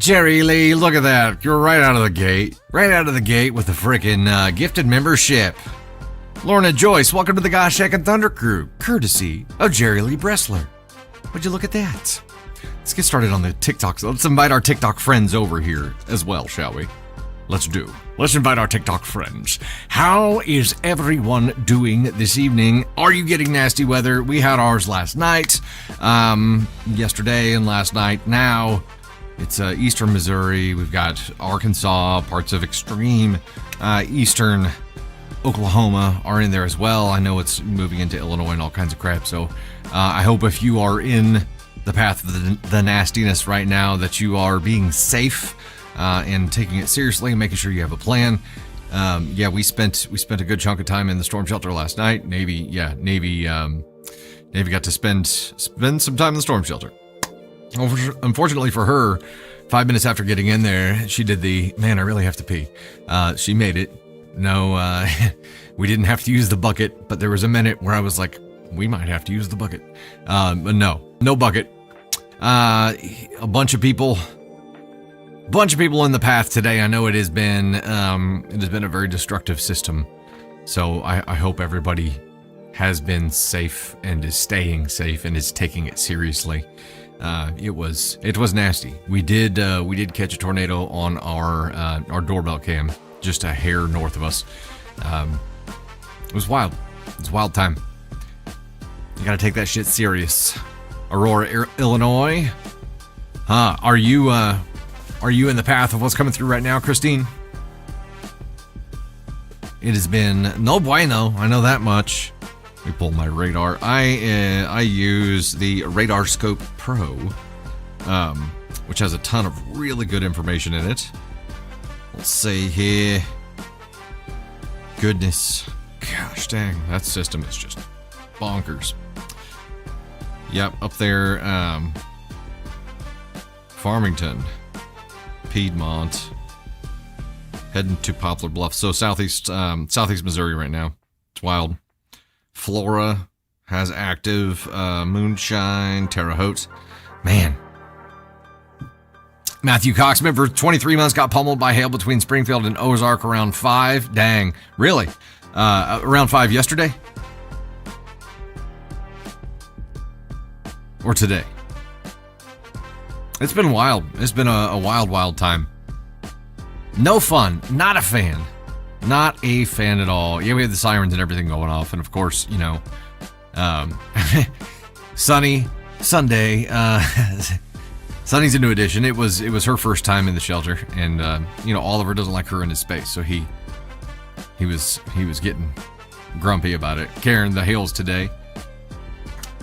Jerry Lee, look at that. You're right out of the gate. Right out of the gate with the frickin' gifted membership. Lorna Joyce, welcome to the Gosh Heck and Thunder crew, courtesy of Jerry Lee Bressler. Would you look at that? Let's get started on the TikToks. Let's invite our TikTok friends over here as well, shall we? Let's invite our TikTok friends. How is everyone doing this evening? Are you getting nasty weather? We had ours last night, yesterday and last night. Now it's eastern Missouri. We've got Arkansas, parts of extreme eastern Oklahoma are in there as well. I know it's moving into Illinois and all kinds of crap. So I hope if you are in the path of the nastiness right now that you are being safe. And taking it seriously and making sure you have a plan. We spent a good chunk of time in the storm shelter last night. Navy got to spend some time in the storm shelter. Unfortunately for her, 5 minutes after getting in there, she did I really have to pee. She made it. No, we didn't have to use the bucket, but there was a minute where I was like, we might have to use the bucket. But no bucket. A bunch of people in the path today. I know it has been a very destructive system. So I hope everybody has been safe and is staying safe and is taking it seriously. It was nasty. We did catch a tornado on our doorbell cam, just a hair north of us. It was wild. It's a wild time. You gotta take that shit serious. Aurora, Illinois. Are you in the path of what's coming through right now, Christine? It has been no bueno. I know that much. Let me pull my radar. I use the Radar Scope Pro, which has a ton of really good information in it. Let's see here. Goodness. Gosh dang, that system is just bonkers. Yep, up there, Farmington, Piedmont, heading to Poplar Bluff. So southeast Missouri right now. It's wild. Flora has active moonshine, Terre Haute. Man. Matthew Cox, member 23 months, got pummeled by hail between Springfield and Ozark around 5. Dang. Really? Around 5 yesterday? Or today? It's been wild. It's been a wild time. No fun. Not a fan. Not a fan at all. Yeah, we had the sirens and everything going off. And of course, Sunny, Sunday, Sunny's a new addition. It was her first time in the shelter. And, Oliver doesn't like her in his space. So he was getting grumpy about it. Karen, the hails today.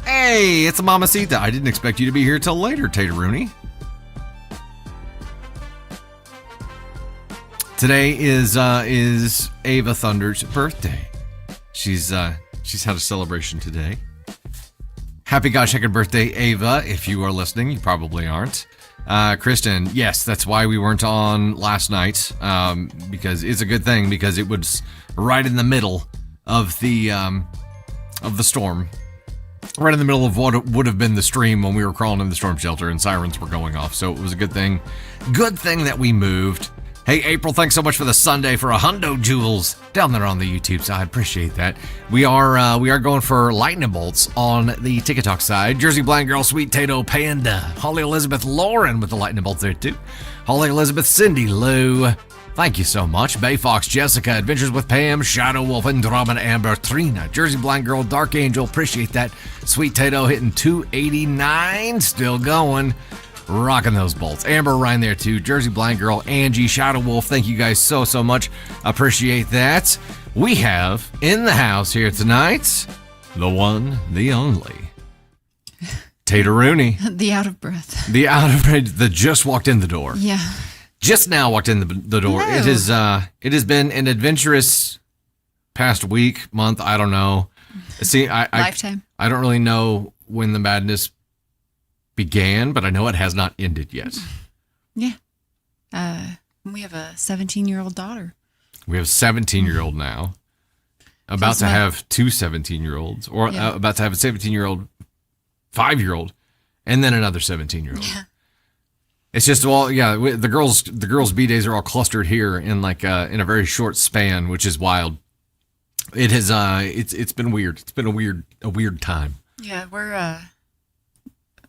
Hey, it's a Mamacita. I didn't expect you to be here till later, Tater Rooney. Today is Ava Thunder's birthday. She's had a celebration today. Happy Gosh Heck birthday, Ava. If you are listening, you probably aren't. Kristen, yes, that's why we weren't on last night. Because it's a good thing because it was right in the middle of the storm. Right in the middle of what would have been the stream when we were crawling in the storm shelter and sirens were going off. So it was a good thing. Good thing that we moved. Hey, April, thanks so much for the Sunday for $100 jewels down there on the YouTube side. Appreciate that. We are going for lightning bolts on the TikTok side. Jersey Blind Girl, Sweet Tato Panda, Holly Elizabeth Lauren with the lightning bolts there too. Holly Elizabeth, Cindy Lou. Thank you so much. Bay Fox, Jessica, Adventures with Pam, Shadow Wolf, Andromeda Amber, Trina, Jersey Blind Girl, Dark Angel. Appreciate that. Sweet Tato hitting 289. Still going. Rocking those bolts. Amber Ryan there too. Jersey Blind Girl, Angie, Shadow Wolf. Thank you guys so much. Appreciate that. We have in the house here tonight, the one, the only, Tater Rooney. The out of breath. The just walked in the door. Yeah. Just now walked in the door. Hello. It has been an adventurous past week, month. I don't know. See, Lifetime. I don't really know when the madness began, but I know it has not ended yet. Yeah. We have a 17-year-old daughter. We have a 17-year-old now. About to have two 17-year-olds, or about to have a 17-year-old, 5-year-old, and then another 17-year-old. Yeah. It's just the girls' B days are all clustered here in in a very short span, which is wild. It has it's been weird. It's been a weird time. Yeah, we're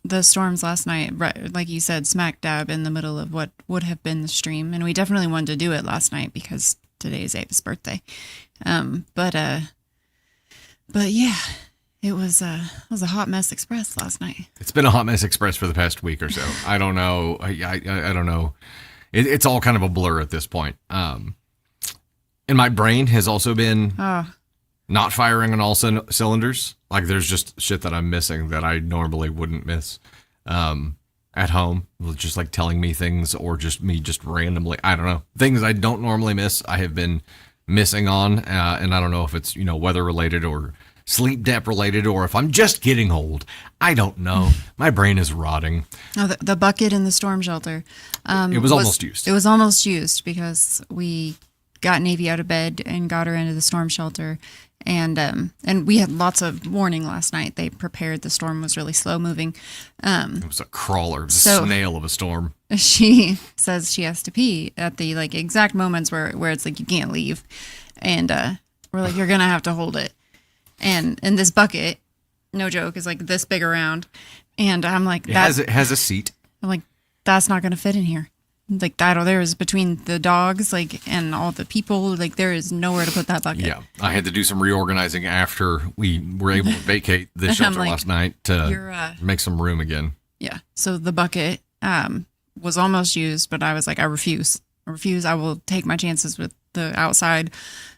the storms last night, right, like you said, smack dab in the middle of what would have been the stream, and we definitely wanted to do it last night because today is Ava's birthday. But yeah, it was a hot mess express last night. It's been a hot mess express for the past week or so. I don't know. I don't know. It's all kind of a blur at this point. And my brain has also been not firing on all cylinders. Like there's just shit that I'm missing that I normally wouldn't miss at home. Just like telling me things or just me just randomly. I don't know. Things I don't normally miss. I have been missing on. And I don't know if it's, weather related or sleep dep related or if I'm just getting old. I don't know. My brain is rotting. Oh, the bucket in the storm shelter. It was almost used. It was almost used because we got Navy out of bed and got her into the storm shelter. And we had lots of warning last night. They prepared. The storm was really slow moving. It was a crawler. It was a snail of a storm. She says she has to pee at the exact moments where it's like you can't leave. And we're like, you're going to have to hold it. And this bucket, no joke, is like this big around. And I'm like, it has a seat. I'm like, that's not going to fit in here. Like there is between the dogs, and all the people, there is nowhere to put that bucket. Yeah. I had to do some reorganizing after we were able to vacate the shelter last night to make some room again. Yeah. So the bucket was almost used, but I was like, I refuse. I will take my chances with the outside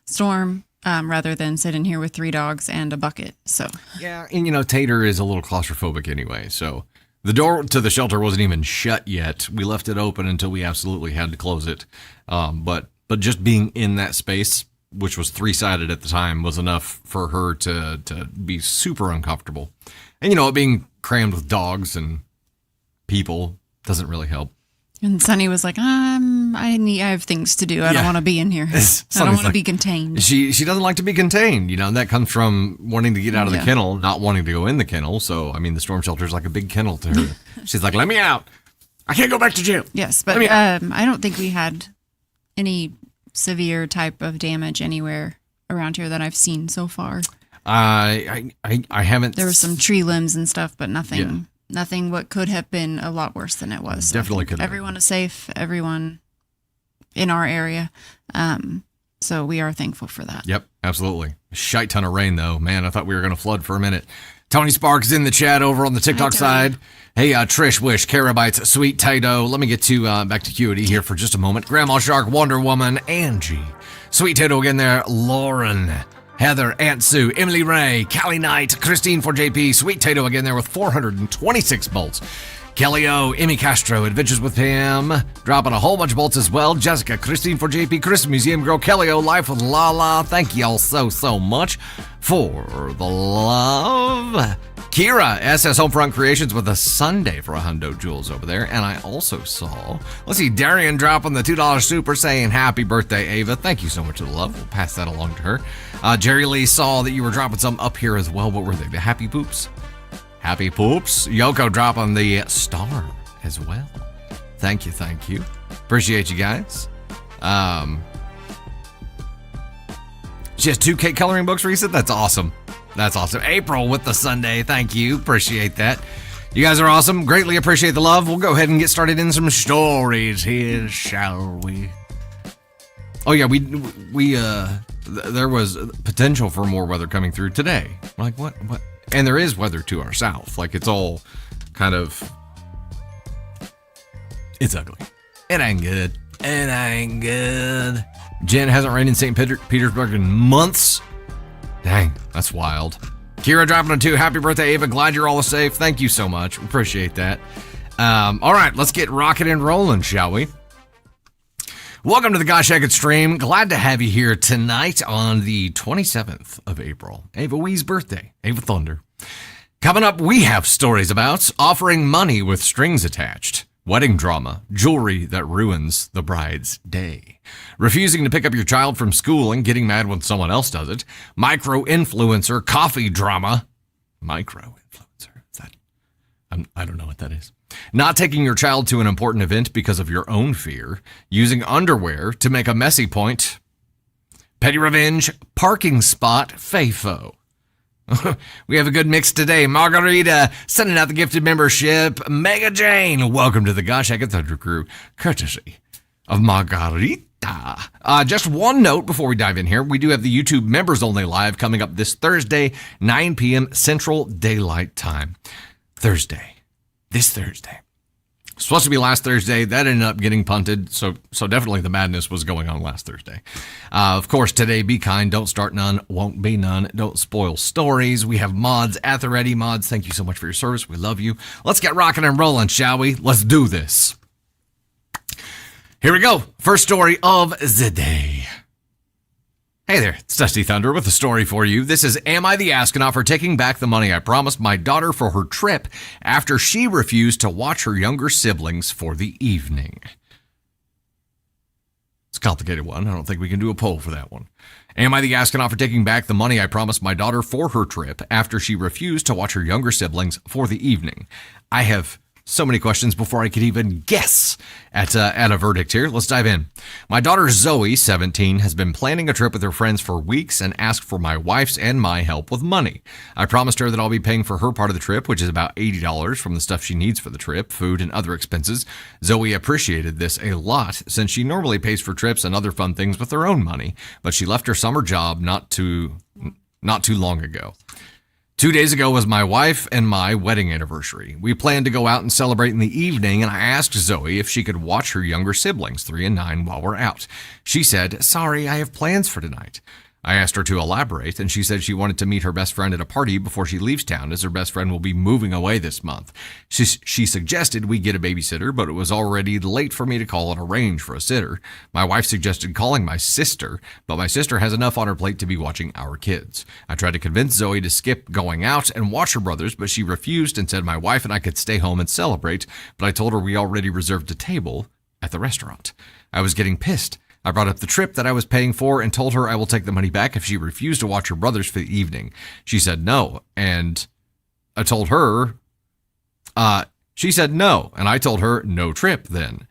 storm rather than sit in here with 3 dogs and a bucket. So yeah, and Tater is a little claustrophobic anyway, so the door to the shelter wasn't even shut yet. We left it open until we absolutely had to close it. But just being in that space, which was 3-sided at the time, was enough for her to be super uncomfortable. And it being crammed with dogs and people doesn't really help. And Sunny was like, I have things to do. I don't want to be in here. I don't want to be contained. She doesn't like to be contained, and that comes from wanting to get out of the kennel, not wanting to go in the kennel. So, the storm shelter is like a big kennel to her. She's like, let me out. I can't go back to jail. Yes, but I don't think we had any severe type of damage anywhere around here that I've seen so far. I haven't. There were some tree limbs and stuff, but nothing. Yeah. Nothing what could have been a lot worse than it was. Definitely could have. Everyone is safe. Everyone in our area. So we are thankful for that. Yep, absolutely. A shite ton of rain, though. Man, I thought we were going to flood for a minute. Tony Sparks in the chat over on the TikTok side. Hey, Trish, Wish, Carabites, Sweet Tato. Let me get to back to QD here for just a moment. Grandma Shark, Wonder Woman, Angie. Sweet Tato again there. Lauren. Heather, Aunt Sue, Emily Ray, Callie Knight, Christine for JP, Sweet Tato again there with 426 bolts. Kelly O, Emmy Castro, Adventures with Pam, dropping a whole bunch of bolts as well. Jessica, Christine for JP, Chris Museum Girl, Kelly O, Life with Lala. Thank y'all so much for the love. Kira, SS Homefront Creations with a Sunday for $100 jewels over there. And I also saw, let's see, Darian dropping the $2 super saying happy birthday, Ava. Thank you so much for the love. We'll pass that along to her. Jerry Lee saw that you were dropping some up here as well. What were they? The Happy Poops? Happy Poops. Yoko dropping the star as well. Thank you. Appreciate you guys. She has 2 cake coloring books recent. That's awesome. April with the Sunday. Thank you. Appreciate that. You guys are awesome. Greatly appreciate the love. We'll go ahead and get started in some stories here, shall we? Oh yeah, we there was potential for more weather coming through today. Like what? And there is weather to our south. Like it's all kind of, it's ugly. It ain't good. Jen, hasn't rained in St. Petersburg in months. Dang, that's wild. Kira dropping a 2. Happy birthday, Ava. Glad you're all safe. Thank you so much. Appreciate that. All right, let's get rocking and rolling, shall we? Welcome to the Gosh Heck It stream. Glad to have you here tonight on the 27th of April. Ava Wee's birthday. Ava Thunder. Coming up, we have stories about offering money with strings attached, wedding drama, jewelry that ruins the bride's day, refusing to pick up your child from school and getting mad when someone else does it, micro-influencer coffee drama. Micro-influencer. Is that? I don't know what that is. Not taking your child to an important event because of your own fear. Using underwear to make a messy point. Petty revenge, parking spot, FAFO. We have a good mix today. Margarita, sending out the gifted membership. Mega Jane, welcome to the Gosh Heck and Thunder Crew, courtesy of Margarita. Just one note before we dive in here. We do have the YouTube Members Only Live coming up this Thursday, 9 p.m. Central Daylight Time. This Thursday. Supposed to be last Thursday. That ended up getting punted, so definitely the madness was going on last Thursday. Of course, today, be kind, don't start none, won't be none, don't spoil stories. We have mods at the ready. Mods, thank you so much for your service. We love you. Let's get rocking and rolling, shall we? Let's do this. Here we go. First story of the day. Hey there, it's Dusty Thunder with a story for you. This is Am I the Astronaut for taking back the money I promised my daughter for her trip after she refused to watch her younger siblings for the evening? It's a complicated one. I don't think we can do a poll for that one. Am I the astronaut for taking back the money I promised my daughter for her trip after she refused to watch her younger siblings for the evening? I have so many questions before I could even guess at a verdict here. Let's dive in. My daughter Zoe, 17, has been planning a trip with her friends for weeks and asked for my wife's and my help with money. I promised her that I'll be paying for her part of the trip, which is about $80 from the stuff she needs for the trip, food and other expenses. Zoe appreciated this a lot since she normally pays for trips and other fun things with her own money, but she left her summer job not too long ago. 2 days ago was my wife and my wedding anniversary. We planned to go out and celebrate in the evening, and I asked Zoe if she could watch her younger siblings, 3 and 9, while we're out. She said, "Sorry, I have plans for tonight." I asked her to elaborate, and she said she wanted to meet her best friend at a party before she leaves town, as her best friend will be moving away this month. She suggested we get a babysitter, but it was already late for me to call and arrange for a sitter. My wife suggested calling my sister, but my sister has enough on her plate to be watching our kids. I tried to convince Zoe to skip going out and watch her brothers, but she refused and said my wife and I could stay home and celebrate, but I told her we already reserved a table at the restaurant. I was getting pissed. I brought up the trip that I was paying for and told her I will take the money back if she refused to watch her brothers for the evening. She said no, and I told her, she said no, and I told her no trip then.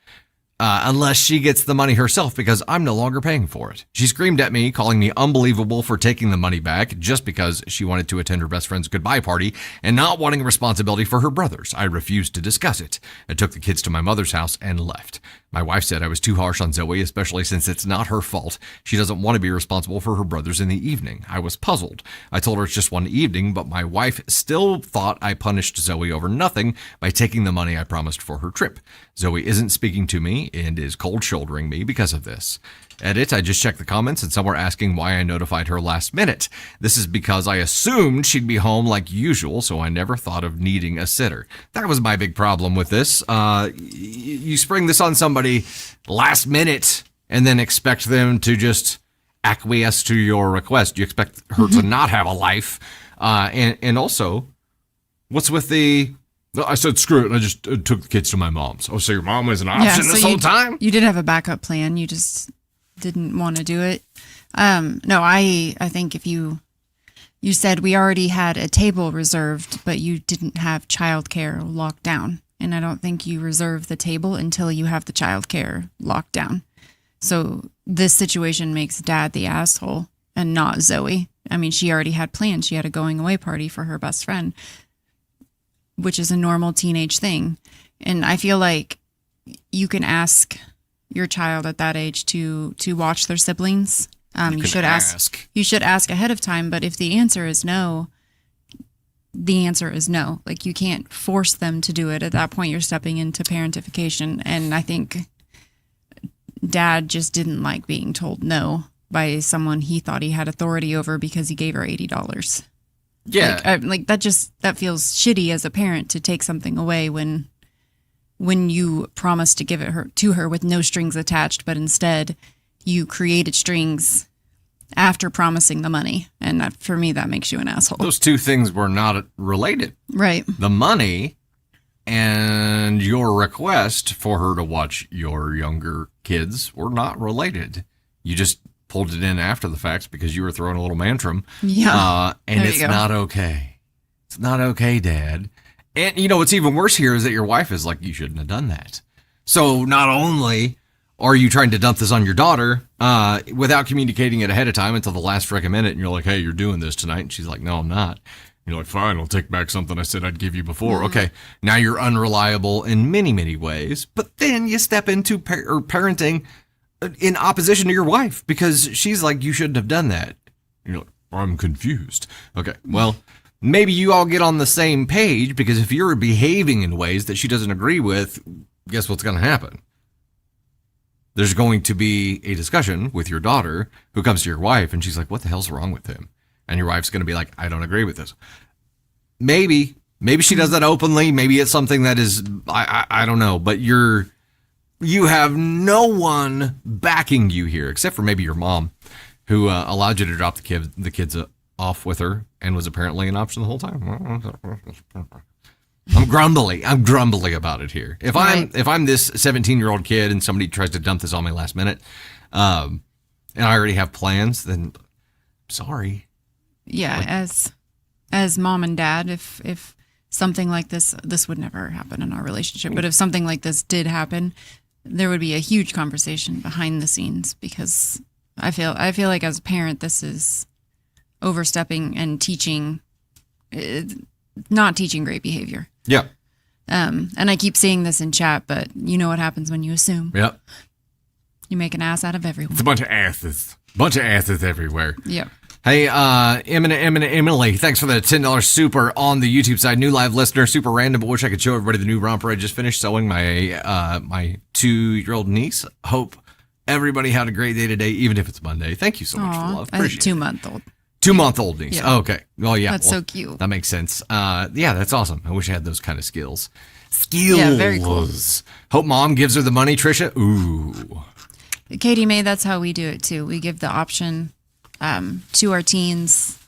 Unless she gets the money herself because I'm no longer paying for it. She screamed at me, calling me unbelievable for taking the money back just because she wanted to attend her best friend's goodbye party and not wanting responsibility for her brothers. I refused to discuss it. I took the kids to my mother's house and left. My wife said I was too harsh on Zoe, especially since it's not her fault. She doesn't want to be responsible for her brothers in the evening. I was puzzled. I told her it's just one evening, but my wife still thought I punished Zoe over nothing by taking the money I promised for her trip. Zoe isn't speaking to me and is cold shouldering me because of this. Edit, I just checked the comments and some were asking why I notified her last minute. This is because I assumed she'd be home like usual, so I never thought of needing a sitter. That was my big problem with this. You spring this on somebody last minute and then expect them to just acquiesce to your request. You expect her to not have a life. And also, what's with the... I said, screw it, and I just took the kids to my mom's. Oh, so your mom was an option this whole time? You did have a backup plan. You just didn't want to do it. No, I think if you said we already had a table reserved, but you didn't have childcare locked down. And I don't think you reserve the table until you have the childcare locked down. So this situation makes Dad the asshole and not Zoe. I mean, she already had plans. She had a going away party for her best friend, which is a normal teenage thing. And I feel like you can ask your child at that age to watch their siblings. You should ask. You should ask ahead of time, but if the answer is no, the answer is no. Like, you can't force them to do it. At that point, you're stepping into parentification. And I think Dad just didn't like being told no by someone he thought he had authority over because he gave her $80. Yeah. That feels shitty as a parent to take something away when you promised to give it to her with no strings attached, but instead you created strings after promising the money. And that, for me, that makes you an asshole. Those two things were not related. Right. The money and your request for her to watch your younger kids were not related. You just pulled it in after the fact because you were throwing a little tantrum. Yeah. And it's not okay. It's not okay, Dad. And you know what's even worse here is that your wife is like, you shouldn't have done that. So not only are you trying to dump this on your daughter without communicating it ahead of time until the last freaking minute, and you're like, hey, you're doing this tonight. And she's like, no, I'm not. You're like, fine, I'll take back something I said I'd give you before. Mm-hmm. Okay, now you're unreliable in many, many ways. But then you step into parenting in opposition to your wife because she's like, you shouldn't have done that. You're like, I'm confused. Okay, well, maybe you all get on the same page, because if you're behaving in ways that she doesn't agree with, guess what's going to happen? There's going to be a discussion with your daughter who comes to your wife and she's like, what the hell's wrong with him? And your wife's going to be like, I don't agree with this. Maybe she does that openly. Maybe it's something that is, I don't know, but you have no one backing you here except for maybe your mom, who allowed you to drop the kids off with her and was apparently an option the whole time. I'm grumbly about it here. If I'm this 17-year-old kid and somebody tries to dump this on me last minute, and I already have plans, then sorry. Yeah, as mom and dad, if something like this would never happen in our relationship, but if something like this did happen, there would be a huge conversation behind the scenes, because I feel like as a parent, this is overstepping and not teaching great behavior. Yeah. And I keep seeing this in chat, but you know what happens when you assume. Yep. You make an ass out of everyone. It's a bunch of asses. Bunch of asses everywhere. Yep. Hey, Emily, thanks for the $10 super on the YouTube side. New live listener, super random, but wish I could show everybody the new romper I just finished sewing my 2-year-old niece. Hope everybody had a great day today, even if it's Monday. Thank you so much for the love. Appreciate it. 2-month-old. 2-month-old niece. Yeah. Oh, okay. Well, yeah. That's so cute. That makes sense. Yeah, that's awesome. I wish I had those kind of skills. Yeah, very cool. Hope mom gives her the money, Trisha. Ooh. Katie Mae, that's how we do it too. We give the option to our teens,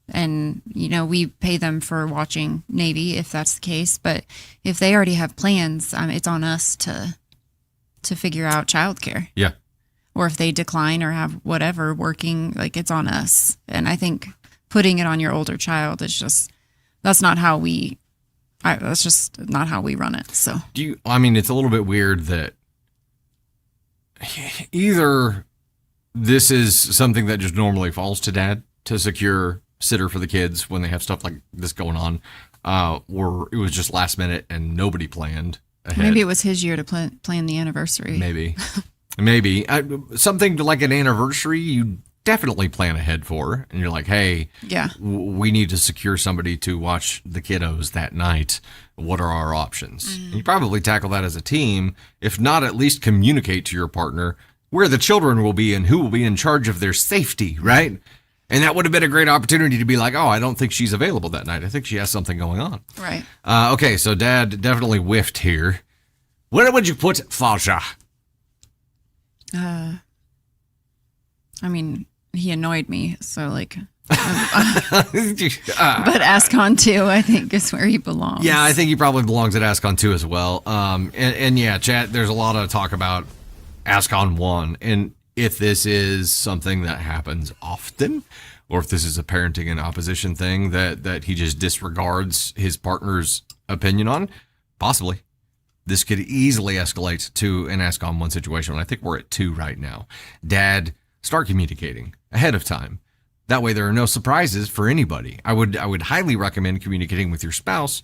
and we pay them for watching Navy if that's the case. But if they already have plans, it's on us to figure out childcare. Yeah. Or if they decline or have whatever working, like, it's on us. And I think putting it on your older child is just, that's just not how we run it. So it's a little bit weird that either this is something that just normally falls to dad to secure sitter for the kids when they have stuff like this going on, or it was just last minute and nobody planned ahead. Maybe it was his year to plan the anniversary. Maybe something like an anniversary, you definitely plan ahead for, and you're like, hey, yeah, we need to secure somebody to watch the kiddos that night. What are our options? You probably tackle that as a team, if not at least communicate to your partner where the children will be and who will be in charge of their safety, right? And that would have been a great opportunity to be like, oh, I don't think she's available that night. I think she has something going on. Right. Okay, so dad definitely whiffed here. Where would you put Faja? He annoyed me, so like, but Ascon 2, I think, is where he belongs. Yeah, I think he probably belongs at Ascon 2 as well. And yeah, chat, there's a lot of talk about Ascon 1, and if this is something that happens often, or if this is a parenting and opposition thing that he just disregards his partner's opinion on, possibly. This could easily escalate to an Ascon 1 situation. I think we're at 2 right now. Dad, start communicating ahead of time. That way there are no surprises for anybody. I would highly recommend communicating with your spouse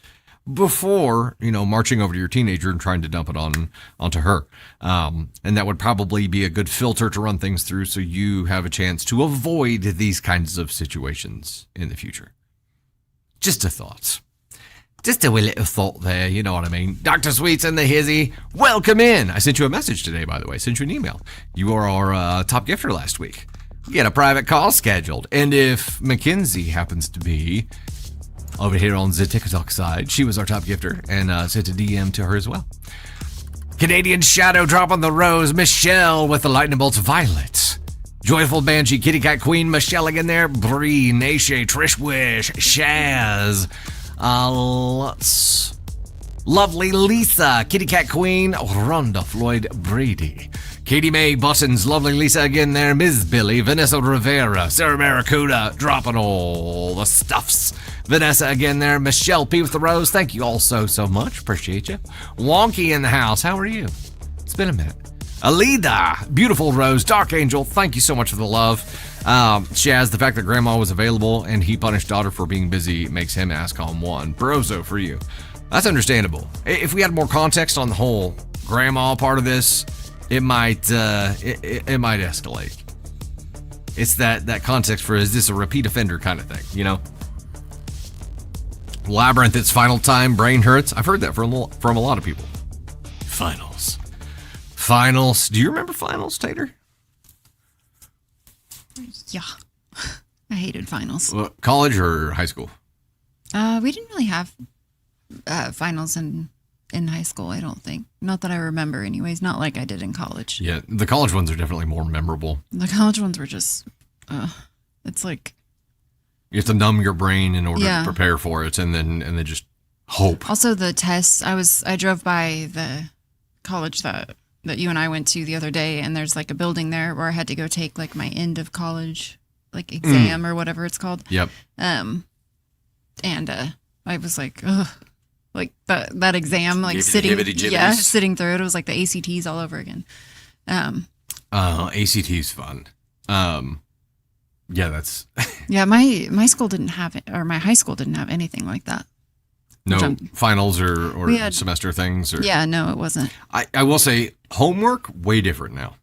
before, marching over to your teenager and trying to dump it onto her. And that would probably be a good filter to run things through, so you have a chance to avoid these kinds of situations in the future. Just a thought. Just a wee little thought there, you know what I mean. Dr. Sweets and the Hizzy, welcome in. I sent you a message today, by the way. I sent you an email. You are our top gifter last week. We had a private call scheduled. And if Mackenzie happens to be over here on the TikTok side, she was our top gifter, and sent a DM to her as well. Canadian Shadow dropping the rose. Michelle with the lightning bolts. Violet. Joyful Banshee, Kitty Cat Queen, Michelle again there. Bree, Nashe, Trish Wish, Shaz. Lovely Lisa, Kitty Cat Queen, Rhonda Floyd Brady, Katie Mae Buttons, Lovely Lisa again there, Ms. Billy, Vanessa Rivera, Sarah Maracuda, dropping all the stuffs. Vanessa again there. Michelle P with the rose. Thank you all so much. Appreciate you. Wonky in the house. How are you? It's been a minute. Alida, beautiful rose. Dark Angel, thank you so much for the love. Shaz, the fact that grandma was available and he punished daughter for being busy makes him ask on one. Brozo for you. That's understandable. If we had more context on the whole grandma part of this, it might it might escalate. It's that context for, is this a repeat offender kind of thing, you know? Labyrinth, it's final time, brain hurts. I've heard that from a lot of people. Finals. Do you remember finals, Tater? Yeah. I hated finals. College or high school? We didn't really have finals in high school, I don't think. Not that I remember anyways. Not like I did in college. Yeah, the college ones are definitely more memorable. The college ones were just, it's like... You have to numb your brain in order to prepare for it and then just hope. Also the tests, I drove by the college that you and I went to the other day, and there's like a building there where I had to go take like my end of college like exam or whatever it's called. Yep. And I was like, ugh. Like that exam, like sitting through it. It was like the ACTs all over again. ACT's fun. Yeah, that's yeah. My school didn't have it, or my high school didn't have anything like that. No finals or semester things. Or yeah, no, it wasn't. I will say homework way different now.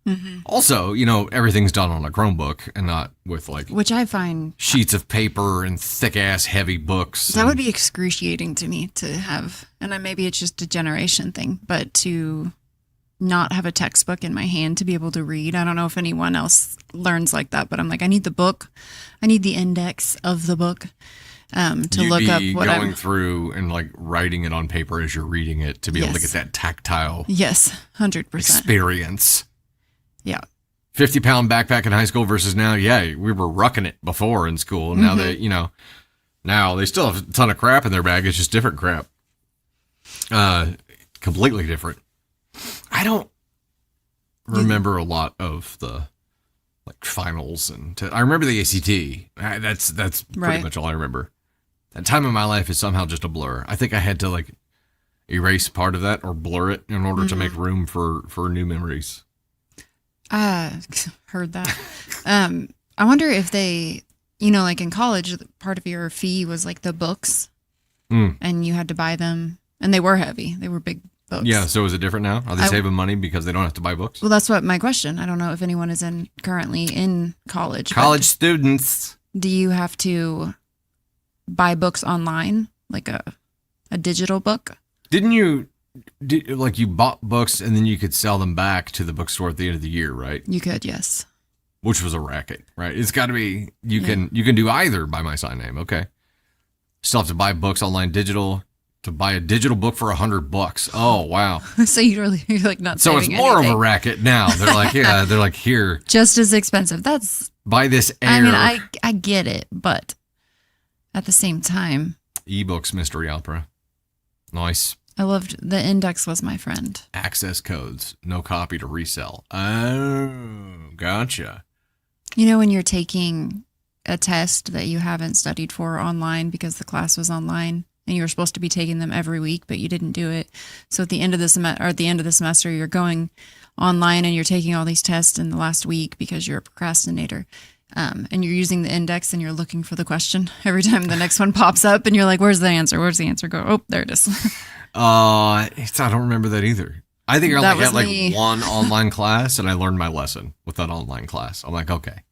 Mm-hmm. Also, you know, everything's done on a Chromebook and not with like, which I find sheets of paper and thick ass heavy books. That would be excruciating to me to have, and maybe it's just a generation thing, but to not have a textbook in my hand to be able to read. I don't know if anyone else learns like that, but I'm like, I need the book. I need the index of the book to look up what I'm going through and like writing it on paper as you're reading it to be able to get that tactile 100% experience. Yeah. 50-pound backpack in high school versus now. Yeah, we were rucking it before in school. Now now they still have a ton of crap in their bag. It's just different crap. Completely different. I don't remember a lot of the like finals and I remember the ACT. That's pretty much all I remember. That time in my life is somehow just a blur. I think I had to like erase part of that or blur it in order to make room for new memories. Heard that. I wonder if they, like in college, part of your fee was like the books and you had to buy them, and they were heavy. They were big books. Yeah. So is it different now? Are they saving money because they don't have to buy books? Well, that's what my question. I don't know if anyone is currently in college. College students. Do you have to buy books online, like a digital book? Didn't you? You bought books and then you could sell them back to the bookstore at the end of the year, right? You could, yes. Which was a racket, right? It's got to be, you can do either by my sign name. Okay. Still have to buy books online, digital, to buy a digital book for $100. Oh, wow. So you're like not so it's more anything. of a racket now. They're like, they're like, here. Just as expensive. Buy this Air. I mean, I get it, but at the same time. Ebooks Mystery Opera. Nice. I loved the index was my friend. Access codes, no copy to resell. Oh, gotcha. When you're taking a test that you haven't studied for online because the class was online and you were supposed to be taking them every week, but you didn't do it. So at the end of the semester, you're going online and you're taking all these tests in the last week because you're a procrastinator. And you're using the index and you're looking for the question every time the next one pops up and you're like, where's the answer? Where's the answer? Go, oh, there it is. I don't remember that either. I think I only had one online class and I learned my lesson with that online class. I'm like, okay.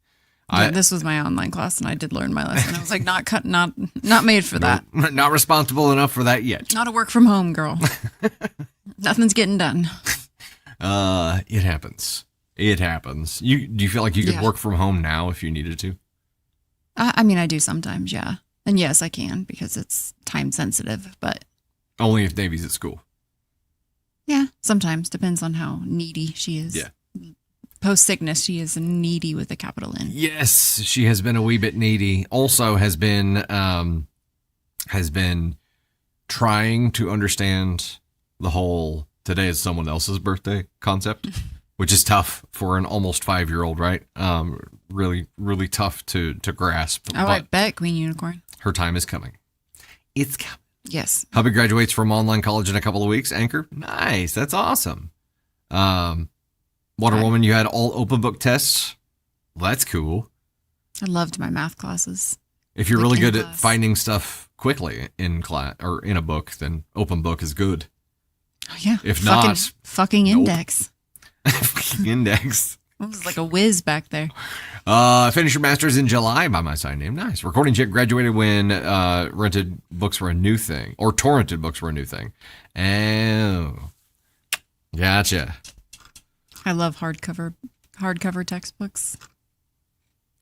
This was my online class and I did learn my lesson. I was like, not made for that. Not responsible enough for that yet. Not a work from home girl. Nothing's getting done. It happens. It happens. Do you feel like you could work from home now if you needed to? I mean, I do sometimes, yeah. And yes, I can because it's time sensitive, but. Only if Davy's at school. Yeah, sometimes. Depends on how needy she is. Yeah. Post-sickness, she is needy with a capital N. Yes, she has been a wee bit needy. Also has been trying to understand the whole today is someone else's birthday concept, which is tough for an almost 5-year-old, right? Really, really tough to grasp. Oh, I bet, Queen Unicorn. Her time is coming. It's coming. Yes. Hubby graduates from online college in a couple of weeks. Anchor, nice. That's awesome. Wonder Woman, you had all open book tests. Well, that's cool. I loved my math classes. If you're Like really in good at class. finding stuff quickly in class or in a book, then open book is good. Oh, yeah. If fucking, not, fucking nope. index. Index. I was like a whiz back there. Finish your master's in July by my sign name. Nice. Recording chick graduated when rented books were a new thing, or torrented books were a new thing. Oh, gotcha. I love hardcover textbooks.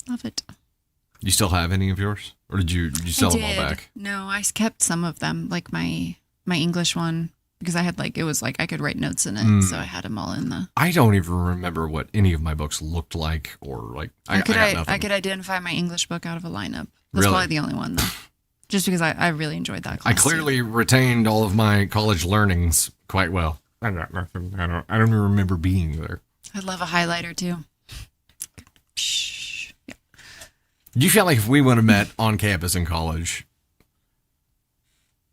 Love it. You still have any of yours, or did you sell them all back? No, I kept some of them, like my English one, because I had it was like I could write notes in it, so I had them all in the. I don't even remember what any of my books looked like, or like I got nothing. I could identify my English book out of a lineup. That's Really? probably the only one though, just because I really enjoyed that class. I clearly retained all of my college learnings quite well. I got nothing. I don't even remember being there. I love a highlighter too. Shh. Yeah. Do you feel like if we would have met on campus in college,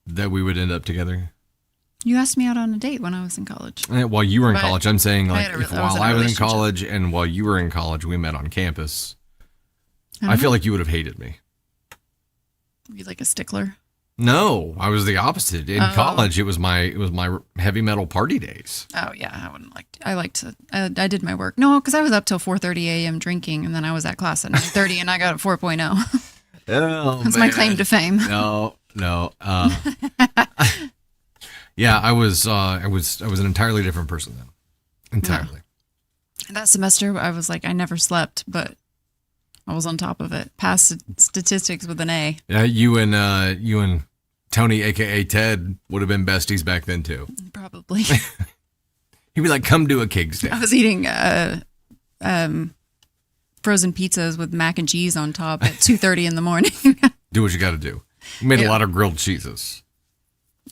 that we would end up together? You asked me out on a date when I was in college. While you were in But college, I'm saying I like had a re- if I was while in a I was in relationship. college and while you were in college, we met on campus. I I feel like you would have hated me. you like a stickler. No, I was the opposite. In Oh. college, it was my heavy metal party days. Oh yeah, I wouldn't like. I liked to. I did my work. No, because I was up till 4:30 a.m. drinking, and then I was at class at 9:30, and I got a 4.0. Oh, That's my claim to fame. No. Yeah, I was an entirely different person then. Entirely. That semester, I was like, I never slept, but I was on top of it. Passed statistics with an A. Yeah, you and Tony, aka Ted, would have been besties back then too. Probably. He'd be like, "Come do a Keg's Day." I was eating frozen pizzas with mac and cheese on top at 2:30 in the morning. Do what you got to do. We made a Yeah. lot of grilled cheeses.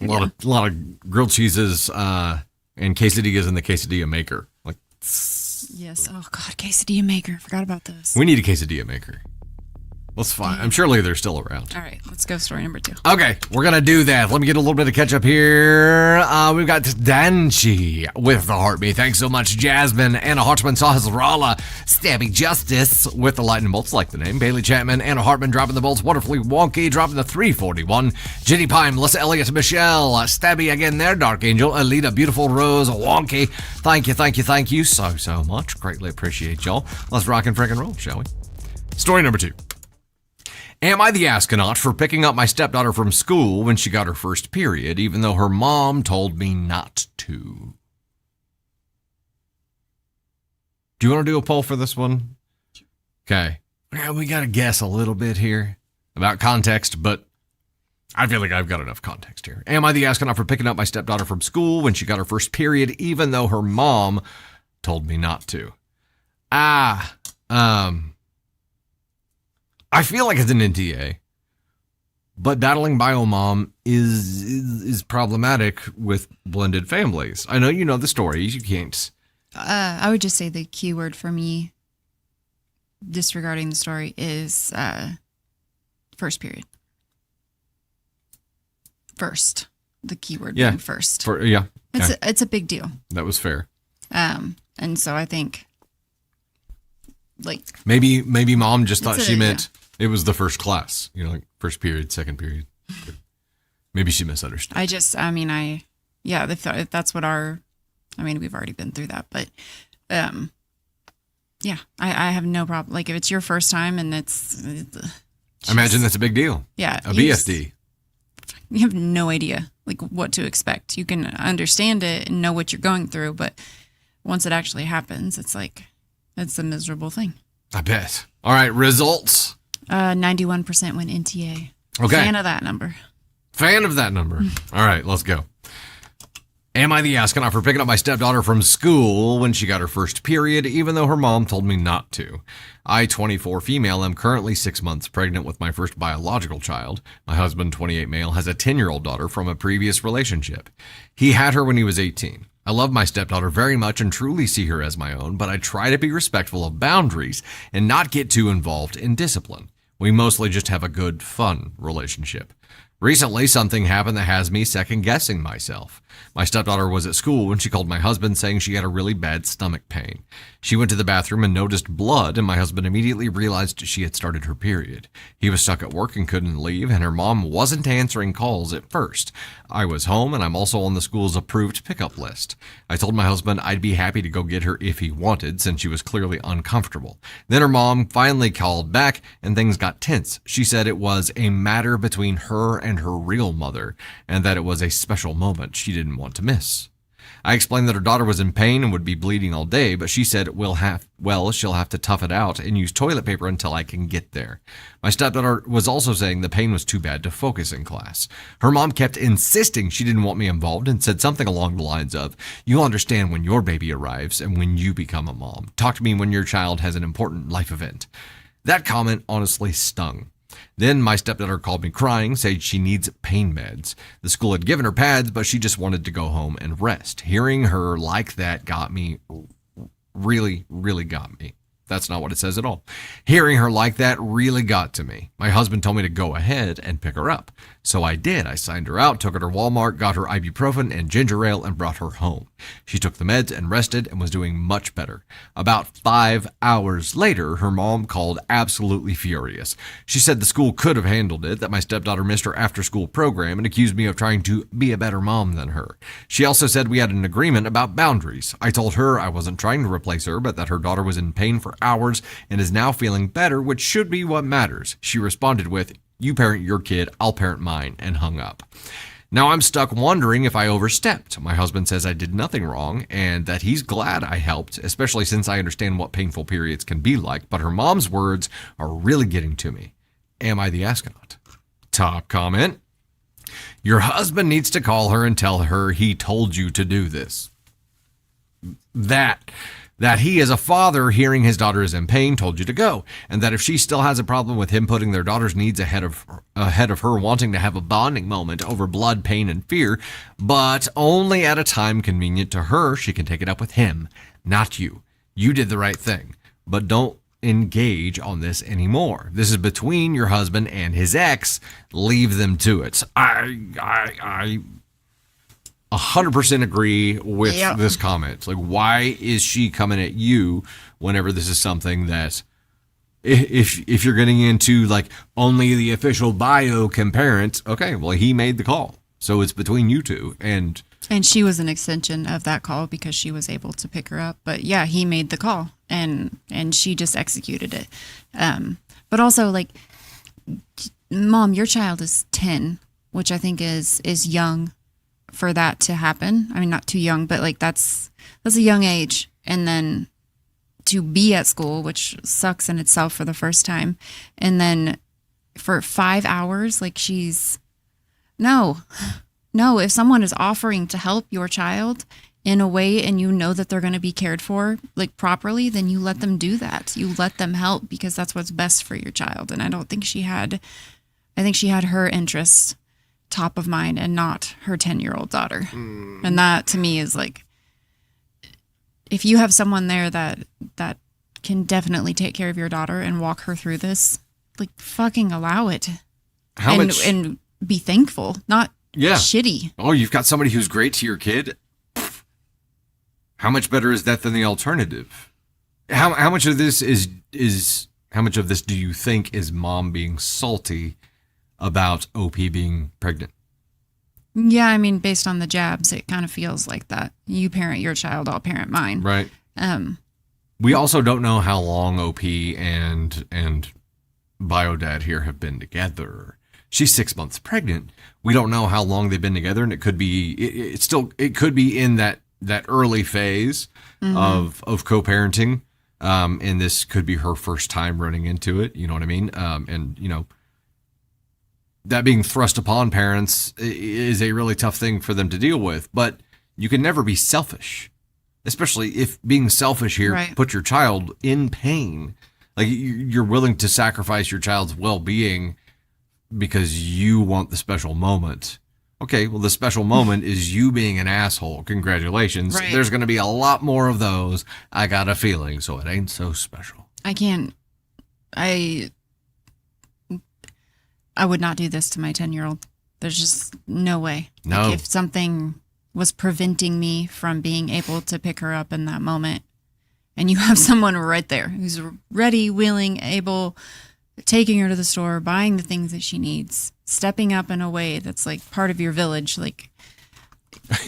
A lot of grilled cheeses and quesadillas in the quesadilla maker. Like, Yes. Oh God, quesadilla maker. Forgot about those. we need a quesadilla maker. Let's find. I'm surely they're still around. All right, let's go story number 2. Okay, we're gonna do that. Let me get a little bit of catch up here. We've got Danchi with the heartbeat. Thanks so much, Jasmine. Anna Hartman, Sahas Rala, Stabby Justice with the lightning bolts, like the name. Bailey Chapman, Anna Hartman dropping the bolts. Wonderfully Wonky dropping the 341. Jenny Pine, Melissa Elliott, Michelle, Stabby again there. Dark Angel, Alita, Beautiful Rose, Wonky. Thank you so much. Greatly appreciate y'all. Let's rock and frickin' roll, shall we? Story number 2. Am I the astronaut for picking up my stepdaughter from school when she got her first period, even though her mom told me not to? Do you want to do a poll for this one? Okay. Yeah, we got to guess a little bit here about context, but I feel like I've got enough context here. Am I the astronaut for picking up my stepdaughter from school when she got her first period, even though her mom told me not to? I feel like it's an NTA, but battling biomom is problematic with blended families. I know you know the stories. You can't. I would just say the keyword for me, disregarding the story, is first period. First, the keyword being first. Okay. It's a big deal. That was fair. And so I think, like, Maybe mom just thought It's she a- meant it was the first class. You know, like first period, second period. Maybe she misunderstood. if that's what we've already been through that, but yeah, I have no problem. Like, if it's your first time and I imagine that's a big deal. yeah, A you BFD. you have no idea like what to expect. You can understand it and know what you're going through, but once it actually happens, it's like, it's a miserable thing. I bet. All right, results. 91% went NTA. Okay. Fan of that number. Fan of that number. All right, let's go. Am I the astronaut for picking up my stepdaughter from school when she got her first period, even though her mom told me not to? I, 24 female, am currently 6 months pregnant with my first biological child. My husband, 28 male, has a 10-year-old daughter from a previous relationship. He had her when he was 18. I love my stepdaughter very much and truly see her as my own, but I try to be respectful of boundaries and not get too involved in discipline. We mostly just have a good, fun relationship. Recently, something happened that has me second-guessing myself. My stepdaughter was at school when she called my husband saying she had a really bad stomach pain. She went to the bathroom and noticed blood, and my husband immediately realized she had started her period. He was stuck at work and couldn't leave, and her mom wasn't answering calls at first. I was home, and I'm also on the school's approved pickup list. I told my husband I'd be happy to go get her if he wanted, since she was clearly uncomfortable. Then her mom finally called back, and things got tense. She said it was a matter between her and her real mother, and that it was a special moment she didn't want to miss. I explained that her daughter was in pain and would be bleeding all day, but she said she'll have to tough it out and use toilet paper until I can get there. My stepdaughter was also saying the pain was too bad to focus in class. Her mom kept insisting she didn't want me involved and said something along the lines of, "You'll understand when your baby arrives and when you become a mom. Talk to me when your child has an important life event." That comment honestly stung. Then my stepdaughter called me crying, saying she needs pain meds. The school had given her pads, but she just wanted to go home and rest. Hearing her like that got me, really got me. That's not what it says at all. Hearing her like that really got to me. My husband told me to go ahead and pick her up. So I did. I signed her out, took her to Walmart, got her ibuprofen and ginger ale, and brought her home. She took the meds and rested and was doing much better. About 5 hours later, her mom called absolutely furious. She said the school could have handled it, that my stepdaughter missed her after-school program, and accused me of trying to be a better mom than her. She also said we had an agreement about boundaries. I told her I wasn't trying to replace her, but that her daughter was in pain for hours and is now feeling better, which should be what matters. She responded with, "You parent your kid, I'll parent mine," and hung up. Now I'm stuck wondering if I overstepped. My husband says I did nothing wrong and that he's glad I helped, especially since I understand what painful periods can be like, but her mom's words are really getting to me. Am I the astronaut? Top comment. Your husband needs to call her and tell her he told you to do this. That he as a father hearing his daughter is in pain told you to go, and that if she still has a problem with him putting their daughter's needs ahead of her wanting to have a bonding moment over blood, pain, and fear, but only at a time convenient to her, she can take it up with him, not you. You did the right thing, but don't engage on this anymore. This is between your husband and his ex. Leave them to it. I 100% agree with this comment. Like, why is she coming at you whenever this is something that if you're getting into like only the official bio can parent, okay, well, he made the call. So it's between you two. And she was an extension of that call because she was able to pick her up. But yeah, he made the call and she just executed it. But also, like, Mom, your child is 10, which I think is young for that to happen. I mean, not too young, but like that's a young age. And then to be at school, which sucks in itself for the first time. And then for 5 hours, like no, if someone is offering to help your child in a way and you know that they're going to be cared for like properly, then you let them do that. You let them help because that's what's best for your child. And I think she had her interests top of mind and not her 10-year-old daughter. And that to me is like, if you have someone there that can definitely take care of your daughter and walk her through this, like, fucking allow it. And be thankful, not shitty. Oh, you've got somebody who's great to your kid. How much better is that than the alternative? How much of this is how much of this do you think is mom being salty about OP being pregnant? Yeah, I mean, based on the jabs, it kind of feels like that. You parent your child, I'll parent mine. Right. We also don't know how long OP and Biodad here have been together. She's 6 months pregnant. We don't know how long they've been together, and it could be it could be in that early phase of co-parenting. And this could be her first time running into it. You know what I mean? And you know, that being thrust upon parents is a really tough thing for them to deal with, but you can never be selfish, especially if being selfish here put your child in pain. Like, you're willing to sacrifice your child's well-being because you want the special moment Okay, well, the special moment is you being an asshole. Congratulations. Right. There's going to be a lot more of those. I got a feeling, so it ain't so special. I can't. I would not do this to my 10-year-old. There's just no way. No. Like, if something was preventing me from being able to pick her up in that moment, and you have someone right there who's ready, willing, able, taking her to the store, buying the things that she needs, stepping up in a way that's like part of your village, like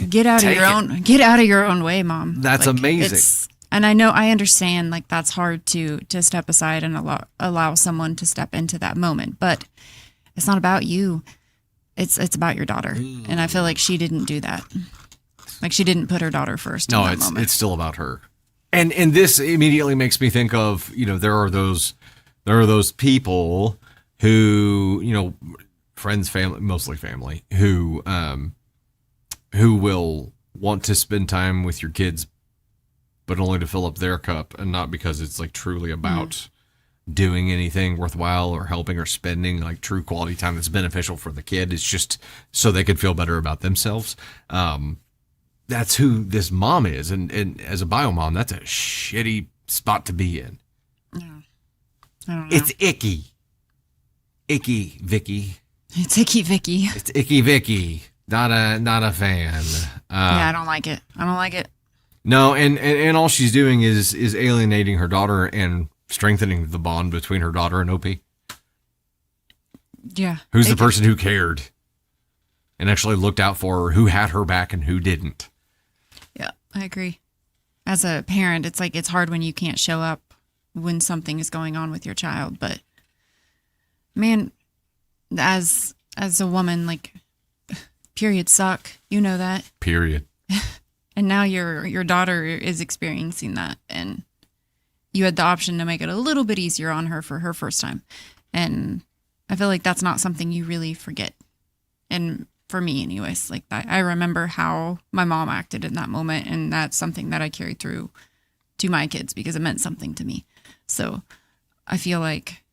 get out of your own way, Mom. That's like, amazing. And I understand like that's hard to step aside and allow someone to step into that moment, but it's not about you. It's about your daughter. And I feel like she didn't do that. Like she didn't put her daughter first. No, in that moment. it's still about her. And this immediately makes me think of, there are those people who, friends, family, mostly family, who will want to spend time with your kids, but only to fill up their cup, and not because it's like truly about doing anything worthwhile or helping or spending like true quality time that's beneficial for the kid. It's just so they could feel better about themselves. That's who this mom is. And as a bio mom, that's a shitty spot to be in. Yeah. I don't know. It's icky. Icky Vicky. It's Icky Vicky. It's Icky Vicky. Not a fan. Yeah, I don't like it. I don't like it. No, and all she's doing is alienating her daughter and strengthening the bond between her daughter and OP. Yeah. Who's the person who cared and actually looked out for her, who had her back and who didn't. Yeah, I agree. As a parent, it's like it's hard when you can't show up when something is going on with your child, but man, as a woman, like periods suck. You know that. Period. And now your daughter is experiencing that, and you had the option to make it a little bit easier on her for her first time. And I feel like that's not something you really forget. And for me anyways, like I remember how my mom acted in that moment, and that's something that I carried through to my kids because it meant something to me. So I feel like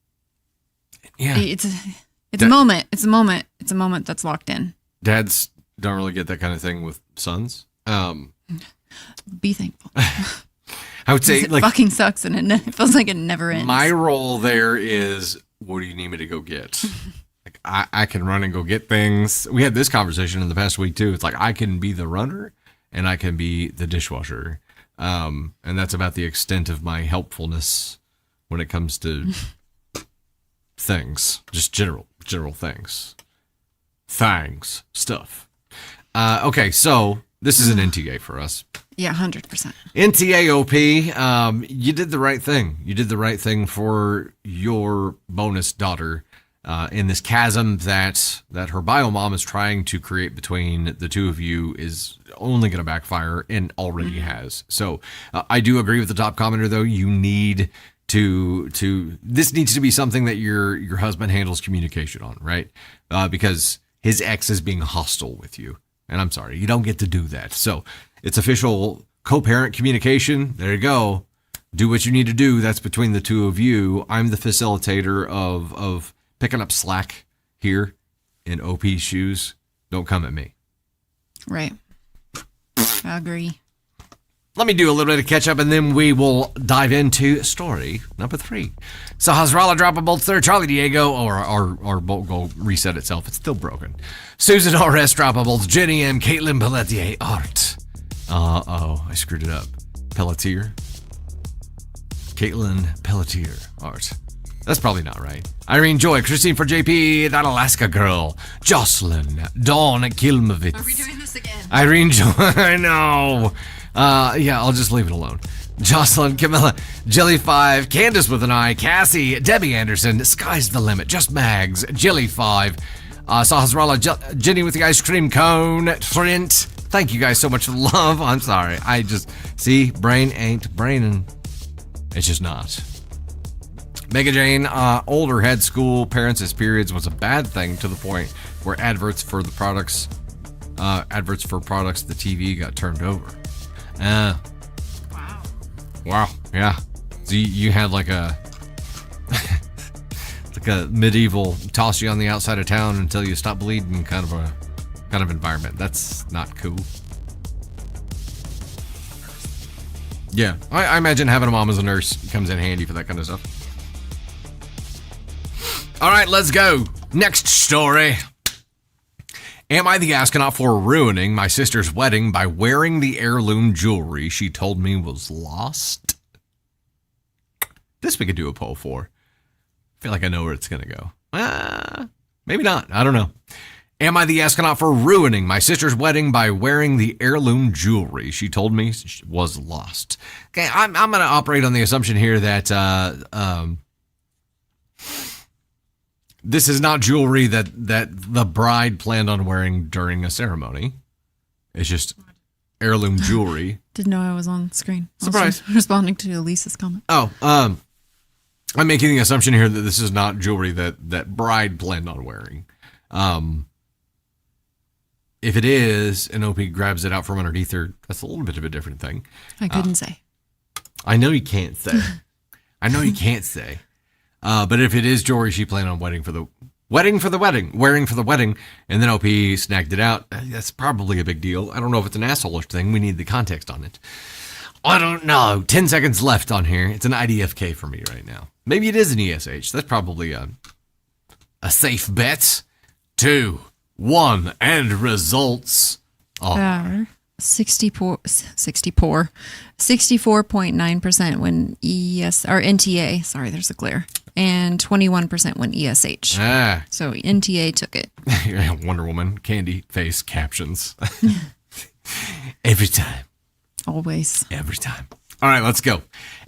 it's a moment. It's a moment. It's a moment that's locked in. Dads don't really get that kind of thing with sons. Be thankful. I would say it fucking sucks, and it feels like it never ends. My role there is, what do you need me to go get? Like I can run and go get things. We had this conversation in the past week too. It's like I can be the runner and I can be the dishwasher. And that's about the extent of my helpfulness when it comes to things, just general things, stuff. Okay, so this is an NTA for us. Yeah, 100%. NTAOP, you did the right thing. You did the right thing for your bonus daughter in this chasm that her bio mom is trying to create between the two of you is only going to backfire and already has. So I do agree with the top commenter, though. You need to this needs to be something that your husband handles communication on, right? Because his ex is being hostile with you. And I'm sorry, you don't get to do that. So it's official co-parent communication. There you go. Do what you need to do. That's between the two of you. I'm the facilitator of picking up slack here in OP's shoes. Don't come at me. Right. I agree. Let me do a little bit of catch up and then we will dive into story number 3. So Hasrala drop a bolt third, Charlie Diego, or our bolt go reset itself. It's still broken. Susan RS drop a bolts, Jenny M, Caitlin Pelletier, Art. I screwed it up. Pelletier. Caitlin Pelletier, Art. That's probably not right. Irene Joy, Christine for JP, that Alaska girl, Jocelyn, Dawn Kilmovitz. Are we doing this again? Irene Joy, I know. Yeah, I'll just leave it alone. Jocelyn, Camilla, Jelly 5, Candace with an I, Cassie, Debbie Anderson, Sky's the Limit, Just Mags, Jelly 5, Sahasrala, Jenny with the ice cream cone, Trent. Thank you guys so much for the love. I'm sorry. I just, see, brain ain't braining. It's just not. Mega Jane, older head school, parents as periods was a bad thing to the point where adverts for products the TV got turned over. Wow. Yeah. So you had like a like a medieval toss you on the outside of town until you stop bleeding kind of kind of environment. That's not cool. Yeah, I imagine having a mom as a nurse comes in handy for that kind of stuff. All right, let's go. Next story. Am I the astronaut for ruining my sister's wedding by wearing the heirloom jewelry she told me was lost? This we could do a poll for. I feel like I know where it's going to go. Maybe not. I don't know. Am I the astronaut for ruining my sister's wedding by wearing the heirloom jewelry she told me was lost? Okay, I'm going to operate on the assumption here that this is not jewelry that the bride planned on wearing during a ceremony. It's just heirloom jewelry. Didn't know I was on screen. Surprise. I was responding to Elisa's comment. Oh, I'm making the assumption here that this is not jewelry that bride planned on wearing. If it is, and OP grabs it out from underneath her, that's a little bit of a different thing. I couldn't say. I know you can't say. I know you can't say. But if it is jewelry she planned on wearing for the wedding, and then OP snagged it out, that's probably a big deal. I don't know if it's an asshole-ish thing. We need the context on it. I don't know. 10 seconds left on here. It's an IDFK for me right now. Maybe it is an ESH. That's probably a safe bet. 2, 1, and results are 64.9% when ES or NTA. Sorry, there's a glare. And 21% when ESH. So NTA took it. Wonder Woman, candy face captions. Every time. Always. Every time. All right, let's go.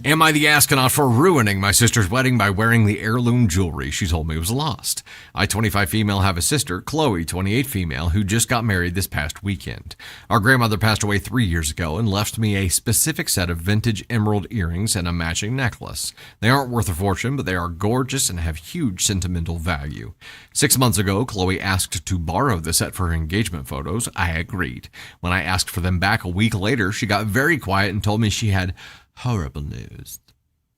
Am I the astronaut for ruining my sister's wedding by wearing the heirloom jewelry she told me was lost? I, 25 female, have a sister, Chloe, 28 female, who just got married this past weekend. Our grandmother passed away 3 years ago and left me a specific set of vintage emerald earrings and a matching necklace. They aren't worth a fortune, but they are gorgeous and have huge sentimental value. 6 months ago, Chloe asked to borrow the set for her engagement photos. I agreed. When I asked for them back a week later, she got very quiet and told me she had horrible news.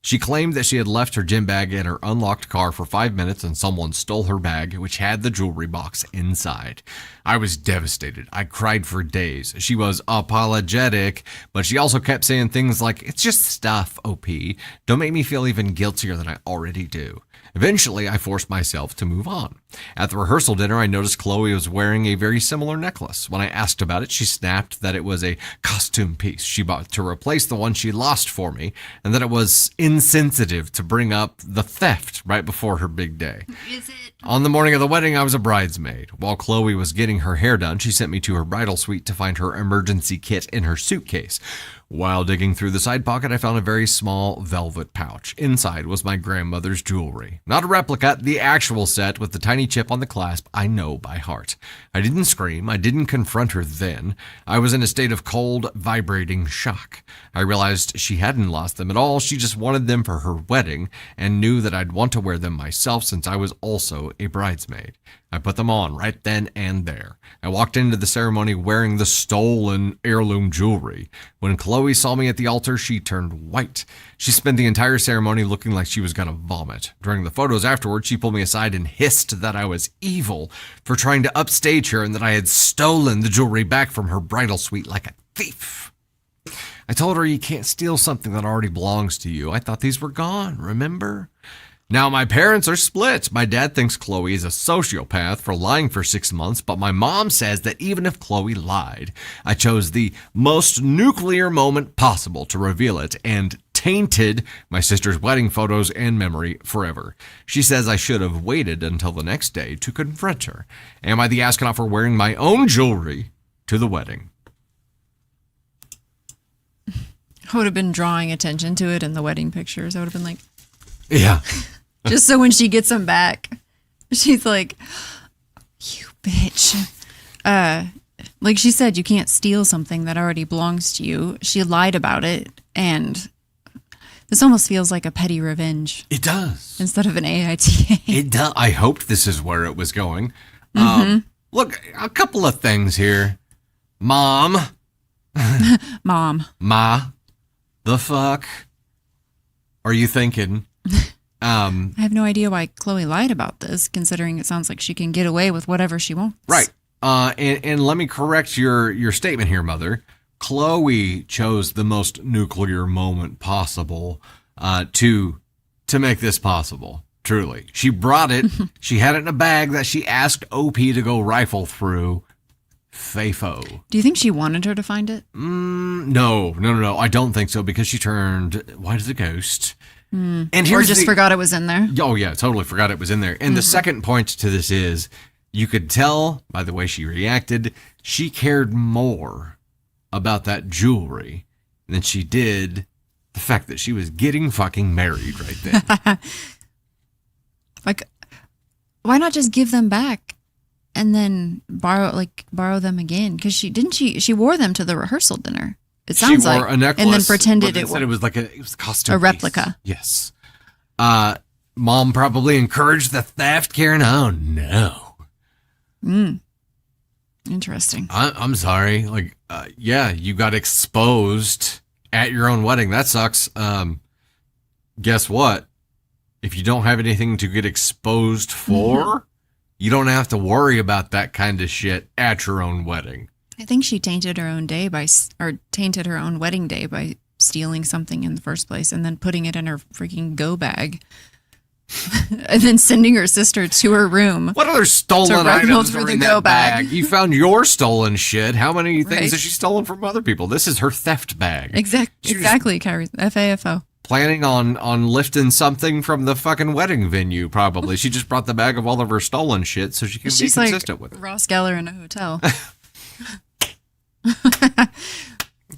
She claimed that she had left her gym bag in her unlocked car for 5 minutes and someone stole her bag, which had the jewelry box inside. I was devastated. I cried for days. She was apologetic, but she also kept saying things like, "It's just stuff, OP. Don't make me feel even guiltier than I already do." Eventually, I forced myself to move on. At the rehearsal dinner, I noticed Chloe was wearing a very similar necklace. When I asked about it, she snapped that it was a costume piece she bought to replace the one she lost for me, and that it was insensitive to bring up the theft right before her big day. Is it? On the morning of the wedding, I was a bridesmaid. While Chloe was getting her hair done, she sent me to her bridal suite to find her emergency kit in her suitcase. While digging through the side pocket, I found a very small velvet pouch. Inside was my grandmother's jewelry. Not a replica, the actual set with the tiny chip on the clasp I know by heart. I didn't scream. I didn't confront her then. I was in a state of cold, vibrating shock. I realized she hadn't lost them at all. She just wanted them for her wedding and knew that I'd want to wear them myself since I was also a bridesmaid. I put them on right then and there. I walked into the ceremony wearing the stolen heirloom jewelry. When Chloe saw me at the altar, she turned white. She spent the entire ceremony looking like she was going to vomit. During the photos afterwards, she pulled me aside and hissed that I was evil for trying to upstage her and that I had stolen the jewelry back from her bridal suite like a thief. I told her, "You can't steal something that already belongs to you. I thought these were gone, remember?" Now, my parents are split. My dad thinks Chloe is a sociopath for lying for 6 months, but my mom says that even if Chloe lied, I chose the most nuclear moment possible to reveal it and tainted my sister's wedding photos and memory forever. She says I should have waited until the next day to confront her. Am I the astronaut for wearing my own jewelry to the wedding? I would have been drawing attention to it in the wedding pictures. I would have been like, Yeah. just so when she gets them back, she's like, "You bitch." Like she said, you can't steal something that already belongs to you. She lied about it, and this almost feels like a petty revenge. It does. Instead of an AITA. It does. I hoped this is where it was going. Look, a couple of things here. Mom. Ma. The fuck are you thinking? I have no idea why Chloe lied about this, considering it sounds like she can get away with whatever she wants. Right. And let me correct your statement here, Mother. Chloe chose the most nuclear moment possible to make this possible. Truly. She brought it. She had it in a bag that she asked OP to go rifle through. Fafo. Do you think she wanted her to find it? No. I don't think so, because she turned white as a ghost. And Or just forgot it was in there? Oh, yeah, totally forgot it was in there. And the second point to this is, you could tell by the way she reacted, she cared more about that jewelry than she did the fact that she was getting fucking married right then. Like, why not just give them back and then borrow them again? Because she wore them to the rehearsal dinner. It sounds she wore like a necklace, and then pretended it was like it was a costume, a replica. Piece. Yes. Mom probably encouraged the theft, Karen. Oh no. Interesting. I'm sorry. Like, yeah, you got exposed at your own wedding. That sucks. Guess what? If you don't have anything to get exposed for, you don't have to worry about that kind of shit at your own wedding. I think she tainted her own wedding day by stealing something in the first place and then putting it in her freaking go bag. And then sending her sister to her room. What other stolen items are in that bag? You found your stolen shit. How many things has she stolen from other people? This is her theft bag. Exactly, Carrie. FAFO. Planning on lifting something from the fucking wedding venue, probably. She just brought the bag of all of her stolen shit so she can be consistent with it. Ross Geller in a hotel.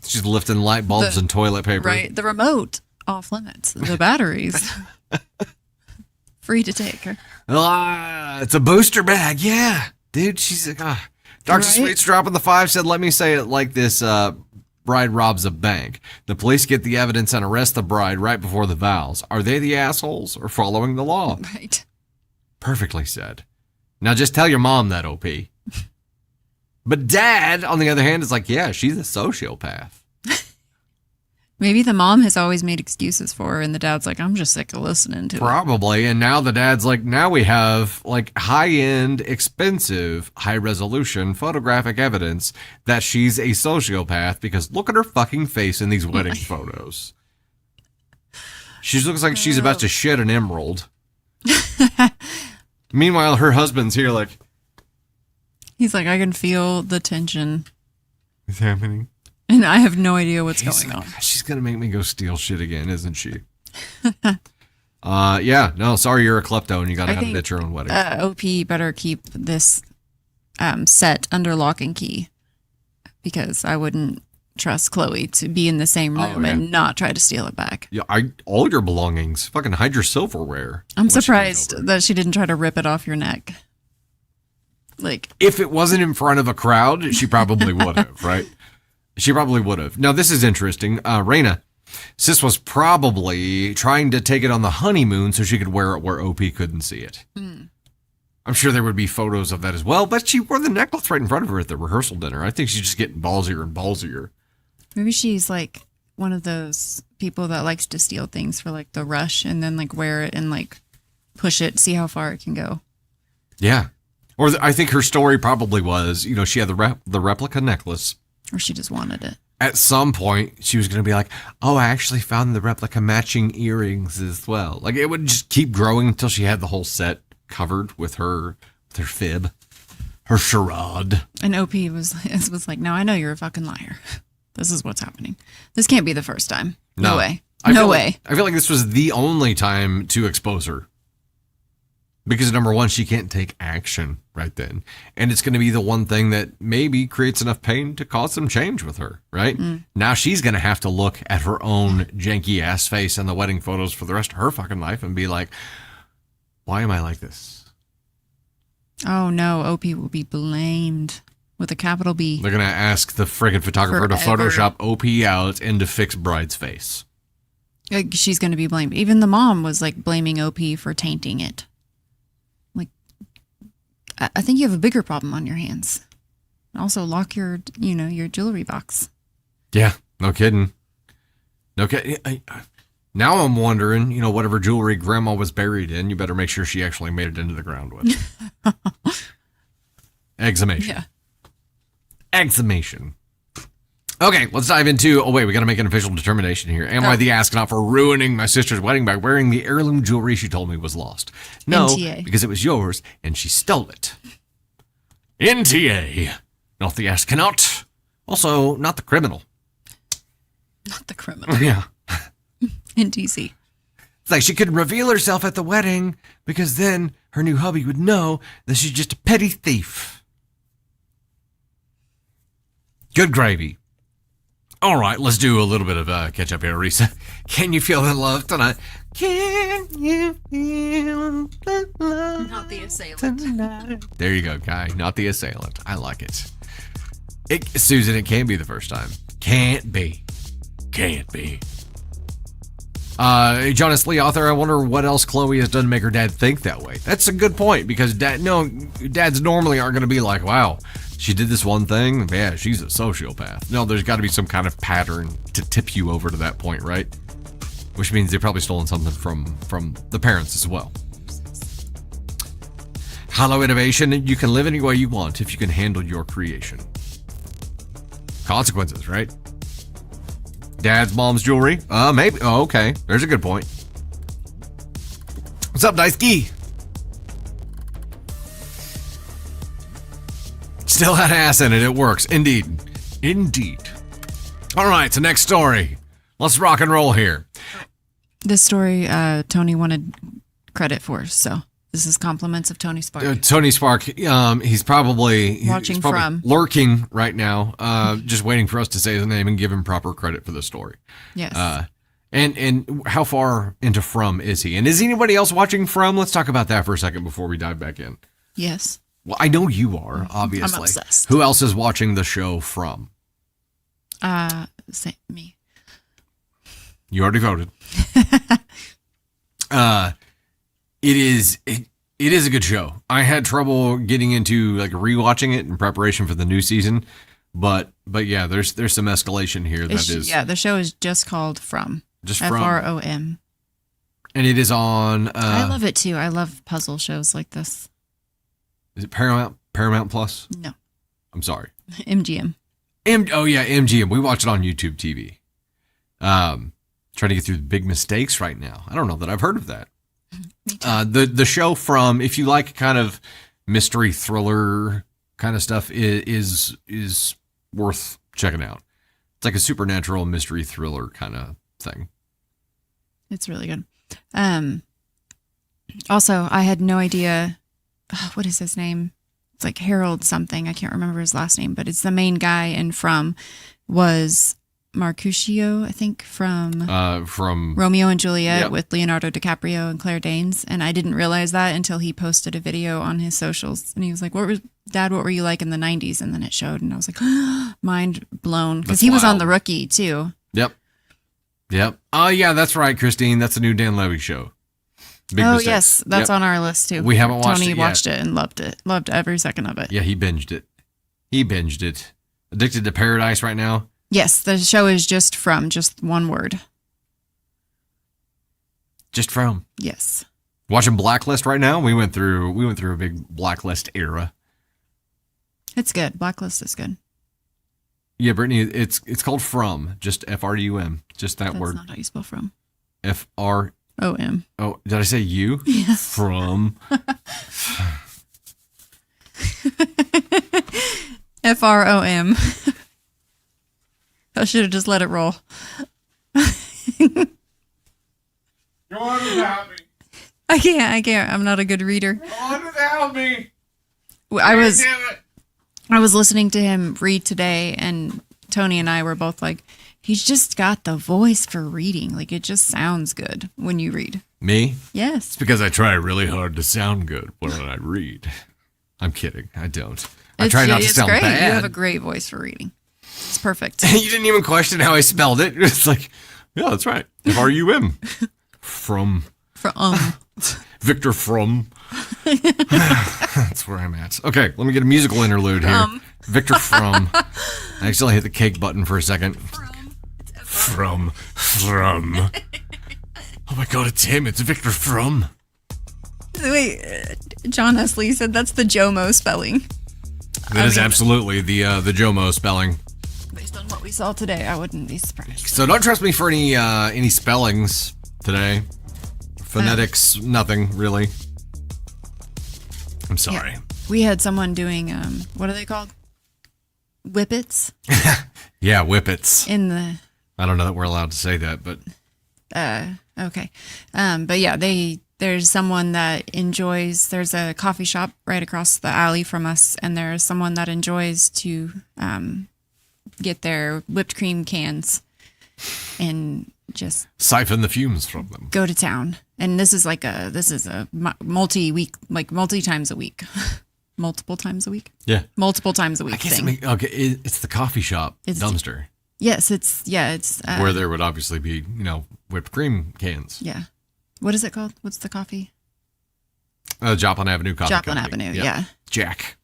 She's lifting light bulbs and toilet paper. Right. The remote, off limits. The batteries, free to take. It's a booster bag. Yeah. Dude, she's like, Dr. Sweet's dropping the 5, said, let me say it like this, bride robs a bank. The police get the evidence and arrest the bride right before the vows. Are they the assholes or following the law? Right. Perfectly said. Now just tell your mom that, OP. But Dad, on the other hand, is like, yeah, she's a sociopath. Maybe the mom has always made excuses for her, and the dad's like, I'm just sick of listening to it. Probably. And now the dad's like, now we have like high-end, expensive, high-resolution photographic evidence that she's a sociopath, because look at her fucking face in these wedding photos. She looks like she's about to shed an emerald. Meanwhile, her husband's here like... He's like, I can feel the tension. It's happening. And I have no idea what's going on. She's going to make me go steal shit again, isn't she? Yeah, no, sorry you're a klepto and you got to have it at your own wedding. OP better keep this set under lock and key, because I wouldn't trust Chloe to be in the same room and not try to steal it back. Yeah, all your belongings. Fucking hide your silverware. I'm surprised that she didn't try to rip it off your neck. Like, if it wasn't in front of a crowd, she probably would have, right? She probably would have. Now, this is interesting. Raina, Sis was probably trying to take it on the honeymoon so she could wear it where OP couldn't see it. I'm sure there would be photos of that as well, but she wore the necklace right in front of her at the rehearsal dinner. I think she's just getting ballsier and ballsier. Maybe she's like one of those people that likes to steal things for like the rush and then like wear it and like push it, see how far it can go. Yeah. Or I think her story probably was, you know, she had the replica necklace. Or she just wanted it. At some point, she was going to be like, oh, I actually found the replica matching earrings as well. Like, it would just keep growing until she had the whole set covered with her fib, her charade. And OP was like, no, I know you're a fucking liar. This is what's happening. This can't be the first time. No way. No way. I feel like this was the only time to expose her. Because number one, she can't take action right then. And it's going to be the one thing that maybe creates enough pain to cause some change with her, right? Now she's going to have to look at her own janky ass face in the wedding photos for the rest of her fucking life and be like, why am I like this? Oh no, OP will be blamed with a capital B. They're going to ask the friggin' photographer to Photoshop OP out and to fix Bride's face. Like, she's going to be blamed. Even the mom was like blaming OP for tainting it. I think you have a bigger problem on your hands. Also, lock your jewelry box. Yeah, no kidding. No kidding. Now I'm wondering, whatever jewelry Grandma was buried in, you better make sure she actually made it into the ground with. Exhumation. Yeah. Exhumation. Okay, let's dive into... Oh, wait, we got to make an official determination here. Am I the astronaut for ruining my sister's wedding by wearing the heirloom jewelry she told me was lost? No, NTA. because it was yours, and she stole it. NTA. Not the astronaut. Also, not the criminal. Not the criminal. Yeah. NTC. It's like she couldn't reveal herself at the wedding because then her new hubby would know that she's just a petty thief. Good gravy. All right, let's do a little bit of catch up here, Risa. Can you feel the love tonight? Can you feel the love? Not the assailant. Tonight? There you go, Guy. Not the assailant. I like it. Susan, it can't be the first time. Can't be. Can't be. Jonas Lee, author, I wonder what else Chloe has done to make her dad think that way. That's a good point, because dads normally aren't going to be like, wow, she did this one thing. Yeah, she's a sociopath. No, there's got to be some kind of pattern to tip you over to that point, right? Which means they've probably stolen something from the parents as well. Hollow innovation. You can live any way you want if you can handle your creation. Consequences, right? Dad's mom's jewelry? Maybe. Oh, okay. There's a good point. What's up, Daisuke? Still had ass in it. It works. Indeed. Indeed. All right, so next story. Let's rock and roll here. This story, Tony wanted credit for, so this is compliments of Tony Spark. Tony Spark, he's probably Watching from. lurking right now, just waiting for us to say his name and give him proper credit for the story. Yes. And how far into From is he? And is anybody else watching From? Let's talk about that for a second before we dive back in. Yes. Well, I know you are, obviously. I'm obsessed. Who else is watching the show From? Me. You already voted. It is a good show. I had trouble getting into like rewatching it in preparation for the new season, but yeah, there's some escalation here. The show is just called From. Just From. FROM. And it is on. I love it too. I love puzzle shows like this. Is it Paramount Plus? No. I'm sorry. MGM. Oh yeah, MGM. We watch it on YouTube TV. Trying to get through the Big Mistakes right now. I don't know that I've heard of that. Me too. The show From, if you like kind of mystery thriller kind of stuff, is worth checking out. It's like a supernatural mystery thriller kind of thing. It's really good. Also, I had no idea. What is his name? It's like Harold something. I can't remember his last name, but it's the main guy in From was Mercutio, I think, from Romeo and Juliet with Leonardo DiCaprio and Claire Danes. And I didn't realize that until he posted a video on his socials. And he was like, Dad, what were you like in the 90s? And then it showed. And I was like, mind blown. Because he was on The Rookie, too. Yep. Oh, yeah, that's right, Christine. That's a new Dan Levy show. Big Mistakes. Yes. That's on our list, too. We haven't watched it yet. Tony watched it and loved it. Loved every second of it. Yeah, he binged it. Addicted to Paradise right now. Yes, the show is just From, just one word. Just From. Yes. Watching Blacklist right now. We went through a big Blacklist era. It's good. Blacklist is good. Yeah, Brittany, it's called From, just FRUM, just that word. That's not how you spell From. FROM. Oh, did I say you? Yes. From. FROM. I should have just let it roll. Go on without me. I can't. I'm not a good reader. Go on without me. I was listening to him read today, and Tony and I were both like, he's just got the voice for reading. Like, it just sounds good when you read. Me? Yes. It's because I try really hard to sound good when I read. I'm kidding. I don't. I try not to sound great. bad. You have a great voice for reading. It's perfect. You didn't even question how I spelled it. It's like, yeah, that's right. FRUM. From. Victor From. That's where I'm at. Okay, let me get a musical interlude here. Victor From. I accidentally hit the cake button for a second. From. Oh my God, it's him. It's Victor From. Wait, John Hesley said that's the Jomo spelling. That is absolutely the Jomo spelling. Based on what we saw today, I wouldn't be surprised. So don't trust me for any spellings today. Phonetics, nothing really. I'm sorry. Yeah. We had someone doing what are they called? Whippets. Yeah, whippets. In the. I don't know that we're allowed to say that, but. Okay. But yeah, there's someone that enjoys. There's a coffee shop right across the alley from us, and there's someone that enjoys to get their whipped cream cans and just siphon the fumes from them. Go to town. And this is a multi-week, like multi-times a week. Multiple times a week? Yeah. Multiple times a week. I guess it's the coffee shop dumpster. Yes, it's where there would obviously be, whipped cream cans. Yeah. What is it called? What's the coffee? Joplin Avenue Coffee Joplin Company. Avenue, yeah. Jack.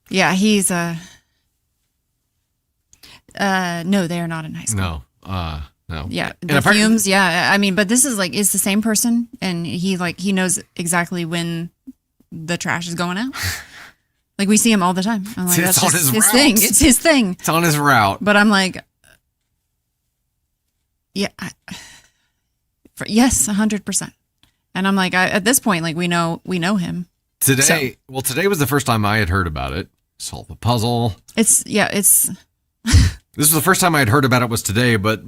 Yeah, he's no, they are not in high school. No. Yeah, the fumes. Yeah, I mean, but this is it's the same person, and he knows exactly when the trash is going out. Like we see him all the time. I'm like, that's just his thing. It's his thing. It's on his route. But I'm like, yeah, yes, 100%. And I'm like, at this point, like we know him. Today was the first time I had heard about it. Solve the puzzle. It's. This was the first time I had heard about it was today, but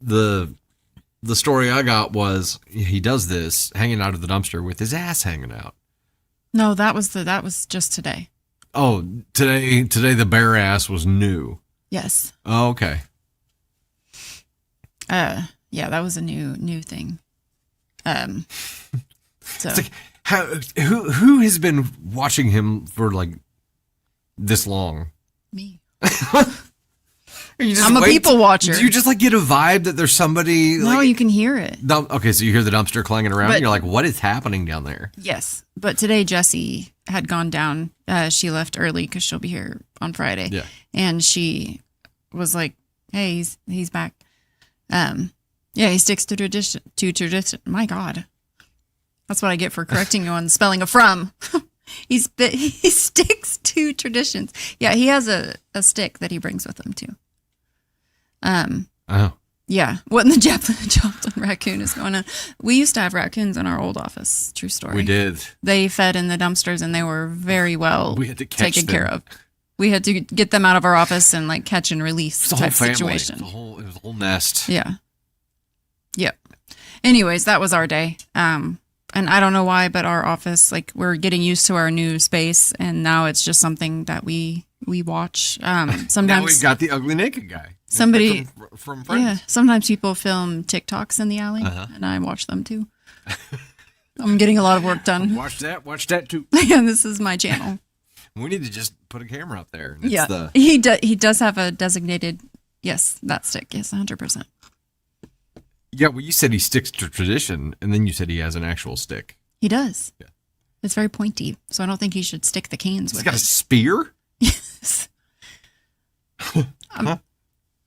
the story I got was he does this hanging out of the dumpster with his ass hanging out. No, that was just today. Oh, today the bare ass was new. Yes. Oh, okay. Yeah, that was a new thing. So it's like, who has been watching him for like this long? Me. I'm a people watcher. Do you just get a vibe that there's somebody? No, you can hear it. Okay, so you hear the dumpster clanging around. And you're like, what is happening down there? Yes, but today Jessie had gone down. She left early because she'll be here on Friday. Yeah, and she was like, "Hey, he's back." Yeah, he sticks to tradition. My God, that's what I get for correcting you on the spelling of from. He sticks to traditions. Yeah, he has a stick that he brings with him too. Oh. Yeah. What in the Joplin raccoon is going on? We used to have raccoons in our old office. True story. We did. They fed in the dumpsters and they were very well taken care of. We had to get them out of our office and catch and release type situation. It was a whole nest. Yeah. Yep. Anyways, that was our day. And I don't know why, but our office, we're getting used to our new space, and now it's just something that we watch. Sometimes now we've got the ugly naked guy. Somebody from Friends. Yeah. Sometimes people film TikToks in the alley, and I watch them too. I'm getting a lot of work done. Watch that too. Yeah, this is my channel. We need to just put a camera up there. He does have a designated. Yes, that stick. Yes, 100%. Yeah, well, you said he sticks to tradition, and then you said he has an actual stick. He does. Yeah. It's very pointy, so I don't think he should stick the cans with it. He's got a spear? Yes.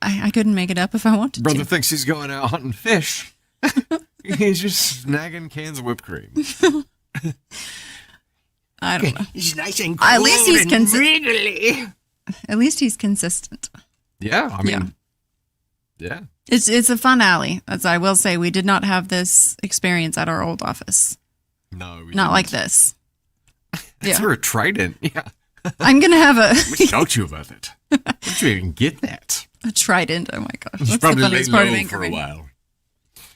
I couldn't make it up if I wanted Brother to. thinks he's going out hunting fish. He's just snagging cans of whipped cream. I don't know. He's nice and cool. At least he's consistent. At least he's consistent. Yeah, I mean, yeah. It's a fun alley. As I will say, we did not have this experience at our old office. No, we not didn't. Like this. That's for a trident. Yeah. I'm gonna have a. What taught you about it? Where'd you even get that? A trident. Oh my gosh. It's probably the funniest part of Anchorman for a while.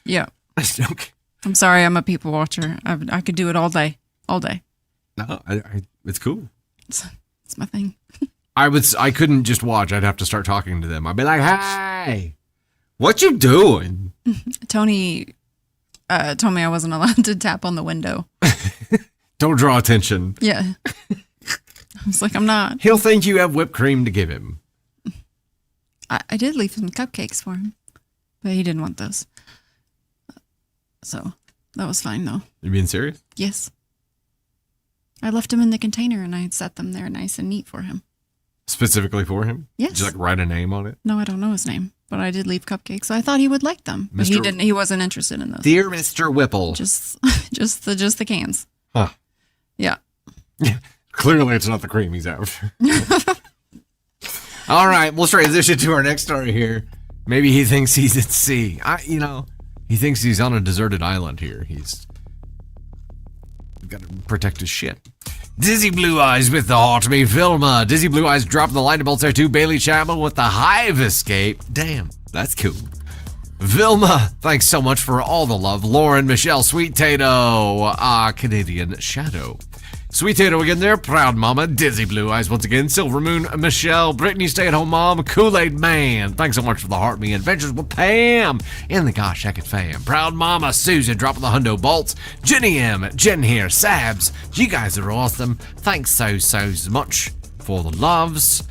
Yeah. Okay. I'm sorry. I'm a people watcher. I could do it all day. All day. No, it's cool. It's my thing. I couldn't just watch. I'd have to start talking to them. I'd be like, "Hey, what you doing?" Tony told me I wasn't allowed to tap on the window. Don't draw attention. Yeah. I was like, I'm not. He'll think you have whipped cream to give him. I did leave some cupcakes for him, but he didn't want those. So that was fine, though. You being serious? Yes. I left them in the container, and I had set them there nice and neat for him. Specifically for him? Yes. Did you write a name on it? No, I don't know his name, but I did leave cupcakes. So I thought he would like them, but he didn't. He wasn't interested in those. Dear Mr. Whipple. Just the cans. Huh. Yeah. Yeah. Clearly, it's not the cream he's after. All right, we'll transition to our next story here. Maybe he thinks he's at sea. He thinks he's on a deserted island here. He's got to protect his shit. Dizzy Blue Eyes with the Hot Me Vilma. Dizzy Blue Eyes dropped the lightning bolts there too. Bailey Chapman with the Hive Escape. Damn, that's cool. Vilma, thanks so much for all the love. Lauren, Michelle, Sweet Tato, Canadian Shadow. Sweet Tato again there, Proud Mama, Dizzy Blue Eyes once again, Silver Moon, Michelle, Brittany, Stay-at-Home Mom, Kool-Aid Man. Thanks so much for the Heart Me Adventures with Pam and the Gosh Heck It Fam. Proud Mama, Susan, dropping the hundo bolts, Jenny M, Jen here, Sabs. You guys are awesome. Thanks so much for the loves.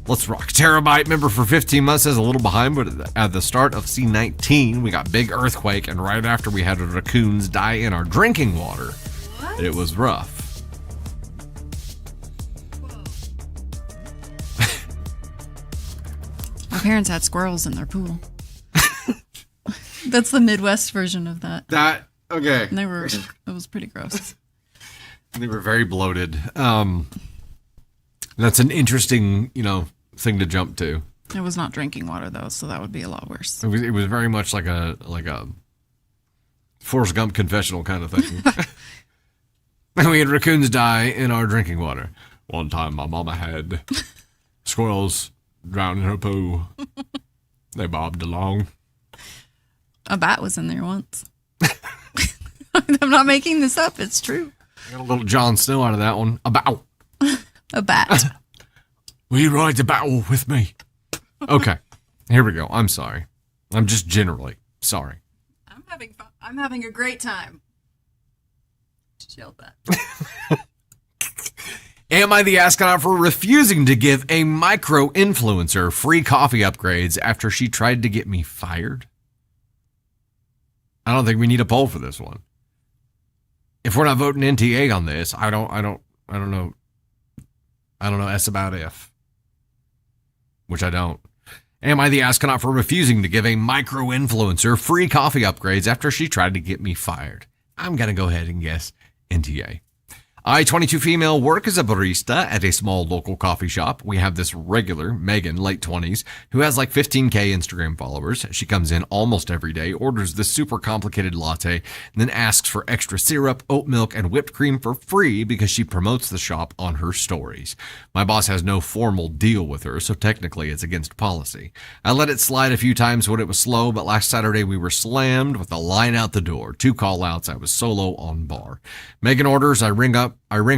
Let's rock. Terabyte member for 15 months is a little behind, but at the start of C19, we got big earthquake, and right after we had raccoons die in our drinking water. What? It was rough. My parents had squirrels in their pool. That's the Midwest version of that. Okay. And it was pretty gross. They were very bloated. That's an interesting, thing to jump to. It was not drinking water though, so that would be a lot worse. It was very much like a Forrest Gump confessional kind of thing. And we had raccoons die in our drinking water. One time my mama had squirrels drown in her poo. They bobbed along. A bat was in there once. I'm not making this up. It's true. I got a little Jon Snow out of that one. A bow. A bat. Will you ride the battle with me? Okay. Here we go. I'm sorry. I'm just generally sorry. I'm having fun. I'm having a great time. Just yelled that. Am I the astronaut for refusing to give a micro-influencer free coffee upgrades after she tried to get me fired? I don't think we need a poll for this one. If we're not voting NTA on this, I don't know. I don't know S about if. Which I don't. Am I the astronaut for refusing to give a micro-influencer free coffee upgrades after she tried to get me fired? I'm going to go ahead and guess NTA. I, 22 female, work as a barista at a small local coffee shop. We have this regular, Megan, late 20s, who has like 15K Instagram followers. She comes in almost every day, orders this super complicated latte, and then asks for extra syrup, oat milk, and whipped cream for free because she promotes the shop on her stories. My boss has no formal deal with her, so technically it's against policy. I let it slide a few times when it was slow, but last Saturday we were slammed with a line out the door. 2 call-outs, I was solo on bar. Megan orders, I ring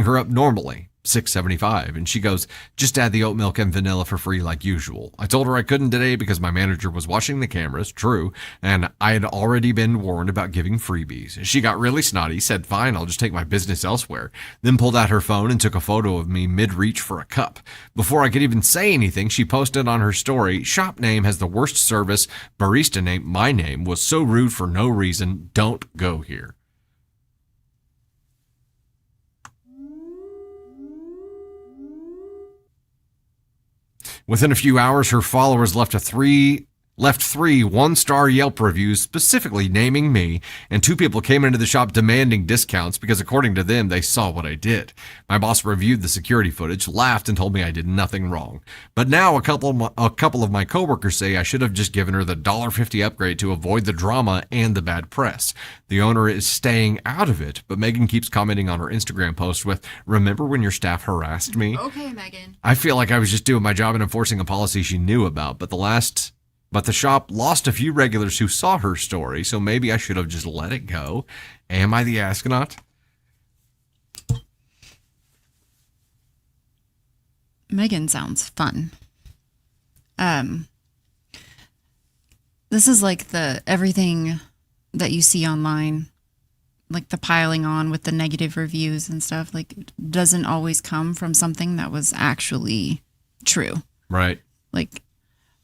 her up normally, $6.75, and she goes, just add the oat milk and vanilla for free like usual. I told her I couldn't today because my manager was watching the cameras, true, and I had already been warned about giving freebies. She got really snotty, said fine, I'll just take my business elsewhere, then pulled out her phone and took a photo of me mid-reach for a cup. Before I could even say anything, she posted on her story, shop name has the worst service, barista name, my name, was so rude for no reason, don't go here. Within a few hours, her followers left three 1-star Yelp reviews specifically naming me, and 2 people came into the shop demanding discounts because according to them, they saw what I did. My boss reviewed the security footage, laughed, and told me I did nothing wrong. But now a couple of my coworkers say I should have just given her the $1.50 upgrade to avoid the drama and the bad press. The owner is staying out of it, but Megan keeps commenting on her Instagram post with, remember when your staff harassed me? Okay, Megan. I feel like I was just doing my job and enforcing a policy she knew about, but the shop lost a few regulars who saw her story, so maybe I should have just let it go. Am I the astronaut? Megan sounds fun. This is like the everything that you see online, like the piling on with the negative reviews and stuff, like doesn't always come from something that was actually true. Right. Like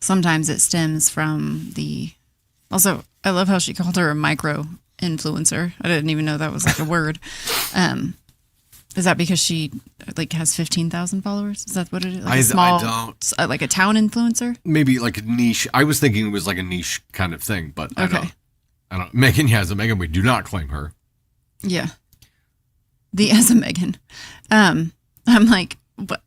sometimes it stems from also, I love how she called her a micro influencer. I didn't even know that was like a word. Is that because she like has 15,000 followers? Is that what it is? Like I don't. Like a town influencer? Maybe like a niche. I was thinking it was like a niche kind of thing, but okay. I don't. Megan, yeah, as a Megan, we do not claim her. Yeah. As a Megan. I'm like, but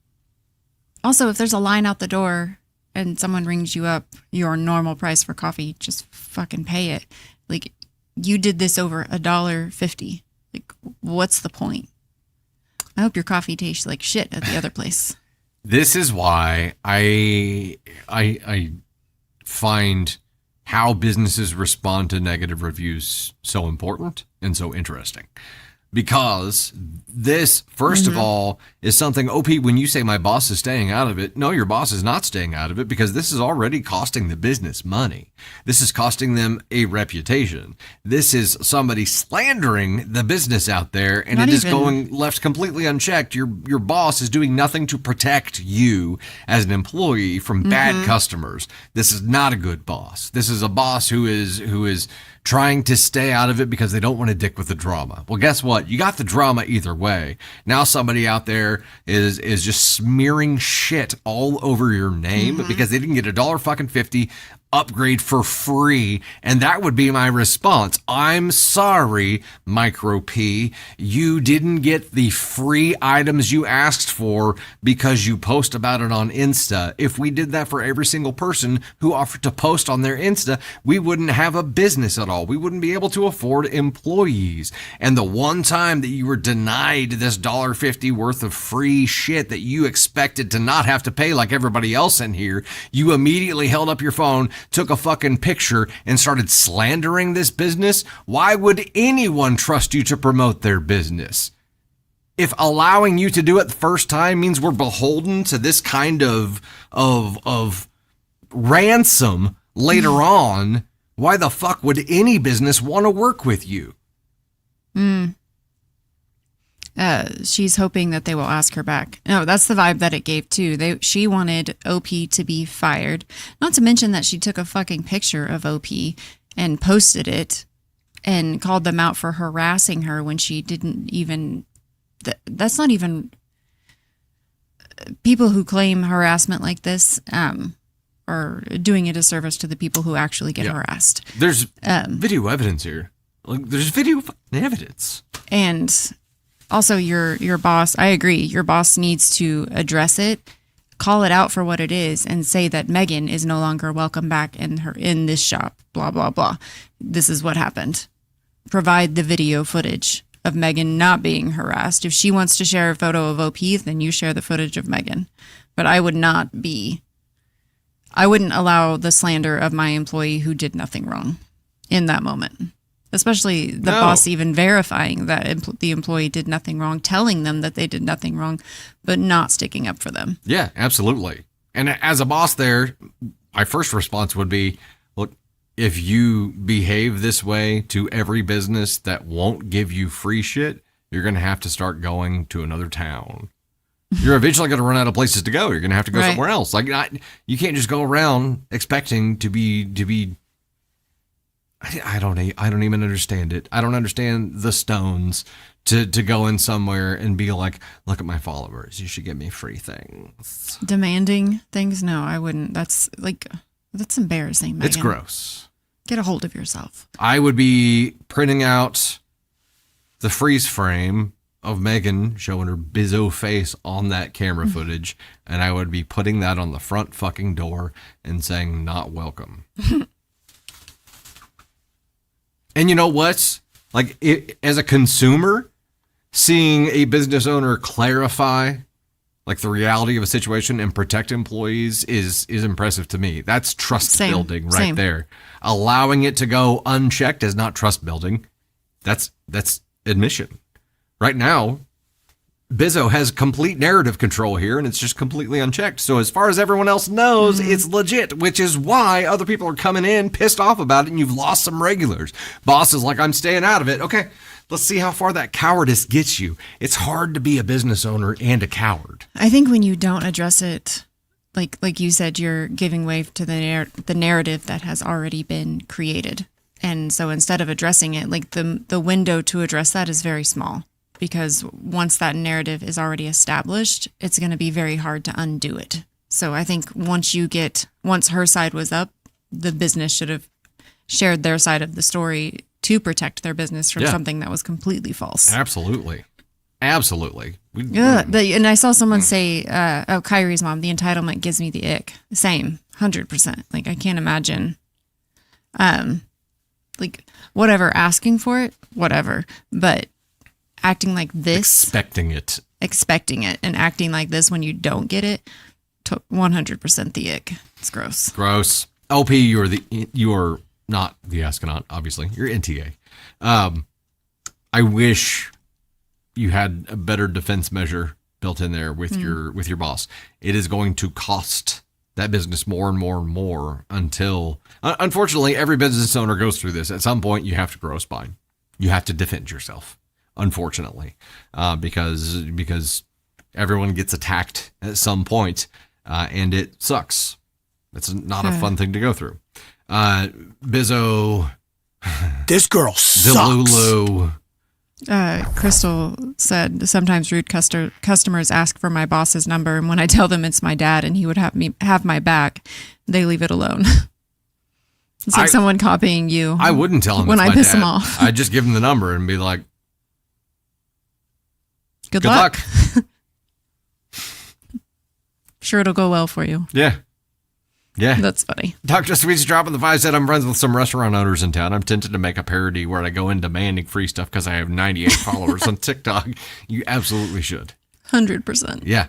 Also, if there's a line out the door and someone rings you up your normal price for coffee, just fucking pay it. Like, you did this over $1.50. Like, what's the point? I hope your coffee tastes like shit at the other place. This is why I find how businesses respond to negative reviews so important and so interesting. Because this, first of all, is something, OP, when you say my boss is staying out of it, no, your boss is not staying out of it, because this is already costing the business money. This is costing them a reputation. This is somebody slandering the business out there, and it is going left completely unchecked. Your boss is doing nothing to protect you as an employee from bad customers. This is not a good boss. This is a boss who is trying to stay out of it because they don't want to dick with the drama. Well, guess what? You got the drama either way. Now somebody out there is just smearing shit all over your name because they didn't get $1.50 upgrade for free, and that would be my response. I'm sorry, Micro P, you didn't get the free items you asked for because you post about it on Insta. If we did that for every single person who offered to post on their Insta, we wouldn't have a business at all. We wouldn't be able to afford employees. And the one time that you were denied this $1.50 worth of free shit that you expected to not have to pay like everybody else in here, you immediately held up your phone, took a fucking picture, and started slandering this business. Why would anyone trust you to promote their business? If allowing you to do it the first time means we're beholden to this kind of ransom later on, why the fuck would any business want to work with you? She's hoping that they will ask her back. No, that's the vibe that it gave too. She wanted OP to be fired. Not to mention that she took a fucking picture of OP and posted it and called them out for harassing her when she didn't even... That's not even... People who claim harassment like this are doing a disservice to the people who actually get harassed. There's video evidence here. There's video evidence. And... Also, your boss, I agree, your boss needs to address it, call it out for what it is, and say that Megan is no longer welcome back in this shop, blah, blah, blah. This is what happened. Provide the video footage of Megan not being harassed. If she wants to share a photo of OP, then you share the footage of Megan. But I wouldn't allow the slander of my employee who did nothing wrong in that moment. Especially the boss even verifying that the employee did nothing wrong, telling them that they did nothing wrong, but not sticking up for them. Yeah, absolutely. And as a boss there, my first response would be, look, if you behave this way to every business that won't give you free shit, you're going to have to start going to another town. You're eventually going to run out of places to go. You're going to have to go somewhere else. Like, you can't just go around expecting to be I don't even understand it. I don't understand the stones to go in somewhere and be like, look at my followers. You should give me free things. Demanding things? No, I wouldn't. That's embarrassing, Megan. It's gross. Get a hold of yourself. I would be printing out the freeze frame of Megan showing her bizzo face on that camera footage, and I would be putting that on the front fucking door and saying, not welcome. And you know what? Like, as a consumer, seeing a business owner clarify like the reality of a situation and protect employees is impressive to me. That's trust building right there. Allowing it to go unchecked is not trust building. That's admission. Right now, Bizzo has complete narrative control here, and it's just completely unchecked. So as far as everyone else knows, it's legit, which is why other people are coming in pissed off about it, and you've lost some regulars. Boss is like, I'm staying out of it. Okay, let's see how far that cowardice gets you. It's hard to be a business owner and a coward. I think when you don't address it, like you said, you're giving way to the narrative that has already been created. And so instead of addressing it, like the window to address that is very small. Because once that narrative is already established, it's going to be very hard to undo it. So I think once her side was up, the business should have shared their side of the story to protect their business from something that was completely false. Absolutely. Absolutely. Yeah, and I saw someone say, Kyrie's mom, the entitlement gives me the ick. Same, 100%. Like, I can't imagine, like, whatever, asking for it, whatever. But acting like this. Expecting it, and acting like this when you don't get it, 100% the ick. It's gross. Gross. LP, you're not the astronaut, obviously. You're NTA. I wish you had a better defense measure built in there with your boss. It is going to cost that business more and more and more until, unfortunately, every business owner goes through this. At some point, you have to grow a spine. You have to defend yourself, unfortunately, because everyone gets attacked at some point, and it sucks. It's not a fun thing to go through. Bizzo. This girl sucks. Delulu. Crystal said, sometimes rude customers ask for my boss's number, and when I tell them it's my dad and he would have my back, they leave it alone. It's like someone copying you. I wouldn't tell him when it's I my piss dad. him off. I'd just give him the number and be like, Good luck. Sure, it'll go well for you. Yeah. That's funny. Dr. Sweet's dropping the 5 said, I'm friends with some restaurant owners in town. I'm tempted to make a parody where I go in demanding free stuff because I have 98 followers on TikTok. You absolutely should. 100%. Yeah.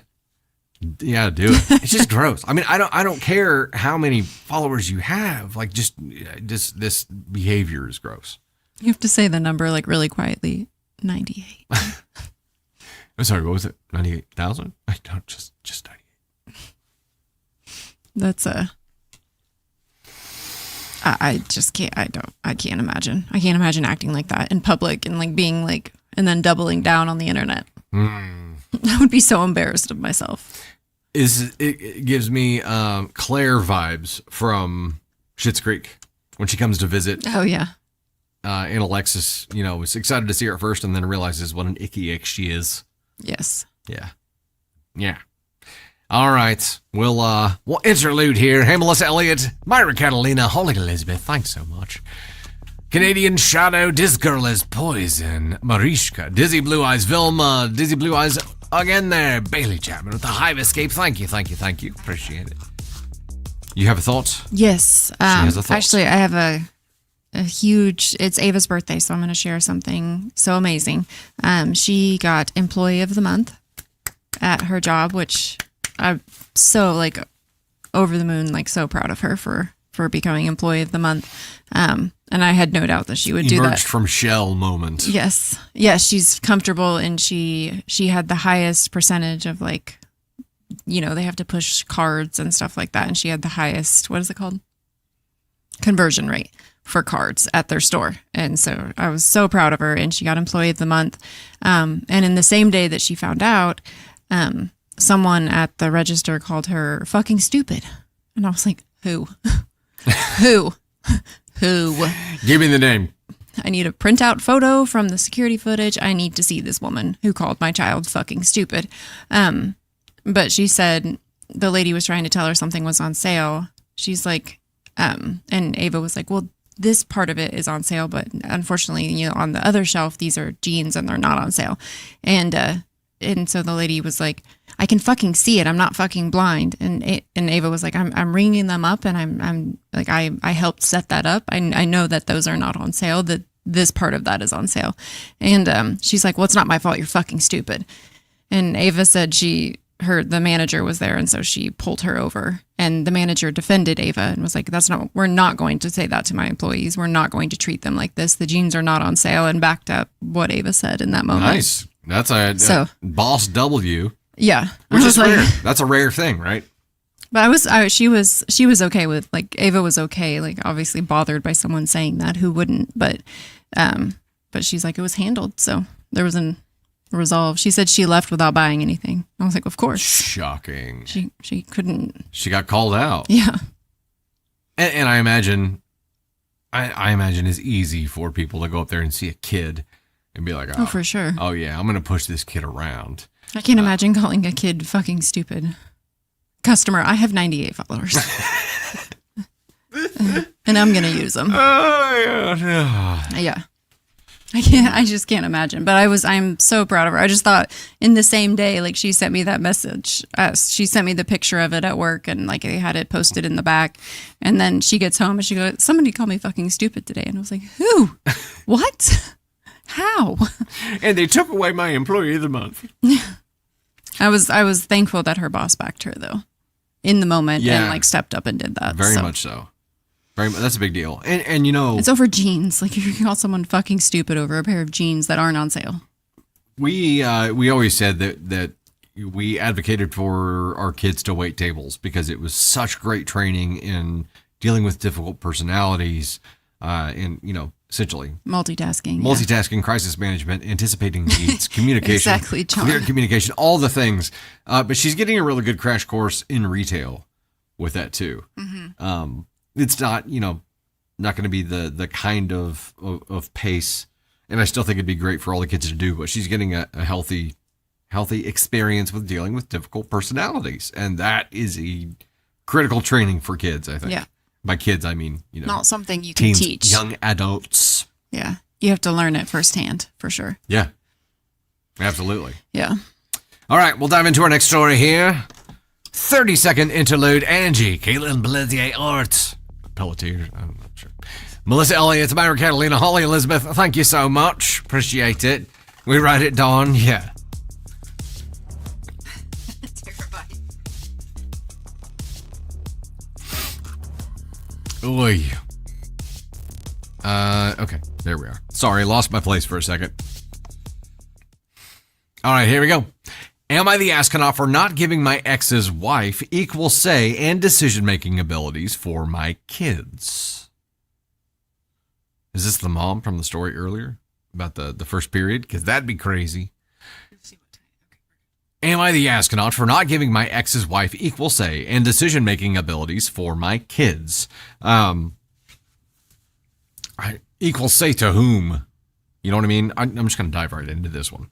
Yeah, do it. It's just gross. I mean, I don't care how many followers you have. Like, just this behavior is gross. You have to say the number like really quietly. 98. I'm sorry, what was it? 98,000? I don't just 98. That's I just can't. I can't imagine. I can't imagine acting like that in public and like being like, and then doubling down on the internet. I would be so embarrassed of myself. It gives me Claire vibes from Schitt's Creek when she comes to visit. Oh yeah. And Alexis, was excited to see her at first and then realizes what an icky ick she is. Yes. Yeah. All right. We'll interlude here. Hey, Melissa Elliott, Myra Catalina, Holly Elizabeth, thanks so much. Canadian Shadow, This Girl is Poison, Marishka, Dizzy Blue Eyes, Vilma, Dizzy Blue Eyes again there, Bailey Chapman with the Hive Escape. Thank you. Appreciate it. You have a thought? Yes. She has a thought. Actually, I have a huge, it's Ava's birthday, so I'm going to share something so amazing. She got Employee of the Month at her job, which I'm so like over the moon, like so proud of her for becoming Employee of the Month. And I had no doubt that she would do that. Emerged from shell moment. Yes. She's comfortable, and she had the highest percentage of like, they have to push cards and stuff like that. And she had the highest, what is it called? Conversion rate for cards at their store. And so I was so proud of her, and she got Employee of the Month. And in the same day that she found out, someone at the register called her fucking stupid. And I was like, who? Who? Give me the name. I need a printout photo from the security footage. I need to see this woman who called my child fucking stupid. But she said the lady was trying to tell her something was on sale. She's like, and Ava was like, well, this part of it is on sale, but unfortunately, on the other shelf, these are jeans and they're not on sale. And so the lady was like, I can fucking see it. I'm not fucking blind. And Ava was like, I'm ringing them up, and I'm like, I helped set that up. I know that those are not on sale, that this part of that is on sale. And she's like, well, it's not my fault. You're fucking stupid. And Ava said the manager was there, and so she pulled her over, and the manager defended Ava and was like, we're not going to say that to my employees. We're not going to treat them like this. The jeans are not on sale, and backed up what Ava said in that moment. Nice. That's a boss W. Yeah. Which is rare. That's a rare thing, right? But she was okay with, like, Ava was okay, like, obviously bothered by someone saying that, who wouldn't, but she's like, it was handled. So there was a resolve. She said she left without buying anything. I was like, of course. Shocking. She couldn't. She got called out. Yeah. And I imagine it's easy for people to go up there and see a kid and be like, oh, for sure. Oh yeah, I'm going to push this kid around. I can't imagine calling a kid fucking stupid. Customer, I have 98 followers. And I'm going to use them. Oh, yeah. Yeah. I just can't imagine. But I'm so proud of her. I just thought in the same day, like she sent me that message. She sent me the picture of it at work and like they had it posted in the back. And then she gets home and she goes, somebody called me fucking stupid today. And I was like, who? What? How? And they took away my employee of the month. I was thankful that her boss backed her though in the moment and like stepped up and did that. Very much so. That's a big deal. And you know, it's over jeans. Like you call someone fucking stupid over a pair of jeans that aren't on sale. We always said that we advocated for our kids to wait tables because it was such great training in dealing with difficult personalities, and you know, essentially multitasking, crisis management, anticipating needs, communication, exactly, John. Clear communication, all the things. But she's getting a really good crash course in retail with that too. Mm-hmm. It's not, you know, not going to be the kind of pace, and I still think it'd be great for all the kids to do, but she's getting a healthy experience with dealing with difficult personalities, and that is a critical training for kids, I think. Yeah. By kids, I mean, you know, not something you teens, can teach. Young adults. Yeah. You have to learn it firsthand, for sure. Yeah. Absolutely. Yeah. All right, we'll dive into our next story here. 30-second interlude. Angie, Caitlin Bellizier Art. Pelletier, I'm not sure. Melissa Elliott, Myra Catalina, Holly Elizabeth, thank you so much. Appreciate it. We write it down, yeah. Terrifying. Oy. Okay, there we are. Sorry, lost my place for a second. All right, here we go. Am I the astronaut for not giving my ex's wife equal say and decision-making abilities for my kids? Is this the mom from the story earlier about the first period? Because that'd be crazy. Am I the astronaut for not giving my ex's wife equal say and decision-making abilities for my kids? Equal say to whom? You know what I mean? I'm just going to dive right into this one.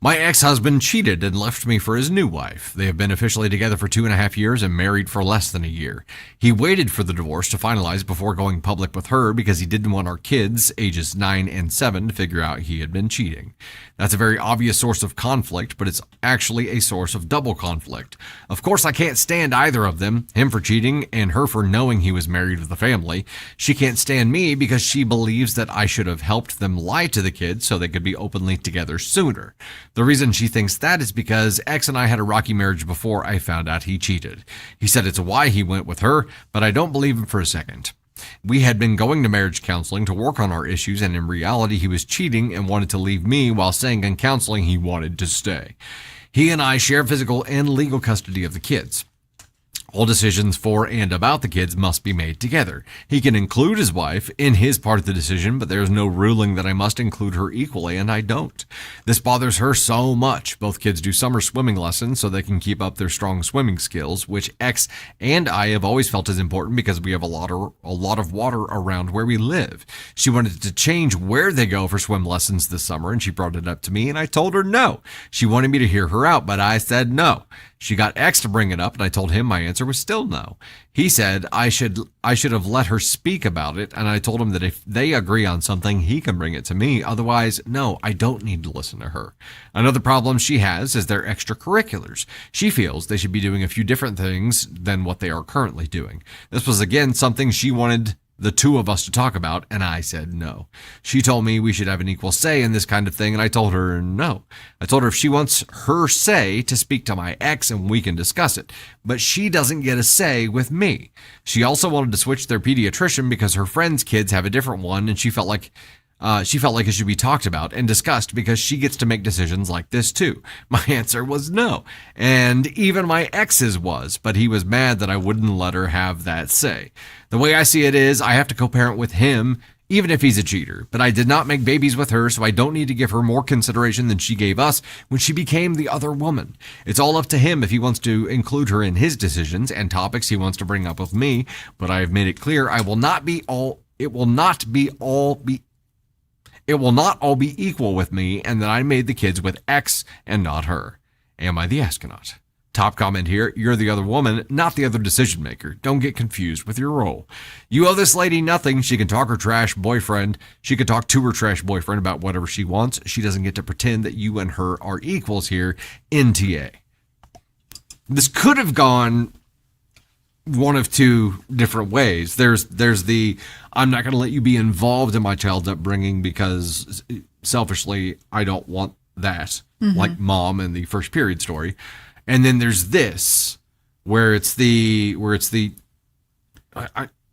My ex-husband cheated and left me for his new wife. They have been officially together for 2.5 years and married for less than a year. He waited for the divorce to finalize before going public with her because he didn't want our kids, ages 9 and 7, to figure out he had been cheating. That's a very obvious source of conflict, but it's actually a source of double conflict. Of course, I can't stand either of them, him for cheating and her for knowing he was married with a family. She can't stand me because she believes that I should have helped them lie to the kids so they could be openly together sooner. The reason she thinks that is because X and I had a rocky marriage before I found out he cheated. He said it's why he went with her, but I don't believe him for a second. We had been going to marriage counseling to work on our issues, and in reality he was cheating and wanted to leave me while saying in counseling he wanted to stay. He and I share physical and legal custody of the kids. All decisions for and about the kids must be made together. He can include his wife in his part of the decision, but there is no ruling that I must include her equally, and I don't. This bothers her so much. Both kids do summer swimming lessons so they can keep up their strong swimming skills, which X and I have always felt is important because we have a lot of water around where we live. She wanted to change where they go for swim lessons this summer, and she brought it up to me, and I told her no. She wanted me to hear her out, but I said no. She got X to bring it up, and I told him my answer was still no. He said I should have let her speak about it, and I told him that if they agree on something, he can bring it to me. Otherwise, no, I don't need to listen to her. Another problem she has is their extracurriculars. She feels they should be doing a few different things than what they are currently doing. This was, again, something she wanted the two of us to talk about, and I said no. She told me we should have an equal say in this kind of thing, and I told her no. I told her if she wants her say to speak to my ex and we can discuss it, but she doesn't get a say with me. She also wanted to switch their pediatrician because her friend's kids have a different one, and she felt like it should be talked about and discussed because she gets to make decisions like this too. My answer was no, and even my ex's was, but he was mad that I wouldn't let her have that say. The way I see it is I have to co-parent with him even if he's a cheater, but I did not make babies with her, so I don't need to give her more consideration than she gave us when she became the other woman. It's all up to him if he wants to include her in his decisions and topics he wants to bring up with me, but I have made it clear it will not all be equal with me, and that I made the kids with X and not her. Am I the astronaut? Top comment here. You're the other woman, not the other decision maker. Don't get confused with your role. You owe this lady nothing. She can talk her trash boyfriend. She can talk to her trash boyfriend about whatever she wants. She doesn't get to pretend that you and her are equals here in TA. This could have gone one of two different ways. There's the, I'm not going to let you be involved in my child's upbringing because selfishly I don't want that, like mom in the first period story. And then there's this where it's the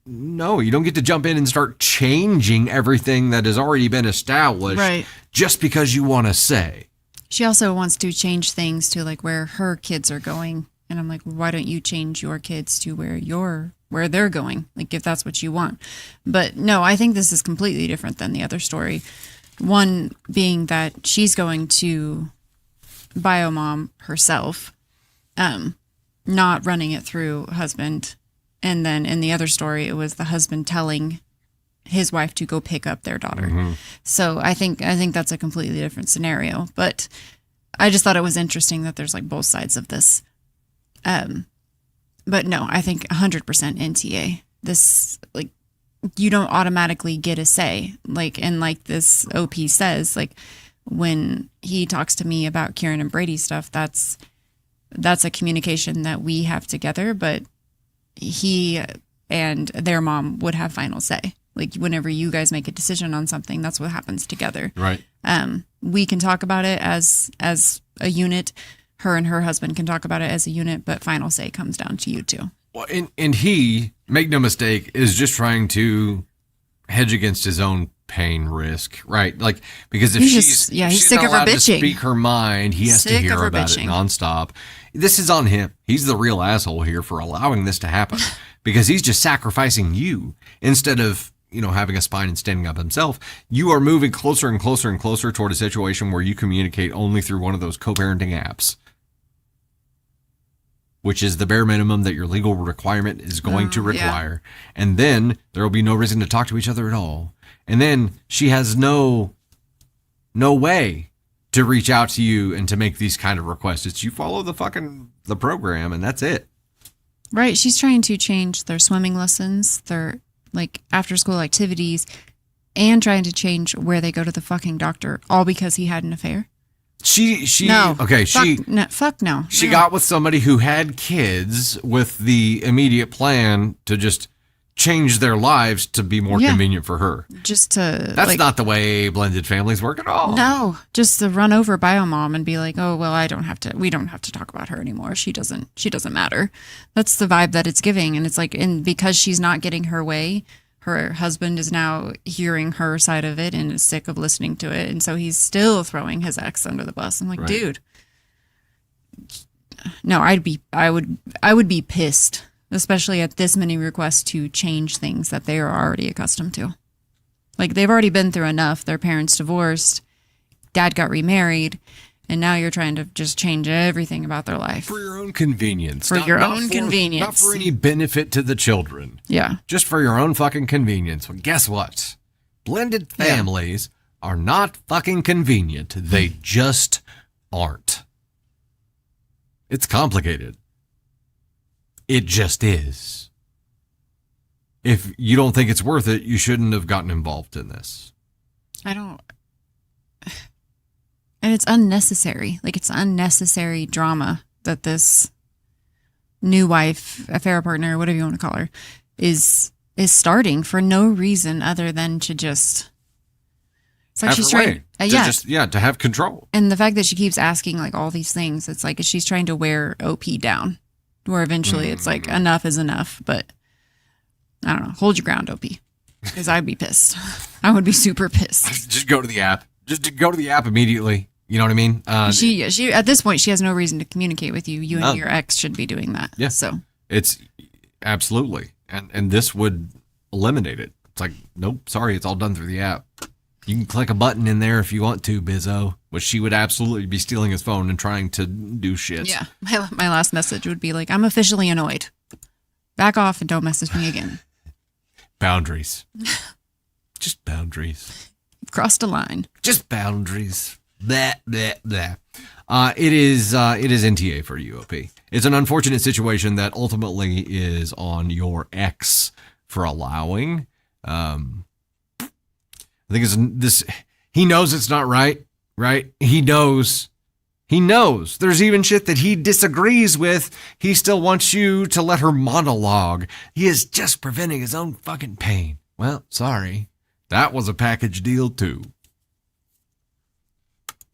no, you don't get to jump in and start changing everything that has already been established just because you want to say. She also wants to change things to like where her kids are going. And I'm like, why don't you change your kids to where they're going? Like if that's what you want. But no, I think this is completely different than the other story. One being that she's going to biomom herself, not running it through husband. And then in the other story, it was the husband telling his wife to go pick up their daughter. So I think that's a completely different scenario. But I just thought it was interesting that there's like both sides of this. But no, I think 100% NTA. This, like, you don't automatically get a say. Like, and like this OP says, like, when he talks to me about Kieran and Brady stuff, that's a communication that we have together, but he and their mom would have final say. Like, whenever you guys make a decision on something, that's what happens together. Right. We can talk about it as a unit. Her and her husband can talk about it as a unit, but final say comes down to you two. Well, and he, make no mistake, is just trying to hedge against his own pain risk, right? Like, because if she's sick not of her allowed to bitching. speak her mind, he has to hear about it nonstop. This is on him. He's the real asshole here for allowing this to happen because he's just sacrificing you instead of, having a spine and standing up himself. You are moving closer and closer and closer toward a situation where you communicate only through one of those co-parenting apps, which is the bare minimum that your legal requirement is going to require. Yeah. And then there will be no reason to talk to each other at all. And then she has no way to reach out to you and to make these kind of requests. It's you follow the program and that's it. Right. She's trying to change their swimming lessons, their like after school activities, and trying to change where they go to the fucking doctor, all because he had an affair. Fuck no. She got with somebody who had kids with the immediate plan to just change their lives to be more convenient for her. That's not the way blended families work at all. No, just to run over biomom and be like, oh, well, we don't have to talk about her anymore. She doesn't matter. That's the vibe that it's giving. And it's like, and because she's not getting her way, her husband is now hearing her side of it and is sick of listening to it. And so he's still throwing his ex under the bus. I'm like, dude, no, I would be pissed, especially at this many requests to change things that they are already accustomed to. Like, they've already been through enough. Their parents divorced, dad got remarried, and now you're trying to just change everything about their life. For your own convenience. Convenience. Not for any benefit to the children. Yeah. Just for your own fucking convenience. Well, guess what? Blended families are not fucking convenient. They just aren't. It's complicated. It just is. If you don't think it's worth it, you shouldn't have gotten involved in this. I don't. And it's unnecessary. Like, it's unnecessary drama that this new wife, affair partner, whatever you want to call her, is starting for no reason other than to just. It's like she's trying. To have control. And the fact that she keeps asking like all these things, it's like she's trying to wear OP down, where eventually it's like enough is enough. But I don't know. Hold your ground, OP, because I'd be pissed. I would be super pissed. Just go to the app. Just go to the app immediately. You know what I mean? She at this point, she has no reason to communicate with you. You and your ex should be doing that. Yeah. So it's absolutely, and this would eliminate it. It's like, nope, sorry, it's all done through the app. You can click a button in there if you want to, Bizzo, which she would absolutely be stealing his phone and trying to do shit. Yeah. My last message would be like, I'm officially annoyed. Back off and don't message me again. Boundaries. Just boundaries. Crossed a line. Just boundaries. Blah, blah, blah. It is NTA for UOP. It's an unfortunate situation that ultimately is on your ex for allowing. I think it's this. He knows it's not right. He knows. There's even shit that he disagrees with. He still wants you to let her monologue. He is just preventing his own fucking pain. Well, sorry. That was a package deal too.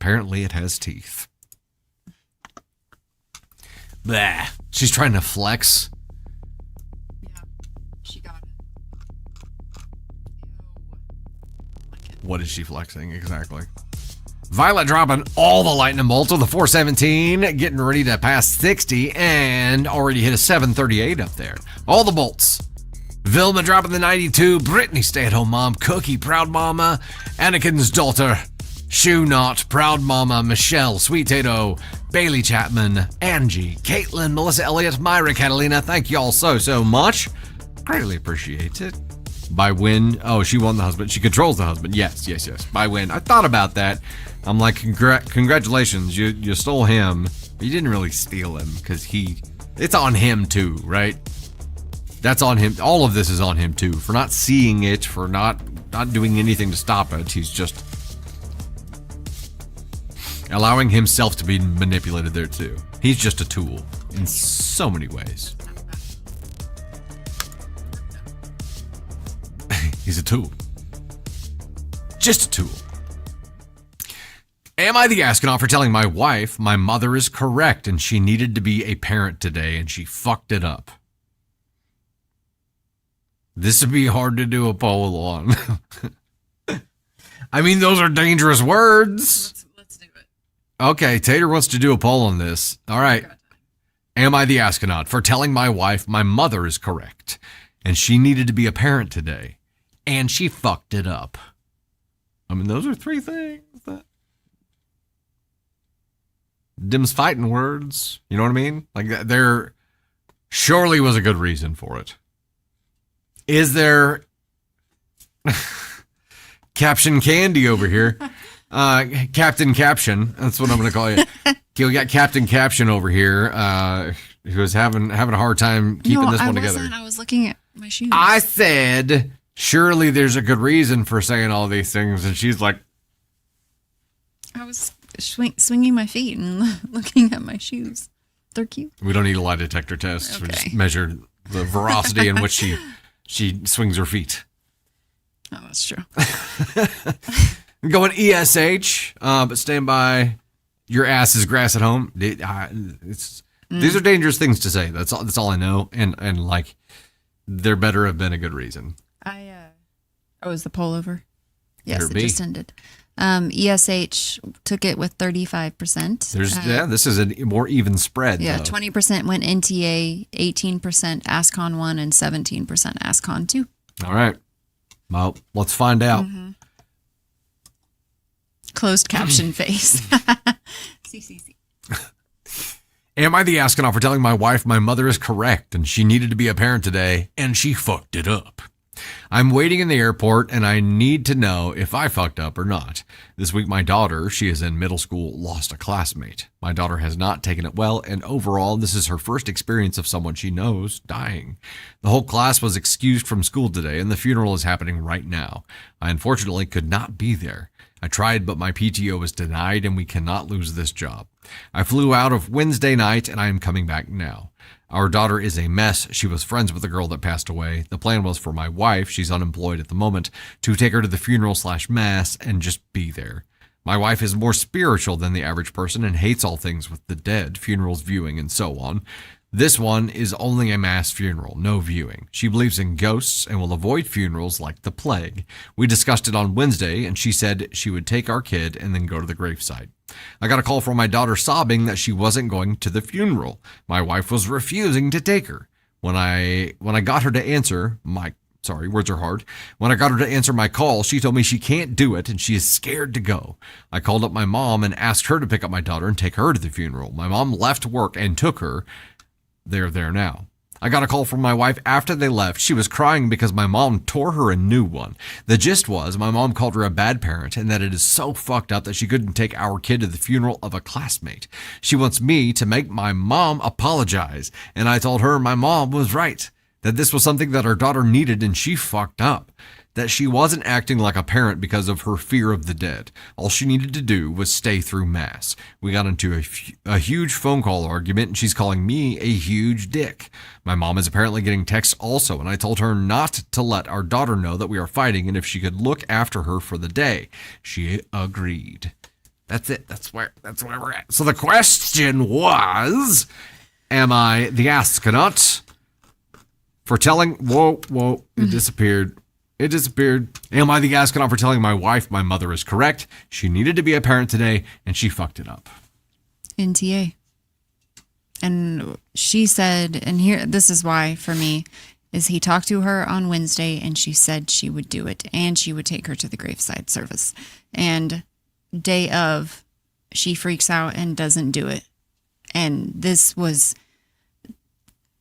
Apparently it has teeth. Blah. She's trying to flex. Yeah, she got it. What is she flexing exactly? Violet dropping all the lightning bolts with the 417, getting ready to pass 60, and already hit a 738 up there. All the bolts. Vilma dropping the 92, Brittany stay-at-home mom, Cookie proud mama, Anakin's daughter, Shoe Knot, proud mama, Michelle, Sweet Tato, Bailey Chapman, Angie, Caitlin, Melissa Elliott, Myra Catalina, thank y'all so much. Greatly appreciate it. By win, oh, she won the husband. She controls the husband. Yes. By win. I thought about that. I'm like, congratulations, you stole him. But you didn't really steal him because it's on him too, right? That's on him. All of this is on him too for not seeing it, for not doing anything to stop it. He's just allowing himself to be manipulated there too. He's just a tool in so many ways. He's a tool. Just a tool. Am I the astronaut for telling my wife my mother is correct and she needed to be a parent today and she fucked it up? This would be hard to do a poll on. I mean, those are dangerous words. Let's do it. Okay, Tater wants to do a poll on this. All right. Am I the astronaut for telling my wife my mother is correct and she needed to be a parent today and she fucked it up? I mean, those are three things that Dim's fighting words. You know what I mean? Like, there surely was a good reason for it. Is there Caption Candy over here? Captain Caption. That's what I'm going to call you. Okay, we got Captain Caption over here who is having a hard time keeping this one together. I was looking at my shoes. I said, surely there's a good reason for saying all these things. And she's like, I was swinging my feet and looking at my shoes. They're cute. we don't need a lie detector test. Okay. We just measure the veracity in which she swings her feet. Oh, that's true. Going ESH, but stand by. Your ass is grass at home. These are dangerous things to say. That's all I know. And like, there better have been a good reason. Is the poll over? Yes, Better it be. just ended. ESH took it with 35%. This is a more even spread. Yeah, though. 20% went NTA, 18% ASCON 1, and 17% ASCON 2. All right. Well, let's find out. Mm-hmm. Closed caption face. CCC. Am I the astronaut for telling my wife my mother is correct and she needed to be a parent today and she fucked it up? I'm waiting in the airport and I need to know if I fucked up or not. This week, my daughter, she is in middle school, lost a classmate. My daughter has not taken it well, and overall, this is her first experience of someone she knows dying. The whole class was excused from school today, and the funeral is happening right now. I unfortunately could not be there. I tried, but my PTO was denied, and we cannot lose this job. I flew out of Wednesday night, and I am coming back now. Our daughter is a mess. She was friends with the girl that passed away. The plan was for my wife, she's unemployed at the moment, to take her to the funeral/mass and just be there. My wife is more spiritual than the average person and hates all things with the dead, funerals, viewing, and so on. This one is only a mass funeral, no viewing. She believes in ghosts and will avoid funerals like the plague. We discussed it on Wednesday, and she said she would take our kid and then go to the gravesite. I got a call from my daughter sobbing that she wasn't going to the funeral. My wife was refusing to take her. When I got her to answer words are hard. When I got her to answer my call, she told me she can't do it and she is scared to go. I called up my mom and asked her to pick up my daughter and take her to the funeral. My mom left work and took her. They're there now. I got a call from my wife after they left. She was crying because my mom tore her a new one. The gist was my mom called her a bad parent and that it is so fucked up that she couldn't take our kid to the funeral of a classmate. She wants me to make my mom apologize. And I told her my mom was right, that this was something that our daughter needed and she fucked up. That she wasn't acting like a parent because of her fear of the dead. All she needed to do was stay through Mass. We got into a huge phone call argument, and she's calling me a huge dick. My mom is apparently getting texts also, and I told her not to let our daughter know that we are fighting and if she could look after her for the day. She agreed. That's it. That's where we're at. So the question was, am I the astronaut for telling... Whoa, it disappeared. It disappeared. Am I the astronaut for telling my wife my mother is correct? She needed to be a parent today, and she fucked it up. NTA. And she said, and here, this is why for me, is he talked to her on Wednesday, and she said she would do it, and she would take her to the graveside service. And day of, she freaks out and doesn't do it. And this was...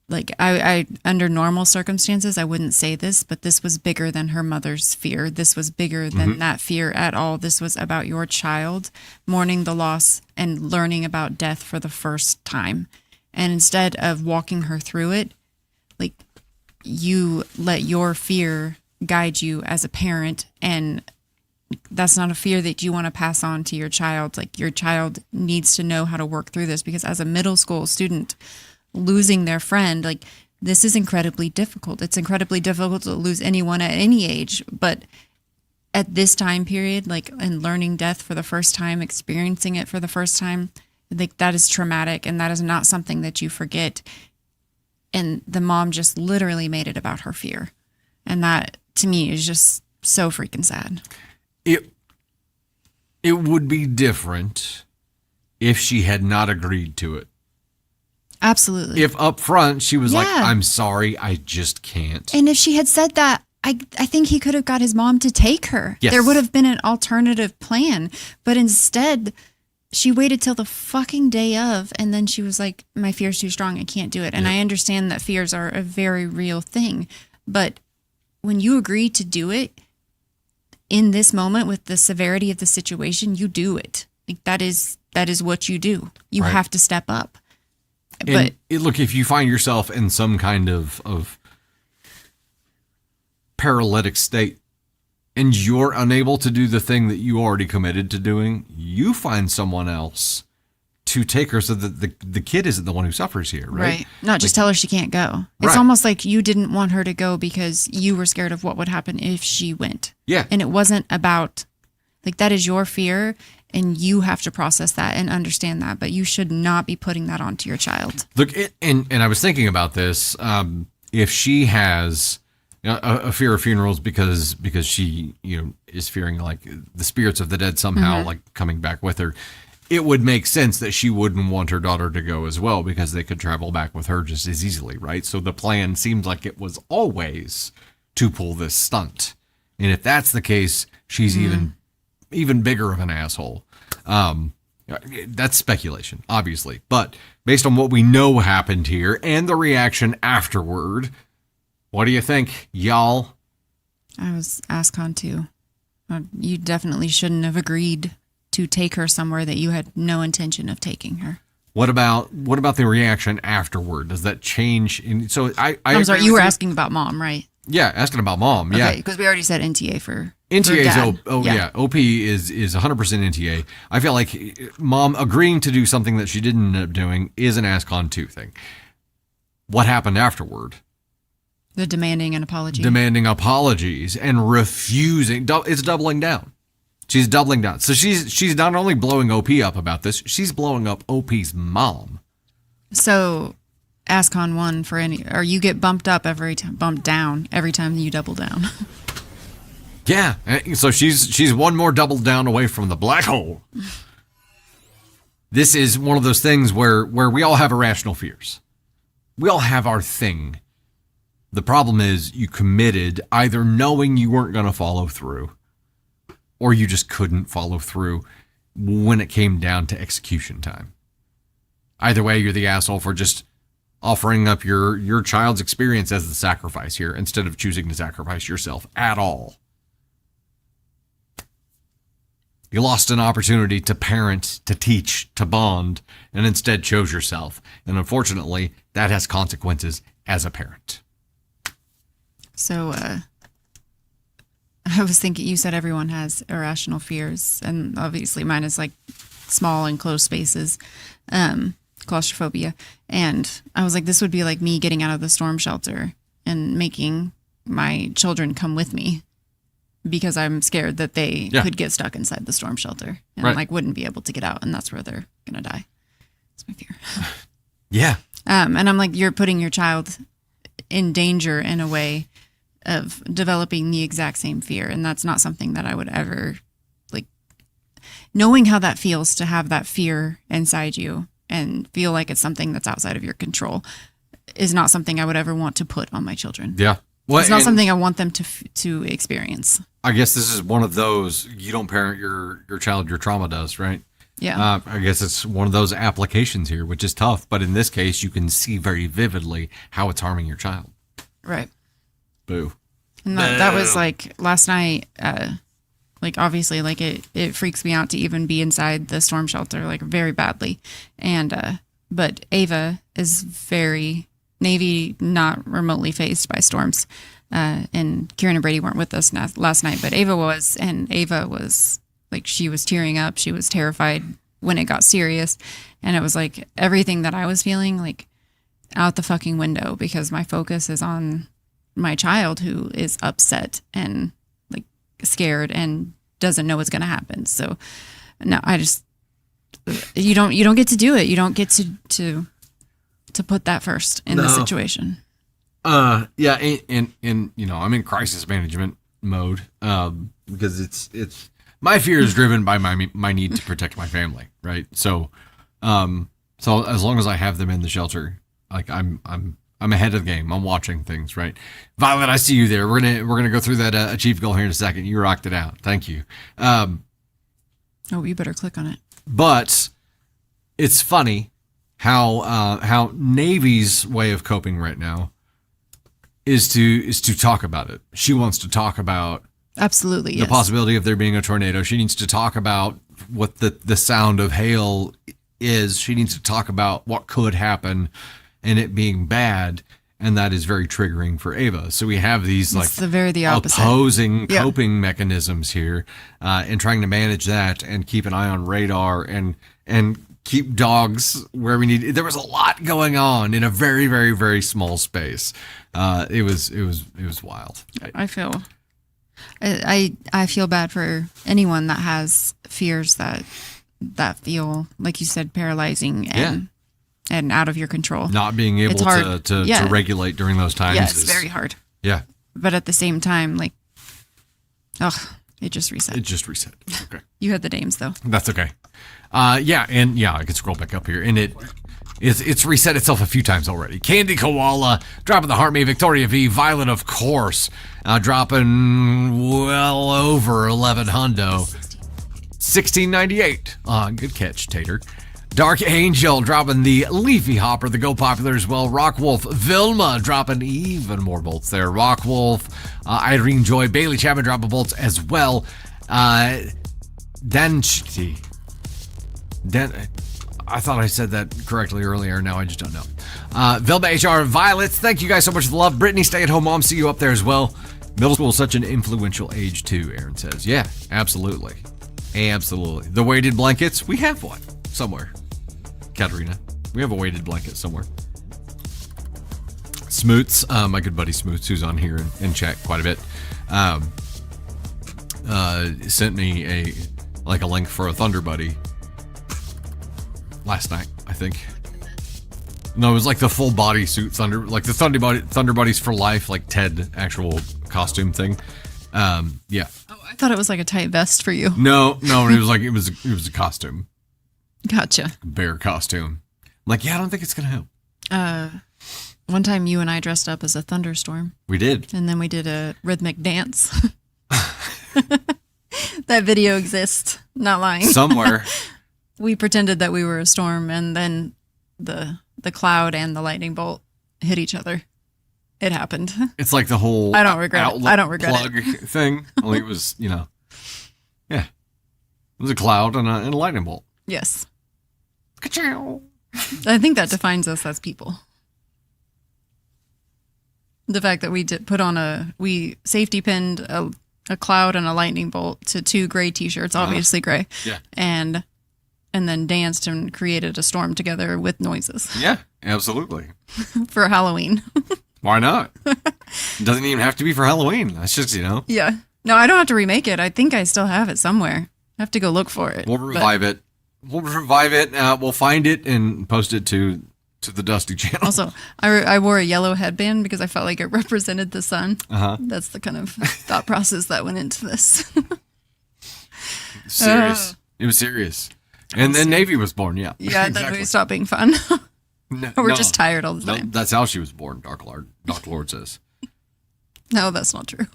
Like, I under normal circumstances, I wouldn't say this, but this was bigger than her mother's fear. This was bigger than that fear at all. This was about your child mourning the loss and learning about death for the first time. And instead of walking her through it, like, you let your fear guide you as a parent. And that's not a fear that you want to pass on to your child. Like, your child needs to know how to work through this, because as a middle school student, losing their friend, like, this is incredibly difficult. It's incredibly difficult to lose anyone at any age, but at this time period, like, and learning death for the first time, experiencing it for the first time, like, that is traumatic, and that is not something that you forget. And the mom just literally made it about her fear, and that to me is just so freaking sad. It would be different if she had not agreed to it. Absolutely. If up front she was like, Yeah. I'm sorry, I just can't. And if she had said that, I think he could have got his mom to take her. Yes. There would have been an alternative plan. But instead, she waited till the fucking day of, and then she was like, my fear's too strong, I can't do it. And I understand that fears are a very real thing. But when you agree to do it in this moment with the severity of the situation, you do it. Like, that is what you do. You Right. have to step up. And But look, if you find yourself in some kind of paralytic state and you're unable to do the thing that you already committed to doing, you find someone else to take her so that the kid isn't the one who suffers here, right? Not just tell her she can't go. It's Right. almost like you didn't want her to go because you were scared of what would happen if she went. Yeah. And it wasn't about, like, that is your fear, and you have to process that and understand that, but you should not be putting that onto your child. Look, and I was thinking about this. If she has a fear of funerals because she is fearing like the spirits of the dead somehow like coming back with her, it would make sense that she wouldn't want her daughter to go as well because they could travel back with her just as easily, right? So the plan seemed like it was always to pull this stunt, and if that's the case, she's even bigger of an asshole. That's speculation, obviously, but based on what we know happened here and the reaction afterward, what do you think, y'all? I was ASCON too. You definitely shouldn't have agreed to take her somewhere that you had no intention of taking her. What about the reaction afterward? Does that change? So I'm sorry, you were asking about mom, right? Yeah, asking about mom. Yeah, Okay, because we already said NTA for NTA dad. is OP is 100% NTA. I feel like mom agreeing to do something that she didn't end up doing is an ASCON 2 thing. What happened afterward? The demanding an apology. Demanding apologies and refusing. It's doubling down. She's doubling down. So she's not only blowing OP up about this, she's blowing up OP's mom. So ASCON 1 for any, or you get bumped down every time you double down. Yeah. So she's one more double down away from the black hole. This is one of those things where we all have irrational fears. We all have our thing. The problem is you committed either knowing you weren't going to follow through or you just couldn't follow through when it came down to execution time. Either way, you're the asshole for just offering up your child's experience as the sacrifice here instead of choosing to sacrifice yourself at all. You lost an opportunity to parent, to teach, to bond, and instead chose yourself. And unfortunately, that has consequences as a parent. So, I was thinking, you said everyone has irrational fears, and obviously mine is like small and closed spaces, claustrophobia. And I was like, this would be like me getting out of the storm shelter and making my children come with me because I'm scared that they could get stuck inside the storm shelter and like wouldn't be able to get out, and that's where they're gonna die. That's my fear. Yeah. And I'm like, you're putting your child in danger in a way of developing the exact same fear, and that's not something that I would ever like. Knowing how that feels to have that fear inside you and feel like it's something that's outside of your control is not something I would ever want to put on my children. Yeah. Well, it's not something I want them to experience. I guess this is one of those, you don't parent your child, your trauma does, right? Yeah. I guess it's one of those applications here, which is tough. But in this case, you can see very vividly how it's harming your child. Right. Boo. And that was like last night, like obviously like it freaks me out to even be inside the storm shelter, like very badly. And, but Ava is very Navy, not remotely faced by storms. And Kieran and Brady weren't with us last night, but Ava was, and Ava was like, she was tearing up. She was terrified when it got serious. And it was like everything that I was feeling like out the fucking window because my focus is on my child who is upset and like scared and doesn't know what's going to happen. So no, I just, you don't get to do it. You don't get to put that first in the situation. Yeah. And, you know, I'm in crisis management mode, because it's, my fear is driven by my need to protect my family. Right. So as long as I have them in the shelter, like I'm ahead of the game. I'm watching things, right? Violet, I see you there. We're gonna go through that achieve goal here in a second. You rocked it out. Thank you. Oh, you better click on it. But it's funny how Navy's way of coping right now is to talk about it. She wants to talk about absolutely the possibility of there being a tornado. She needs to talk about what the sound of hail is. She needs to talk about what could happen and it being bad, and that is very triggering for Ava. So we have these the opposite. Opposing coping mechanisms here, and trying to manage that and keep an eye on radar and keep dogs where we need. There was a lot going on in a very, very, very small space. It was wild. I feel bad for anyone that has fears that feel, like you said, paralyzing and out of your control. Not being able to regulate during those times. Yeah, it's very hard. Yeah. But at the same time, like, it just reset. Okay. You had the names though. That's okay. I can scroll back up here, and it's reset itself a few times already. Candy Koala dropping the heart me. Victoria V. Violet, of course, dropping well over 11 hundo. 1698. Good catch, Tater. Dark Angel dropping the Leafy Hopper, the Go Popular as well. Rockwolf Vilma dropping even more bolts there. Rockwolf, Irene Joy, Bailey Chapman dropping bolts as well. Denchti. I thought I said that correctly earlier. Now I just don't know. Vilma HR Violets, thank you guys so much for the love. Brittany, stay-at-home mom, see you up there as well. Middle school is such an influential age too, Aaron says. Yeah, absolutely. Absolutely. The weighted blankets, we have one somewhere. Katerina, we have a weighted blanket somewhere. Smoots, my good buddy Smoots, who's on here in chat quite a bit, sent me a link for a Thunder Buddy last night, I think. No, it was like the full bodysuit the Thunder Buddies for life, like Ted actual costume thing. Yeah. Oh, I thought it was like a tight vest for you. No, it was a costume. Gotcha. Bear costume. I'm like, yeah, I don't think it's gonna help. One time you and I dressed up as a thunderstorm. We did. And then we did a rhythmic dance. That video exists. Not lying. Somewhere. We pretended that we were a storm, and then the the cloud and the lightning bolt hit each other. It happened. It's like the whole I don't regret it. I don't regret plug thing. Only it was, yeah. It was a cloud and a lightning bolt. Yes. Ka-chow. I think that defines us as people. The fact that we safety pinned a cloud and a lightning bolt to 2 gray t-shirts, obviously gray. Yeah. And then danced and created a storm together with noises Yeah, absolutely. for Halloween. Why not? It doesn't even have to be for Halloween. That's just, Yeah. No, I don't have to remake it. I think I still have it somewhere. I have to go look for it. We'll revive it. We'll revive it. We'll find it and post it to the Dusty channel. Also, I wore a yellow headband because I felt like it represented the sun. Uh-huh. That's the kind of thought process that went into this. Serious. It was serious. And then Navy was born, yeah. Yeah, and then we stopped being fun. We're just tired all the time. No, that's how she was born, Dark Lord says. No, that's not true.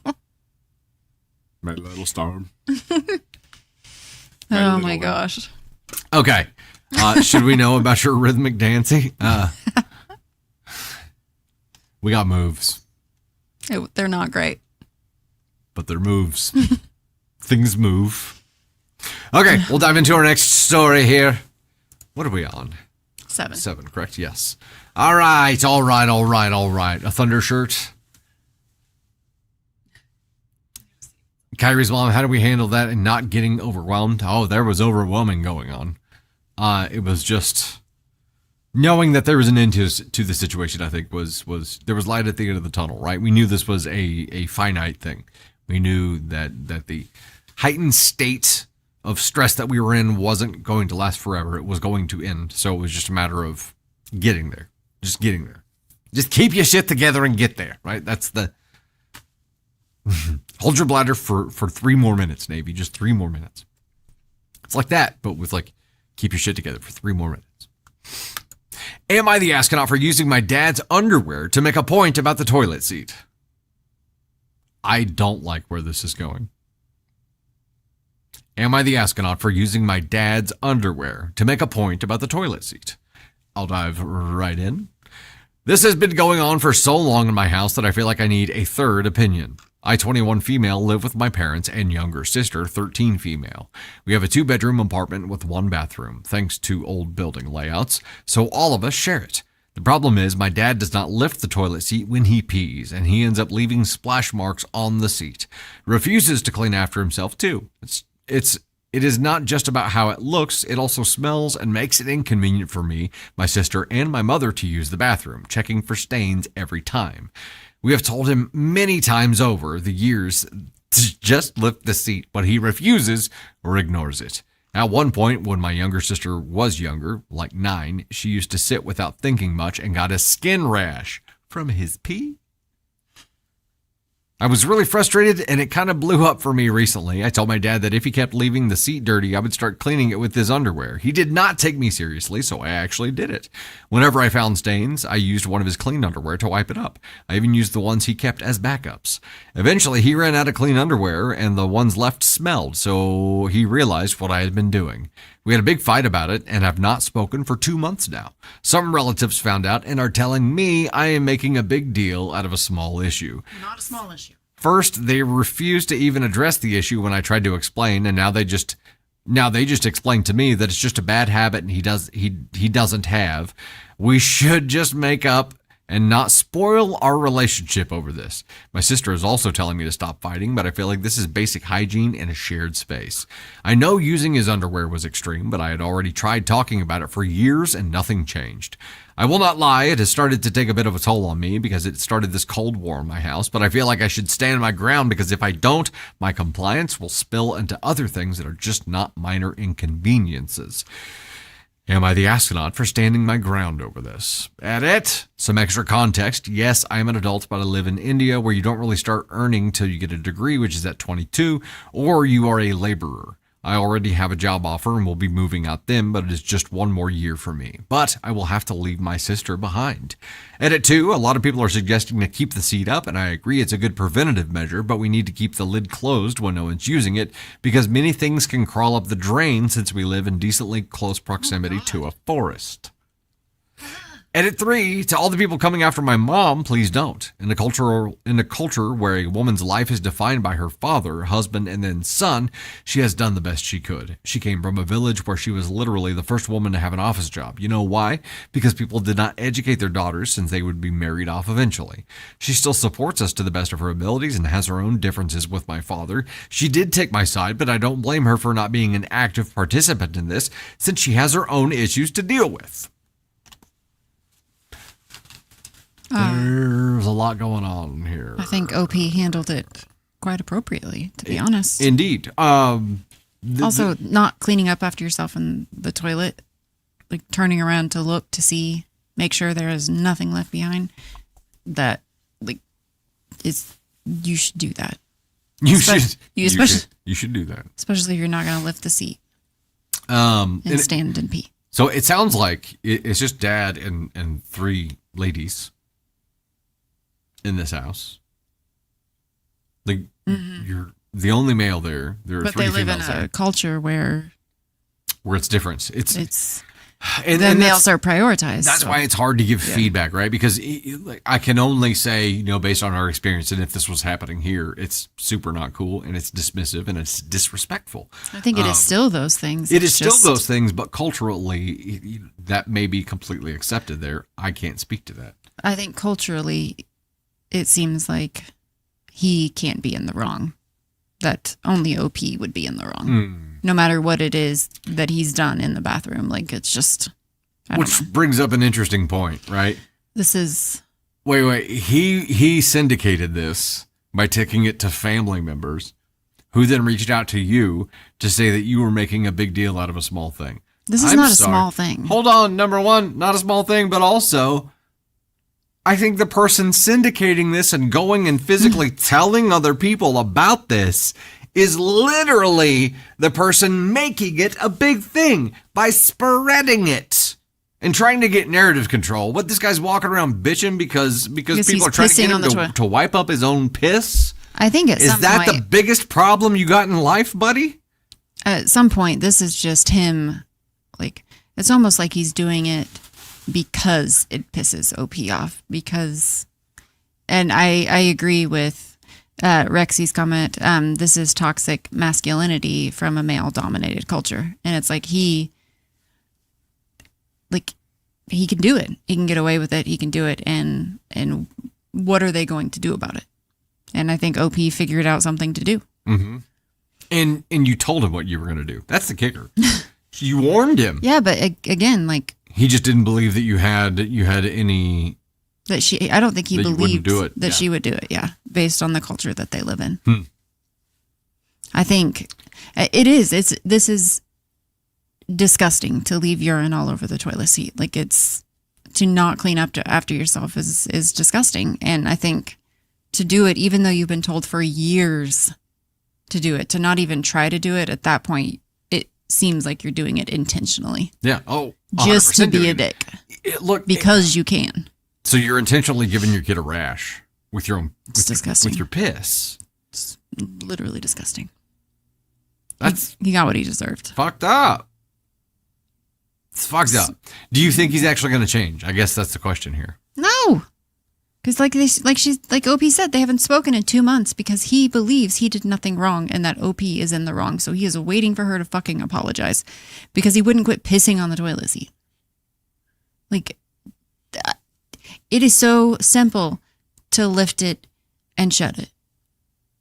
My little storm. Oh my gosh. Okay. Should we know about your rhythmic dancing? We got moves. They're not great. But they're moves. Things move. Okay, we'll dive into our next story here. What are we on? 7. 7, correct? Yes. All right. A thunder shirt. Kyrie's mom, how do we handle that and not getting overwhelmed? Oh, there was overwhelming going on. It was just knowing that there was an end to the situation, I think, was there was light at the end of the tunnel, right? We knew this was a finite thing. We knew that the heightened state of stress that we were in wasn't going to last forever. It was going to end. So it was just a matter of getting there. Just getting there. Just keep your shit together and get there, right? That's the... Hold your bladder for 3 more minutes, Navy. Just 3 more minutes. It's like that, but with keep your shit together for 3 more minutes. Am I the astronaut for using my dad's underwear to make a point about the toilet seat? I don't like where this is going. Am I the astronaut for using my dad's underwear to make a point about the toilet seat? I'll dive right in. This has been going on for so long in my house that I feel like I need a third opinion. I, 21 female, live with my parents and younger sister, 13 female. We have a 2-bedroom apartment with 1 bathroom, thanks to old building layouts, so all of us share it. The problem is my dad does not lift the toilet seat when he pees, and he ends up leaving splash marks on the seat. Refuses to clean after himself, too. It is not just about how it looks, it also smells and makes it inconvenient for me, my sister, and my mother to use the bathroom, checking for stains every time. We have told him many times over the years to just lift the seat, but he refuses or ignores it. At one point, when my younger sister was younger, like 9, she used to sit without thinking much and got a skin rash from his pee. I was really frustrated, and it kind of blew up for me recently. I told my dad that if he kept leaving the seat dirty, I would start cleaning it with his underwear. He did not take me seriously, so I actually did it. Whenever I found stains, I used one of his clean underwear to wipe it up. I even used the ones he kept as backups. Eventually, he ran out of clean underwear, and the ones left smelled, so he realized what I had been doing. We had a big fight about it and have not spoken for 2 months now. Some relatives found out and are telling me I am making a big deal out of a small issue. Not a small issue. First, they refused to even address the issue when I tried to explain, and now they just explain to me that it's just a bad habit and he doesn't have. We should just make up and not spoil our relationship over this. My sister is also telling me to stop fighting, but I feel like this is basic hygiene in a shared space. I know using his underwear was extreme, but I had already tried talking about it for years and nothing changed. I will not lie, it has started to take a bit of a toll on me because it started this Cold War in my house, but I feel like I should stand my ground because if I don't, my compliance will spill into other things that are just not minor inconveniences. Am I the astronaut for standing my ground over this? Edit. Some extra context. Yes, I am an adult, but I live in India where you don't really start earning till you get a degree, which is at 22, or you are a laborer. I already have a job offer and will be moving out then, but it is just 1 more year for me. But I will have to leave my sister behind. Edit 2, a lot of people are suggesting to keep the seat up, and I agree it's a good preventative measure, but we need to keep the lid closed when no one's using it, because many things can crawl up the drain since we live in decently close proximity to a forest. Edit 3, to all the people coming after my mom, please don't. In a culture where a woman's life is defined by her father, husband, and then son, she has done the best she could. She came from a village where she was literally the first woman to have an office job. You know why? Because people did not educate their daughters since they would be married off eventually. She still supports us to the best of her abilities and has her own differences with my father. She did take my side, but I don't blame her for not being an active participant in this since she has her own issues to deal with. There's a lot going on here. I think OP handled it quite appropriately, to be honest. Indeed. Also, not cleaning up after yourself in the toilet, like turning around to look to see, make sure there is nothing left behind. That, like, is you should do that. You should do that. Especially if you're not going to lift the seat and stand and pee. So it sounds like it's just dad and 3 ladies in this house. Like you're the only male there. There are but 3 they live in females a there, culture where it's different. It's the males are prioritized. That's why it's hard to give feedback, right? Because I can only say, based on our experience, and if this was happening here, it's super not cool, and it's dismissive, and it's disrespectful. I think it is still those things. It is still those things, but culturally, that may be completely accepted there. I can't speak to that. I think culturally, it seems like he can't be in the wrong. That only OP would be in the wrong. No matter what it is that he's done in the bathroom. Like, it's just... Which brings up an interesting point, right? This is... Wait. He syndicated this by taking it to family members who then reached out to you to say that you were making a big deal out of a small thing. This is not a small thing. Hold on. Number one, not a small thing, but also... I think the person syndicating this and going and physically telling other people about this is literally the person making it a big thing by spreading it and trying to get narrative control. What, this guy's walking around bitching because people are trying to get him to wipe up his own piss? I think at some point... Is that the biggest problem you got in life, buddy? At some point, this is just him. Like, it's almost like he's doing it because it pisses OP off. And I agree with Rexy's comment. This is toxic masculinity from a male-dominated culture, and it's like he can do it. He can get away with it. He can do it, and what are they going to do about it? And I think OP figured out something to do. Mm-hmm. And you told him what you were going to do. That's the kicker. You warned him. Yeah, but again, like, he just didn't believe that you had any... That she... I don't think he believed that she would do it, based on the culture that they live in. I think it is. This is disgusting to leave urine all over the toilet seat. Like, it's... To not clean up after yourself is disgusting. And I think to do it, even though you've been told for years to do it, to not even try to do it, at that point, it seems like you're doing it intentionally. Yeah. Oh, just to be a dick. Because you can. So you're intentionally giving your kid a rash with your own... It's disgusting. With your piss. It's literally disgusting. He got what he deserved. Fucked up. It's fucked up. Do you think he's actually going to change? I guess that's the question here. No. Because like OP said, they haven't spoken in 2 months because he believes he did nothing wrong and that OP is in the wrong. So he is waiting for her to fucking apologize because he wouldn't quit pissing on the toilet seat. Like, it is so simple to lift it and shut it.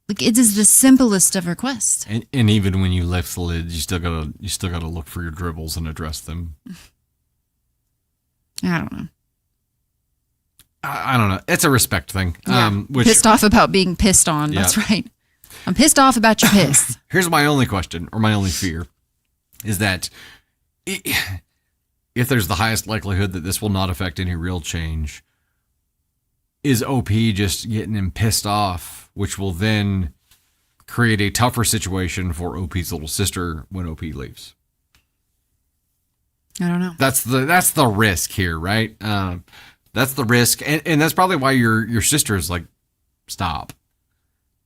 Like, it is the simplest of requests. And even when you lift the lid, you still gotta look for your dribbles and address them. I don't know. I don't know. It's a respect thing. Yeah. Pissed off about being pissed on. Yeah. That's right. I'm pissed off about your piss. Here's my only question, or my only fear, is that if there's the highest likelihood that this will not affect any real change, is OP just getting him pissed off, which will then create a tougher situation for OP's little sister when OP leaves. I don't know. That's the risk here, right? That's the risk, and that's probably why your sister is like, stop.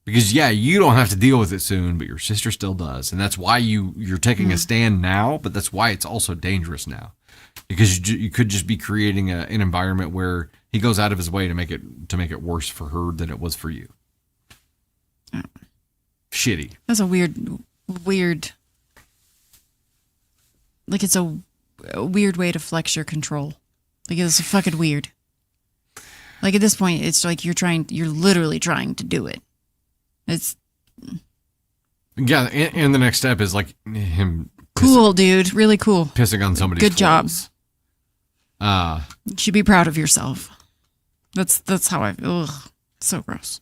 Because, you don't have to deal with it soon, but your sister still does. And that's why you're taking a stand now, but that's why it's also dangerous now. because you could just be creating an environment where he goes out of his way to make it worse for her than it was for you. Oh. Shitty. That's a weird. Like, it's a weird way to flex your control. Like, it's fucking weird. Like, at this point, it's like you're literally trying to do it. It's. Yeah, and the next step is like him. Cool, dude. Really cool. Pissing on somebody's Good job. clothes. You should be proud of yourself. That's how I feel. Ugh, so gross.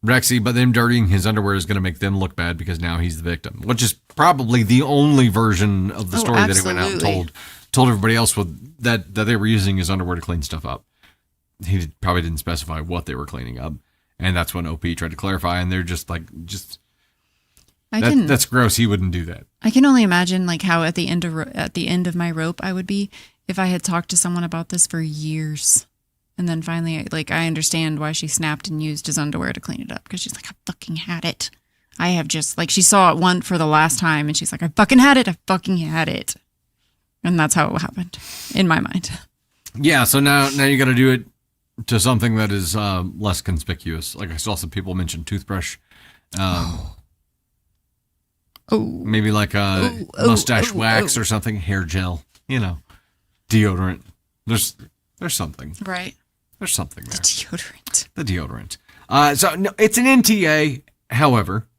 Rexy, but them dirtying his underwear is going to make them look bad because now he's the victim, which is probably the only version of the story that he went out and told everybody else that they were using his underwear to clean stuff up. He probably didn't specify what they were cleaning up, and that's when OP tried to clarify, and they're that's gross. He wouldn't do that. I can only imagine like how at the end of my rope I would be if I had talked to someone about this for years. And then finally, like, I understand why she snapped and used his underwear to clean it up. Because she's like, I fucking had it. I have just, like, she saw it one for the last time. And she's like, I fucking had it. I fucking had it. And that's how it happened in my mind. Yeah, so now you got to do it to something that is less conspicuous. Like I saw some people mention toothbrush. Maybe like a mustache wax or something. Hair gel. Deodorant. There's something. Right. There's something there. The deodorant. So no, it's an NTA. However,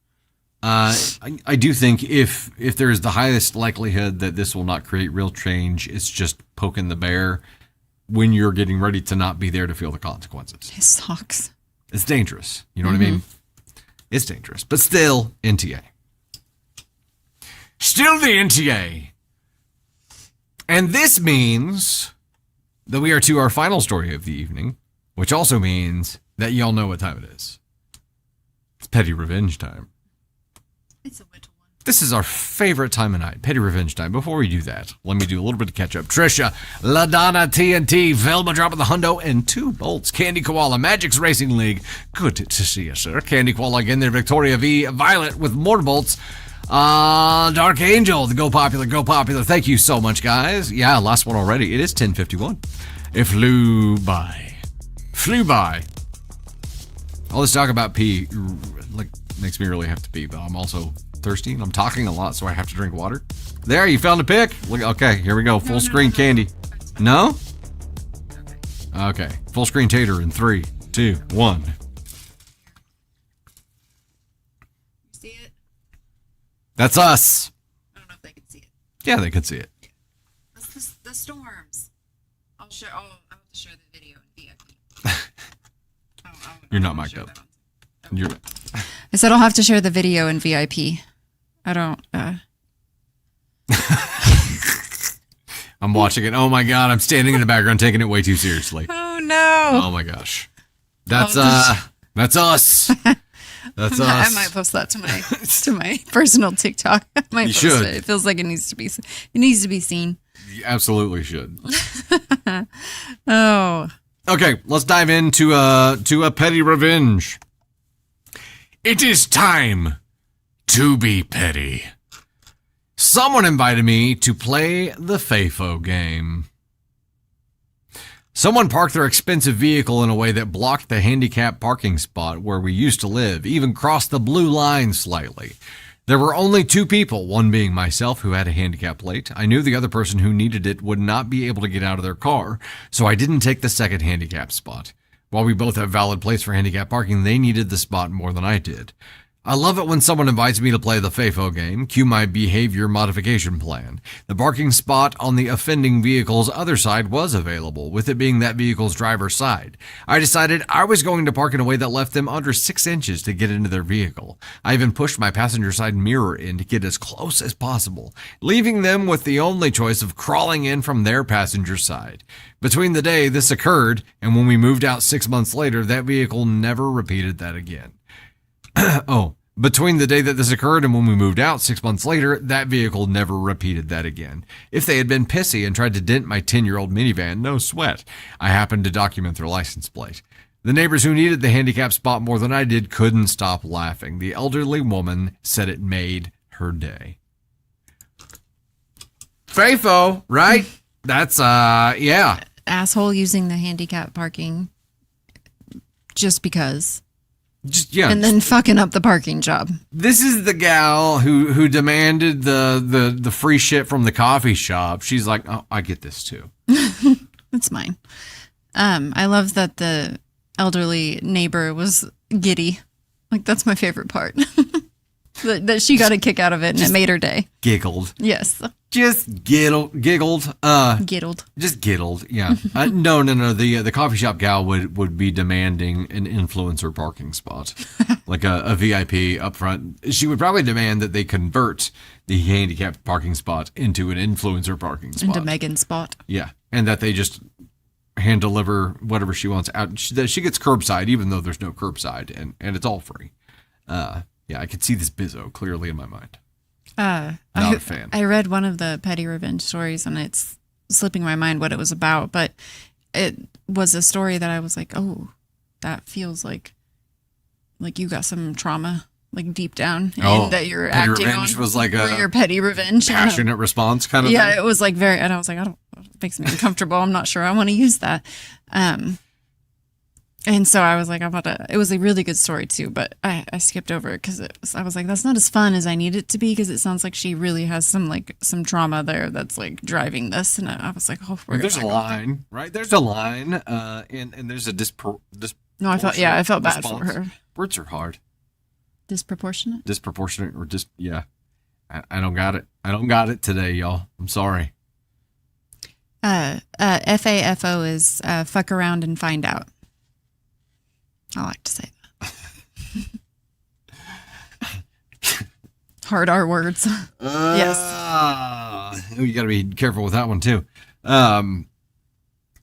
I do think if there is the highest likelihood that this will not create real change, it's just poking the bear when you're getting ready to not be there to feel the consequences. It sucks. It's dangerous. You know what I mean? It's dangerous, but still NTA. Still the NTA. And this means that we are to our final story of the evening, which also means that y'all know what time it is. It's petty revenge time. It's a little one. This is our favorite time of night, petty revenge time. Before we do that, let me do a little bit of catch up. Trisha, LaDonna, TNT, Velma dropping the hundo, and 2 bolts. Candy Koala, Magic's Racing League. Good to see you, sir. Candy Koala again there. Victoria V, Violet with more bolts. Dark Angel, the Go Popular. Thank you so much, guys. Yeah, last one already. It is 10:51. It flew by. All this talk about pee, like, makes me really have to pee, but I'm also thirsty and I'm talking a lot, so I have to drink water. There, you found a pick. Look, okay, here we go. Full screen candy. No? Okay. Full screen tater in 3, 2, 1. That's us. I don't know if they can see it. Yeah, they can see it. That's the storms. I'll have to share the video in VIP. You're not mic'd up. I said I'll have to share the video in VIP. I don't. I'm watching it. Oh my god, I'm standing in the background taking it way too seriously. Oh no. Oh my gosh. That's us. That's us. I might post that to my personal TikTok. I might you post should. It feels like it needs to be seen. You absolutely should. Oh. Okay, let's dive into a petty revenge. It is time to be petty. Someone invited me to play the FAFO game. Someone parked their expensive vehicle in a way that blocked the handicap parking spot where we used to live, even crossed the blue line slightly. There were only 2 people, one being myself who had a handicap plate. I knew the other person who needed it would not be able to get out of their car, so I didn't take the second handicap spot. While we both have valid plates for handicap parking, they needed the spot more than I did. I love it when someone invites me to play the FAFO game, cue my behavior modification plan. The parking spot on the offending vehicle's other side was available, with it being that vehicle's driver's side. I decided I was going to park in a way that left them under 6 inches to get into their vehicle. I even pushed my passenger side mirror in to get as close as possible, leaving them with the only choice of crawling in from their passenger side. Between the day this occurred and when we moved out 6 months later, that vehicle never repeated that again. Between the day that this occurred and when we moved out 6 months later, that vehicle never repeated that again. If they had been pissy and tried to dent my 10-year-old minivan, no sweat. I happened to document their license plate. The neighbors who needed the handicap spot more than I did couldn't stop laughing. The elderly woman said it made her day. FAFO, right? That's yeah. Asshole using the handicap parking just because. Just yeah. And then fucking up the parking job. This is the gal who demanded the free shit from the coffee shop. She's like, "Oh, I get this too." It's mine. I love that the elderly neighbor was giddy. Like, that's my favorite part. that she got a kick out of it and it made her day. Giggled. Yes. Just giggled. Giggled. Just giggled. Yeah. No. The coffee shop gal would be demanding an influencer parking spot, like a VIP up front. She would probably demand that they convert the handicapped parking spot into an influencer parking spot. Into Megan's spot. Yeah, and that they just hand deliver whatever she wants out. That she gets curbside, even though there's no curbside, and it's all free. Yeah, I could see this bizzo clearly in my mind. Not a fan. I read one of the petty revenge stories, and it's slipping my mind what it was about, but it was a story that I was like, oh, that feels like you got some trauma, like deep down, and that you're petty acting revenge on was like for your petty revenge. passionate response kind of yeah, thing. it was like very, and I was like, it makes me uncomfortable. I'm not sure I want to use that. And so I was like, it was a really good story too, but I skipped over it because I was like, that's not as fun as I need it to be because it sounds like she really has some trauma there that's like driving this. And I was like, oh, there's a line, right? There's a line, and there's a No, I felt bad for her. Words are hard. Disproportionate or yeah. I don't got it. I don't got it today, y'all. I'm sorry. FAFO is fuck around and find out. I like to say that. Hard R words. Yes. You got to be careful with that one too. Yeah,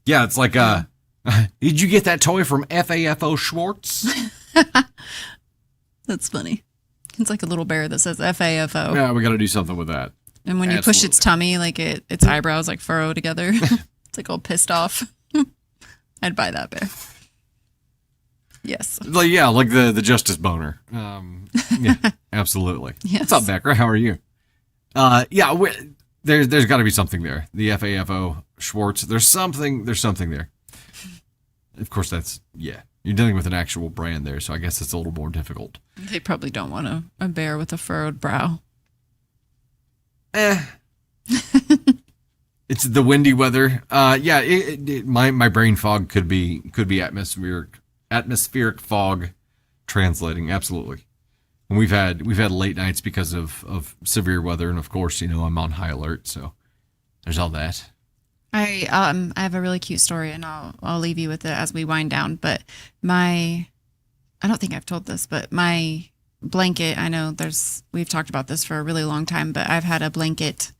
it's like, did you get that toy from FAFO Schwartz? That's funny. It's like a little bear that says FAFO. Yeah, we got to do something with that. And when you push its tummy, like its eyebrows like furrow together. It's like all pissed off. I'd buy that bear. Yes. Like the Justice Boner. Yeah, absolutely. Yes. What's up, Becker? How are you? Yeah, there's got to be something there. The FAFO Schwartz. There's something there. Of course, you're dealing with an actual brand there, so I guess it's a little more difficult. They probably don't want a bear with a furrowed brow. It's the windy weather. Yeah, my brain fog could be atmospheric fog translating. Absolutely. And we've had late nights because of severe weather, and of course, I'm on high alert, so there's all that. I have a really cute story, and I'll leave you with it as we wind down. But I don't think I've told this, but my blanket, I know we've talked about this for a really long time, but I've had a blanket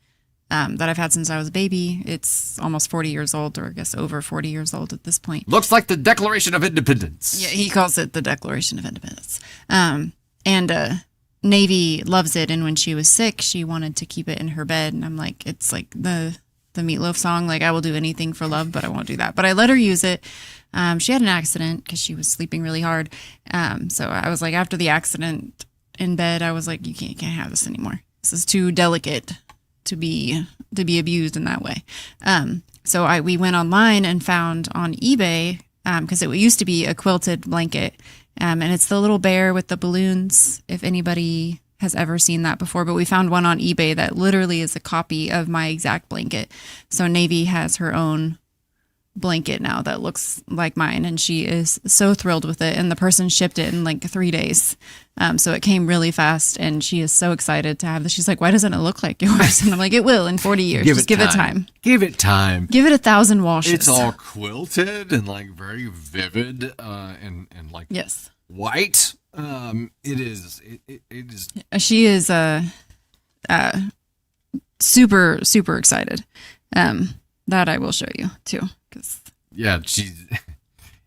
that I've had since I was a baby. It's almost 40 years old, or I guess over 40 years old at this point. Looks like the Declaration of Independence. Yeah, he calls it the Declaration of Independence. And Navy loves it, and when she was sick, she wanted to keep it in her bed, and I'm like, it's like the Meatloaf song, like, I will do anything for love, but I won't do that. But I let her use it. She had an accident because she was sleeping really hard. So I was like, after the accident in bed, I was like, you can't have this anymore. This is too delicate to be abused in that way. So we went online and found on eBay, because it used to be a quilted blanket, and it's the little bear with the balloons, if anybody has ever seen that before, but we found one on eBay that literally is a copy of my exact blanket. So Navy has her own blanket now that looks like mine, and she is so thrilled with it, and the person shipped it in like 3 days. So it came really fast, and she is so excited to have this. She's like, why doesn't it look like yours? And I'm like, it will in 40 years. Just give it time. Give it time. Give it 1,000 washes. It's all quilted and like very vivid, and like yes, white. It is. She is super, super excited. That I will show you too. Yeah, it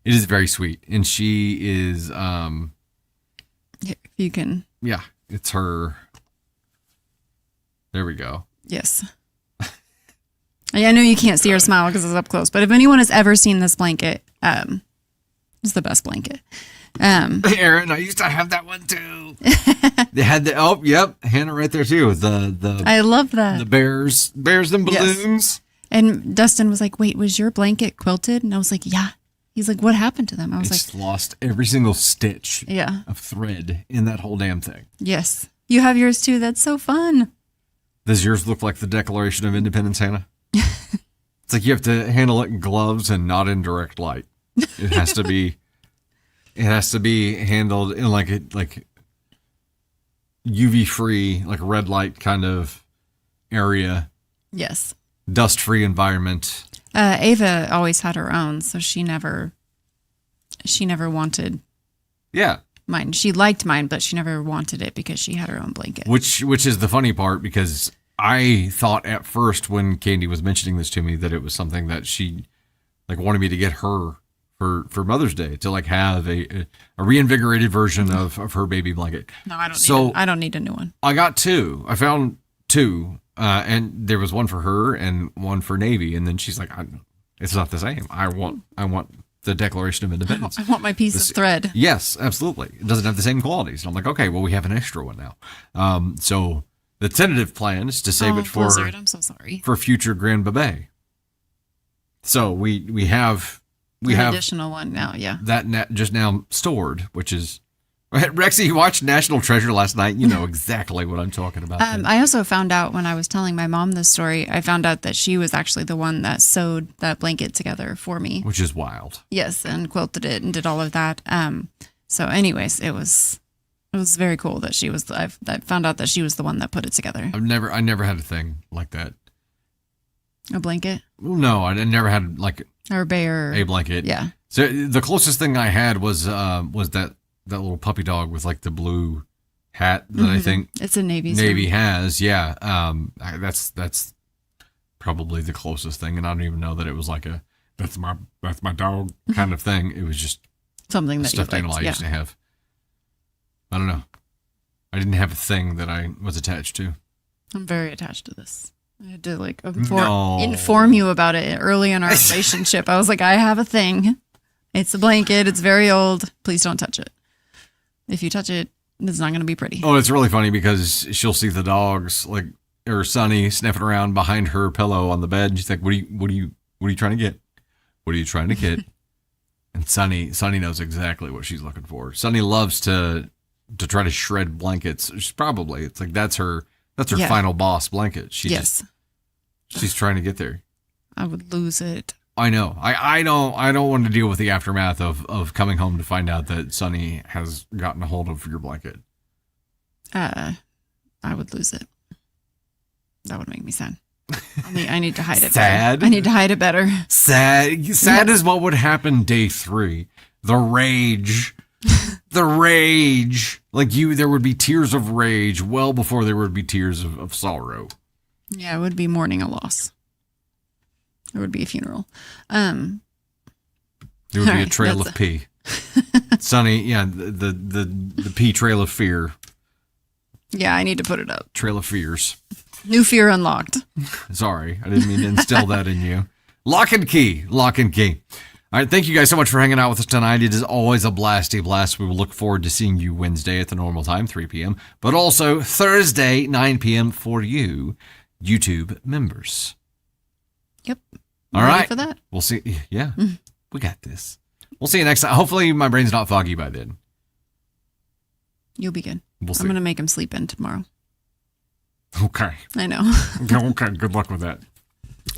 is very sweet. And she is, if you can. Yeah, it's her. There we go. Yes. I know you can't see her smile because it's up close, but if anyone has ever seen this blanket, it's the best blanket. Aaron, I used to have that one too. They had yep, Hannah right there too. The I love that. The bears and balloons. And Dustin was like, wait, was your blanket quilted? And I was like, yeah. He's like, what happened to them? I was It's lost every single stitch yeah. of thread in that whole damn thing. Yes. You have yours too. That's so fun. Does yours look like the Declaration of Independence, Hannah? It's like you have to handle it in gloves and not in direct light. It has to be handled in like UV free, like red light kind of area. Yes. Dust free environment. Ava always had her own, so she never wanted Yeah. mine. She liked mine, but she never wanted it because she had her own blanket. Which is the funny part, because I thought at first when Candy was mentioning this to me that it was something that she like wanted me to get her for Mother's Day, to like have a reinvigorated version of her baby blanket. No, I don't need a new one. I got two. I found two. And there was one for her and one for Navy. And then she's like, it's not the same. I want the Declaration of Independence. I want my piece of thread. Yes, absolutely. It doesn't have the same qualities. And I'm like, okay, well, we have an extra one now. So the tentative plan is to save it for Blizzard, I'm so sorry. for future grandbaby. So we have An additional one now, yeah. that just now stored, which is Rexy, you watched National Treasure last night. You know exactly what I'm talking about. I also found out when I was telling my mom this story, I found out that she was actually the one that sewed that blanket together for me. Which is wild. Yes, and quilted it and did all of that. So anyways, it was very cool that she was, I found out that she was the one that put it together. I never had a thing like that. A blanket? No, I never had like Or a bear. a blanket. Yeah. So the closest thing I had was that little puppy dog with like the blue hat that I think It's a Navy. Navy has. Yeah. That's probably the closest thing. And I don't even know that it was like that's my dog kind of thing. It was just Something a that stuffed you animal liked. I used to have. I don't know. I didn't have a thing that I was attached to. I'm very attached to this. I had to like No. inform you about it early in our relationship. I was like, I have a thing. It's a blanket. It's very old. Please don't touch it. If you touch it, it's not going to be pretty. Oh, it's really funny because she'll see the dogs like or Sunny sniffing around behind her pillow on the bed. And she's like, "What are you trying to get? What are you trying to get?" And Sunny knows exactly what she's looking for. Sunny loves to try to shred blankets. It's like that's her Yeah. final boss blanket. Yes. She's trying to get there. I would lose it. I know. I don't want to deal with the aftermath of coming home to find out that Sunny has gotten a hold of your blanket. I would lose it. That would make me sad. I need to hide it Sad? better. I need to hide it better. Sad is what would happen day 3. The rage. The rage. Like there would be tears of rage well before there would be tears of sorrow. Yeah, it would be mourning a loss. It would be a funeral. There would be a Alright, trail that's of pee. Sunny, yeah, the pee trail of fear. Yeah, I need to put it up. Trail of fears. New fear unlocked. Sorry, I didn't mean to instill that in you. Lock and key. Lock and key. All right, thank you guys so much for hanging out with us tonight. It is always a blasty blast. We will look forward to seeing you Wednesday at the normal time, 3 p.m., but also Thursday, 9 p.m. for you, YouTube members. Yep. All Ready right. for that? We'll see. Yeah, we got this. We'll see you next time. Hopefully my brain's not foggy by then. You'll be good. We'll see. I'm going to make him sleep in tomorrow. Okay. I know. Okay, good luck with that.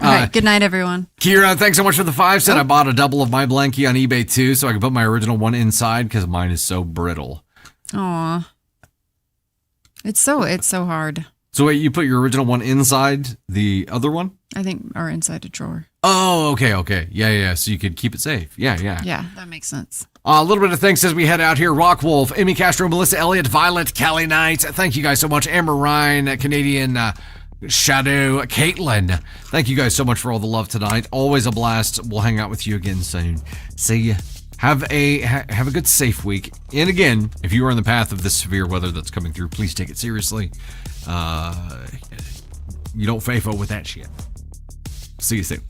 All right. Good night, everyone. Kira, thanks so much for the 5 cent. I bought a double of my blankie on eBay too, so I can put my original one inside because mine is so brittle. Aw. It's so hard. So wait, you put your original one inside the other one? I think, or inside a drawer. Oh, okay. Yeah. So you could keep it safe. Yeah. Yeah, that makes sense. A little bit of thanks as we head out here. Rock Wolf, Amy Castro, Melissa Elliott, Violet, Callie Knight. Thank you guys so much. Amber Ryan, Canadian Shadow, Caitlin. Thank you guys so much for all the love tonight. Always a blast. We'll hang out with you again soon. See ya. Have a good, safe week. And again, if you are in the path of this severe weather that's coming through, please take it seriously. You don't FAFO with that shit. See you soon.